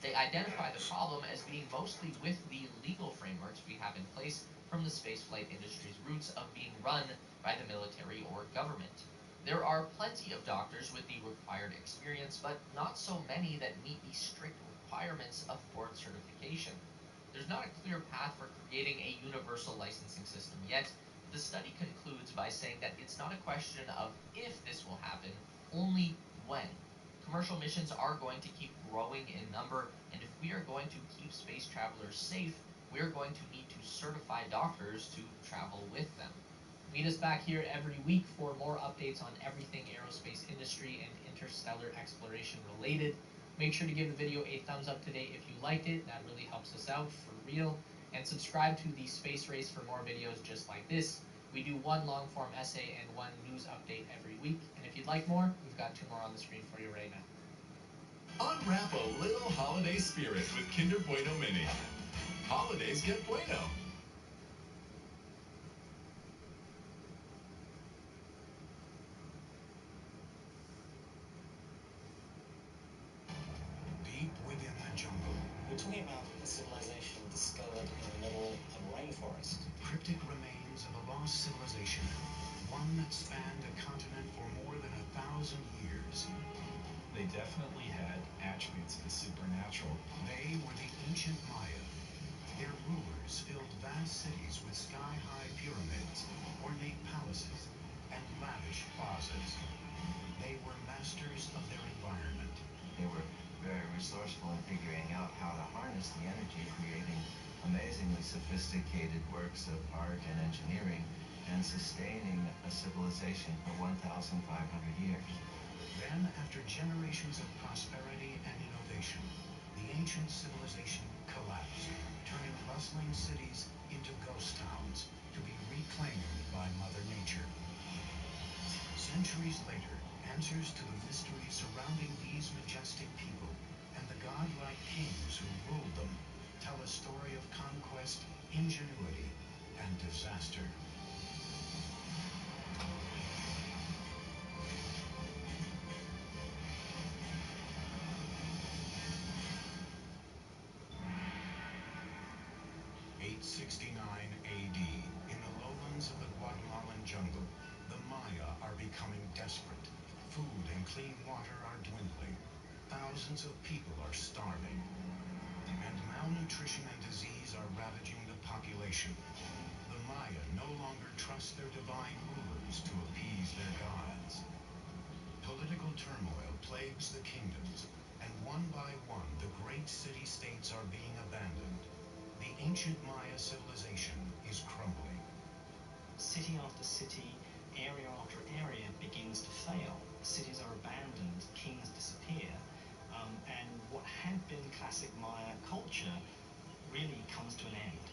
They identify the problem as being mostly with the legal frameworks we have in place from the spaceflight industry's roots of being run by the military or government. There are plenty of doctors with the required experience, but not so many that meet the strict requirements of board certification. There's not a clear path for creating a universal licensing system yet. The study concludes by saying that it's not a question of if this will happen, only when. Commercial missions are going to keep growing in number, and if we are going to keep space travelers safe, we are going to need to certify doctors to travel with them. Meet us back here every week for more updates on everything aerospace industry and interstellar exploration related. Make sure to give the video a thumbs up today if you liked it. That really helps us out for real. And subscribe to the Space Race for more videos just like this. We do one long form essay and one news update every week. And if you'd like more, we've got 2 more on the screen for you right now. Unwrap a little holiday spirit with Kinder Bueno Mini. Holidays get bueno. Deep within the jungle, We're talking about a civilization discovered in the middle of a rainforest. cryptic remains of a lost civilization, one that spanned a continent for more than 1,000 years. They definitely had attributes of the supernatural. They were the ancient Maya. Their rulers filled vast cities with sky-high pyramids, ornate palaces, and lavish plazas. They were masters of their environment. They were very resourceful in figuring out how to harness the energy, creating amazingly sophisticated works of art and engineering, and sustaining a civilization for 1,500 years. Then, after generations of prosperity and innovation, the ancient civilization collapsed, turning bustling cities into ghost towns to be reclaimed by Mother Nature. Centuries later, answers to the mysteries surrounding these majestic people and the godlike kings who ruled them tell a story of conquest, ingenuity, and disaster. AD, in the lowlands of the Guatemalan jungle, the Maya are becoming desperate. Food and clean water are dwindling. Thousands of people are starving. And malnutrition and disease are ravaging the population. The Maya no longer trust their divine rulers to appease their gods. Political turmoil plagues the kingdoms, and one by one the great city-states are being abandoned. The ancient Maya civilization is crumbling. City after city, area after area begins to fail. Cities are abandoned, kings disappear, and what had been classic Maya culture really comes to an end.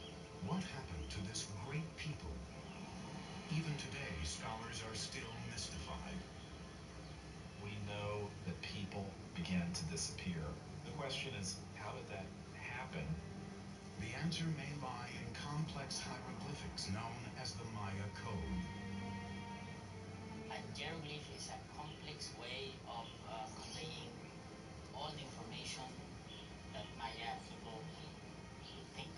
What happened to this great people? Even today, scholars are still mystified. We know that people began to disappear. The question is, how did that happen? The answer may lie in complex hieroglyphics known as the Maya Code. A hieroglyph is a complex way of conveying all the information that Maya people think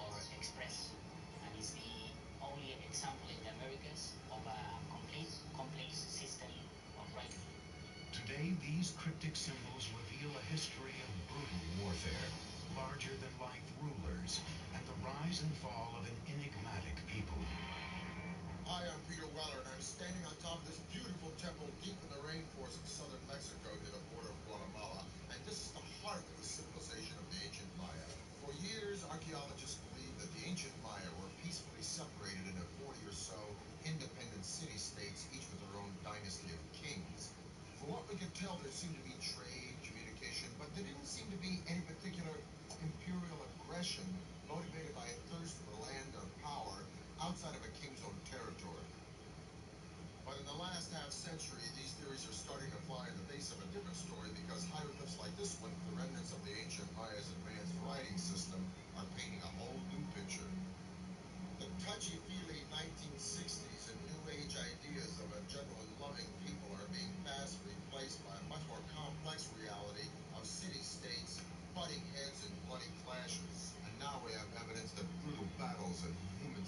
or express, and is the only example in the Americas of a complete complex system of writing. Today, these cryptic symbols reveal a history of brutal warfare, larger-than-life rulers, and the rise and fall of an enigmatic people. Hi, I'm Peter Weller, and I'm standing on top of this beautiful temple deep in the rainforest of southern Mexico near the border of Guatemala, and this is the heart of the civilization of the ancient Maya. For years, archaeologists believed that the ancient Maya were peacefully separated into 40 or so independent city-states, each with their own dynasty of kings. For what we could tell, there seemed to be trade, communication, but there didn't seem to be any particular imperial aggression motivated by a thirst for land or power outside of a king's own territory. But in the last half-century, these theories are starting to fly in the face of a different story, because hieroglyphs like this one, the remnants of the ancient Maya's advanced writing system, are painting a whole new picture. The touchy-feely 1960s and New Age ideas of a general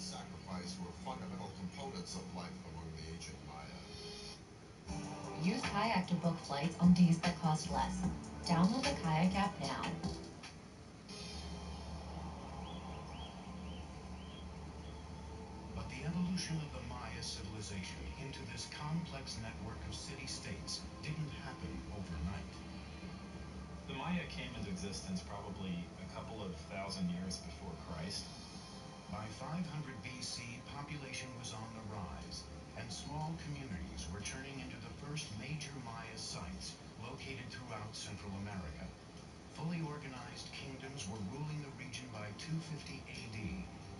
sacrifice were fundamental components of life among the ancient Maya. Use Kayak to book flights on days that cost less. Download the Kayak app now. But the evolution of the Maya civilization into this complex network of city-states didn't happen overnight. The Maya came into existence probably a couple of thousand years before Christ. By 500 BC, population was on the rise, and small communities were turning into the first major Maya sites located throughout Central America. Fully organized kingdoms were ruling the region by 250 AD,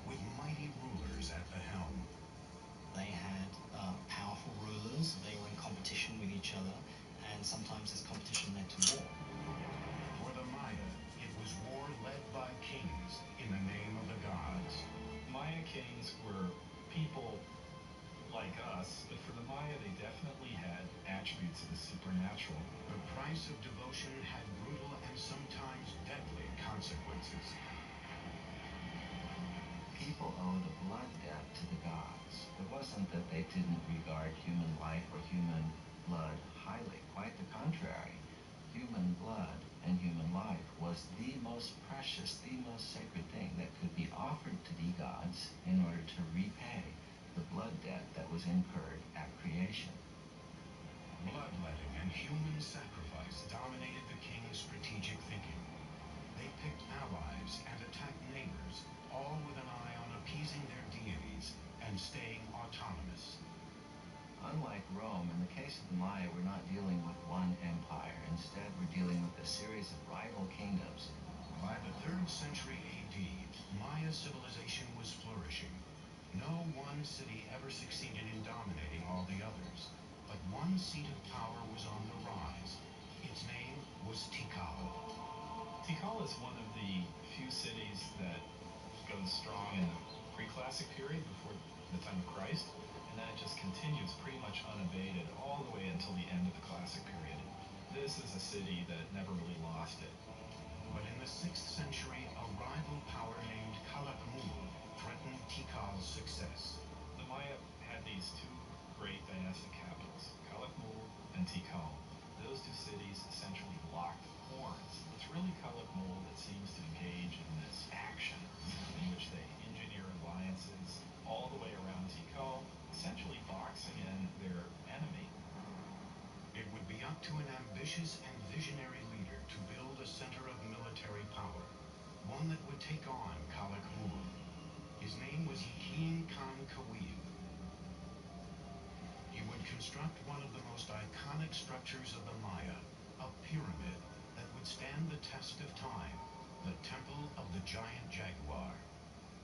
with mighty rulers at the helm. They had powerful rulers, they were in competition with each other, and sometimes this competition led to war. For the Maya, it was war led by kings in the name of the gods. Maya kings were people like us, but for the Maya, they definitely had attributes of the supernatural. The price of devotion had brutal and sometimes deadly consequences. People owed a blood debt to the gods. It wasn't that they didn't regard human life or human blood highly. Quite the contrary. Human blood and human life was the most precious, the most sacred thing that could be offered to the gods in order to repay the blood debt that was incurred at creation. Bloodletting and human sacrifice dominated the king's strategic thinking. They picked allies and attacked neighbors, all with an eye on appeasing their deities and staying autonomous. Unlike Rome, in the case of the Maya, we're not dealing with one empire. Instead, we're dealing with a series of rival kingdoms. By the 3rd century AD, Maya civilization was flourishing. No one city ever succeeded in dominating all the others, but one seat of power was on the rise. Its name was Tikal. Tikal is one of the few cities that goes strong in the pre-classic period before the time of Christ, and then it just continues pretty much unabated all the way until the end of the classic period. This is a city that never really lost it. But in the 6th century, a rival power named Calakmul threatened Tikal's success. The Maya had these two great dynastic capitals, Calakmul and Tikal. Those two cities essentially locked horns. It's really Calakmul that seems to engage in this action in which they engineer alliances all the way around Tikal, essentially boxing in their enemy. It would be up to an ambitious and visionary leader to build a center of military power, one that would take on Calakmul. His name was Yakin Khan Kawib. He would construct one of the most iconic structures of the Maya, a pyramid that would stand the test of time, the Temple of the Giant Jaguar.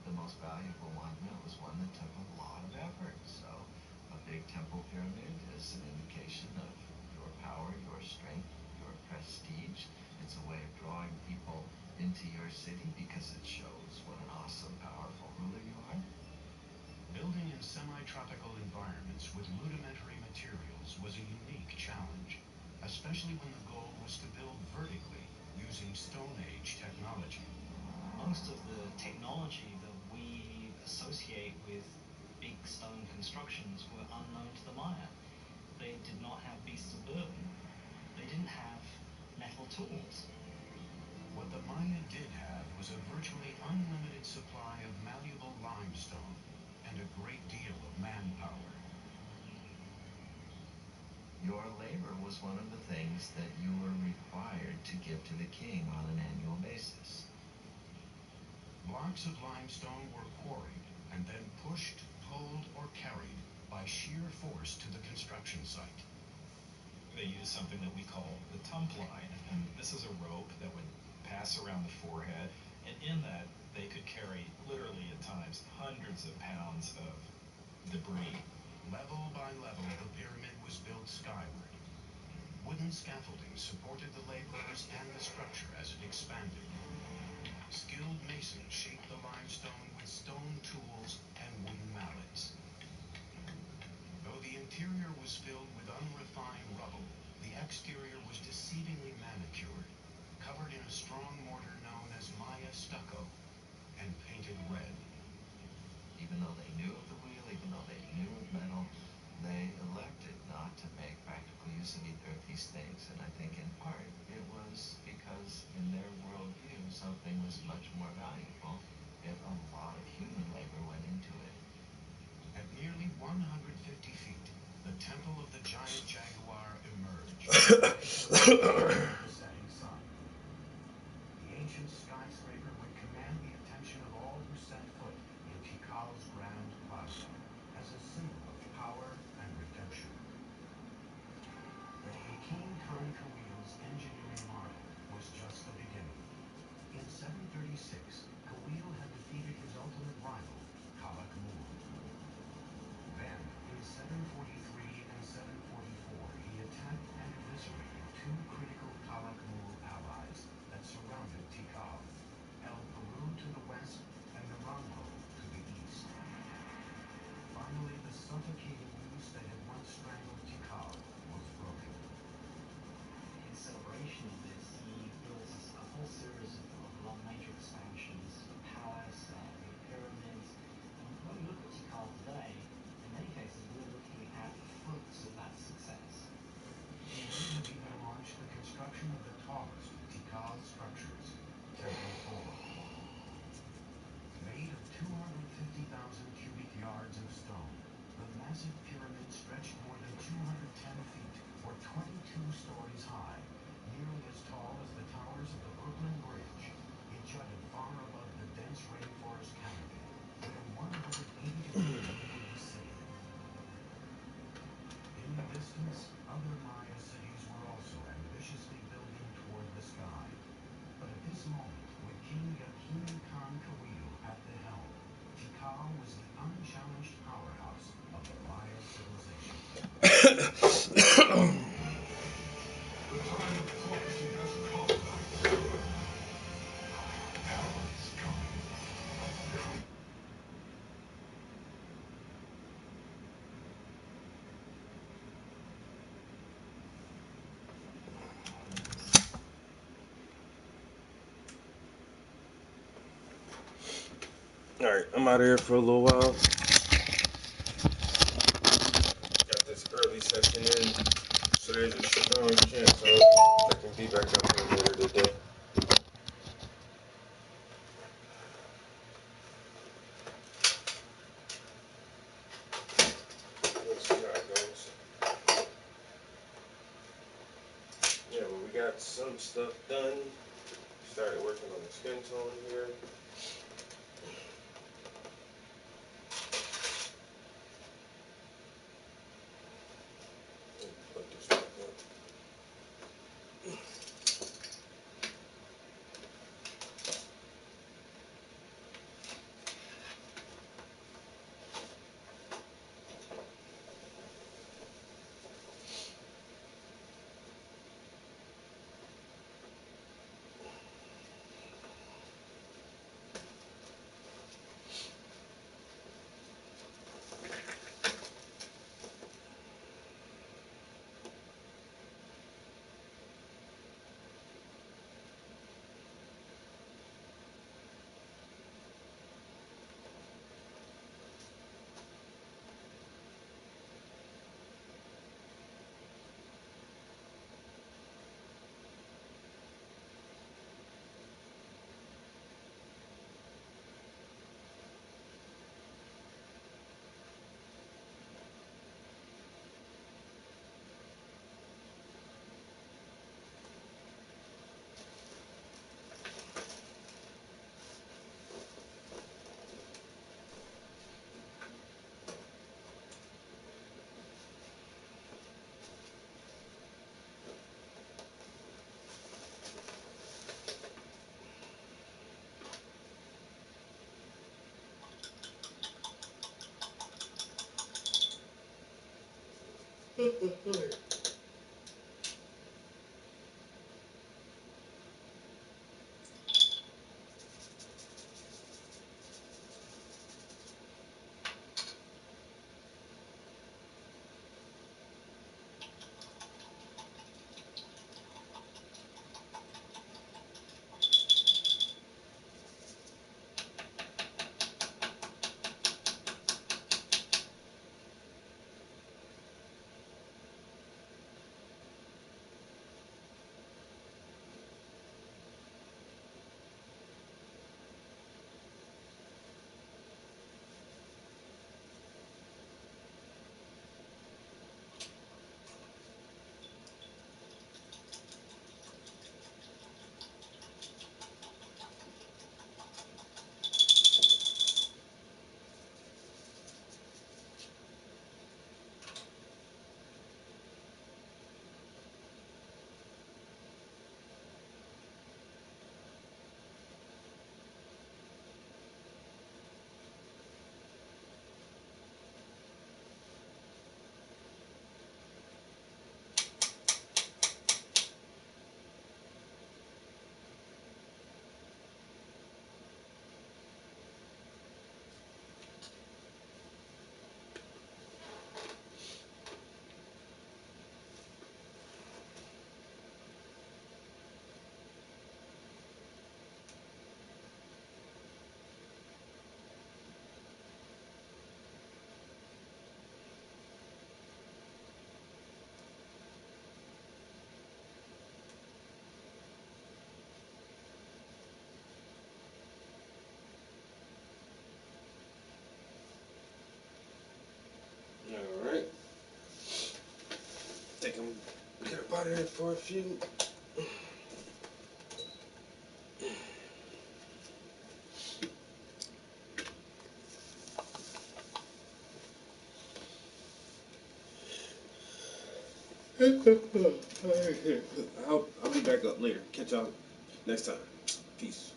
The most valuable monument was one that took a lot of effort. So a big temple pyramid is an indication of your power, your strength, your prestige. It's a way of drawing people into your city because it shows what an awesome, powerful ruler you are. Building in semi-tropical environments with rudimentary materials was a unique challenge, especially when the goal was to build vertically using Stone Age technology. Most of the technology that we associate with big stone constructions were unknown to the Maya. They did not have beasts of burden. They didn't have metal tools. What the Maya did have was a virtually unlimited supply of malleable limestone and a great deal of manpower. Your labor was one of the things that you were required to give to the king on an annual basis. Blocks of limestone were quarried and then pushed, pulled, or carried by sheer force to the construction site. They used something that we call the tump line, and this is a rope that would pass around the forehead, and in that they could carry, literally at times, hundreds of pounds of debris. Level by level, the pyramid was built skyward. Wooden scaffolding supported the laborers and the structure as it expanded. Skilled masons shaped the limestone with stone tools and wooden mallets. Though the interior was filled with unrefined rubble, the exterior was deceivingly manicured, covered in a strong mortar known as Maya stucco, and painted red. Even though they elected not to make practical use of either of these things. And I think in part it was because in their worldview something was much more valuable if a lot of human labor went into it. At nearly 150 feet, the temple of the giant jaguar emerged. The setting sun. The ancient skyscraper would command the attention of all who set foot in Tikal's Grand Plaza as a symbol of power and redemption. But Hakim Khan Kawil's engineering marvel was just the beginning. In 736, Kawil had defeated his ultimate rival, Kalak Mul. Then, in 743 and 744, he attacked and eviscerated two critical Kalak Mul allies that surrounded Tikal, El Peru to the west and Naranjo to the east. Finally, the suffocating noose that had once strangled Tikal was broken. In celebration of this, he built a whole series of long major expansions, the palace, the pyramids. And when we look at Tikal today, in many cases we're looking at the fruits of that success. He would have even launched the construction of the tallest of Tikal's structures, Temple 4. Made of 250,000 cubic yards of stone, the massive pyramid stretched more than 210 feet, or 22 stories high, nearly as tall as the towers of the Brooklyn Bridge. It jutted far above the dense rainforest canopy, within 180 degrees of the city. In the distance, other Maya cities were also ambitiously building toward the sky. But at this moment, with King Yakin Khan Kawil at the helm, Tikal was the unchallenged powerhouse of the Maya civilization. The time of prophecy has come. Hell is coming. Alright, I'm out of here for a little while. Got this early session in, so there's a strong chance I can be back up here later today. We'll see how it goes. Yeah, but we got some stuff done. Started working on the skin tone here. Put this back up. here for a few. I'll be back up later. Catch y'all next time. Peace.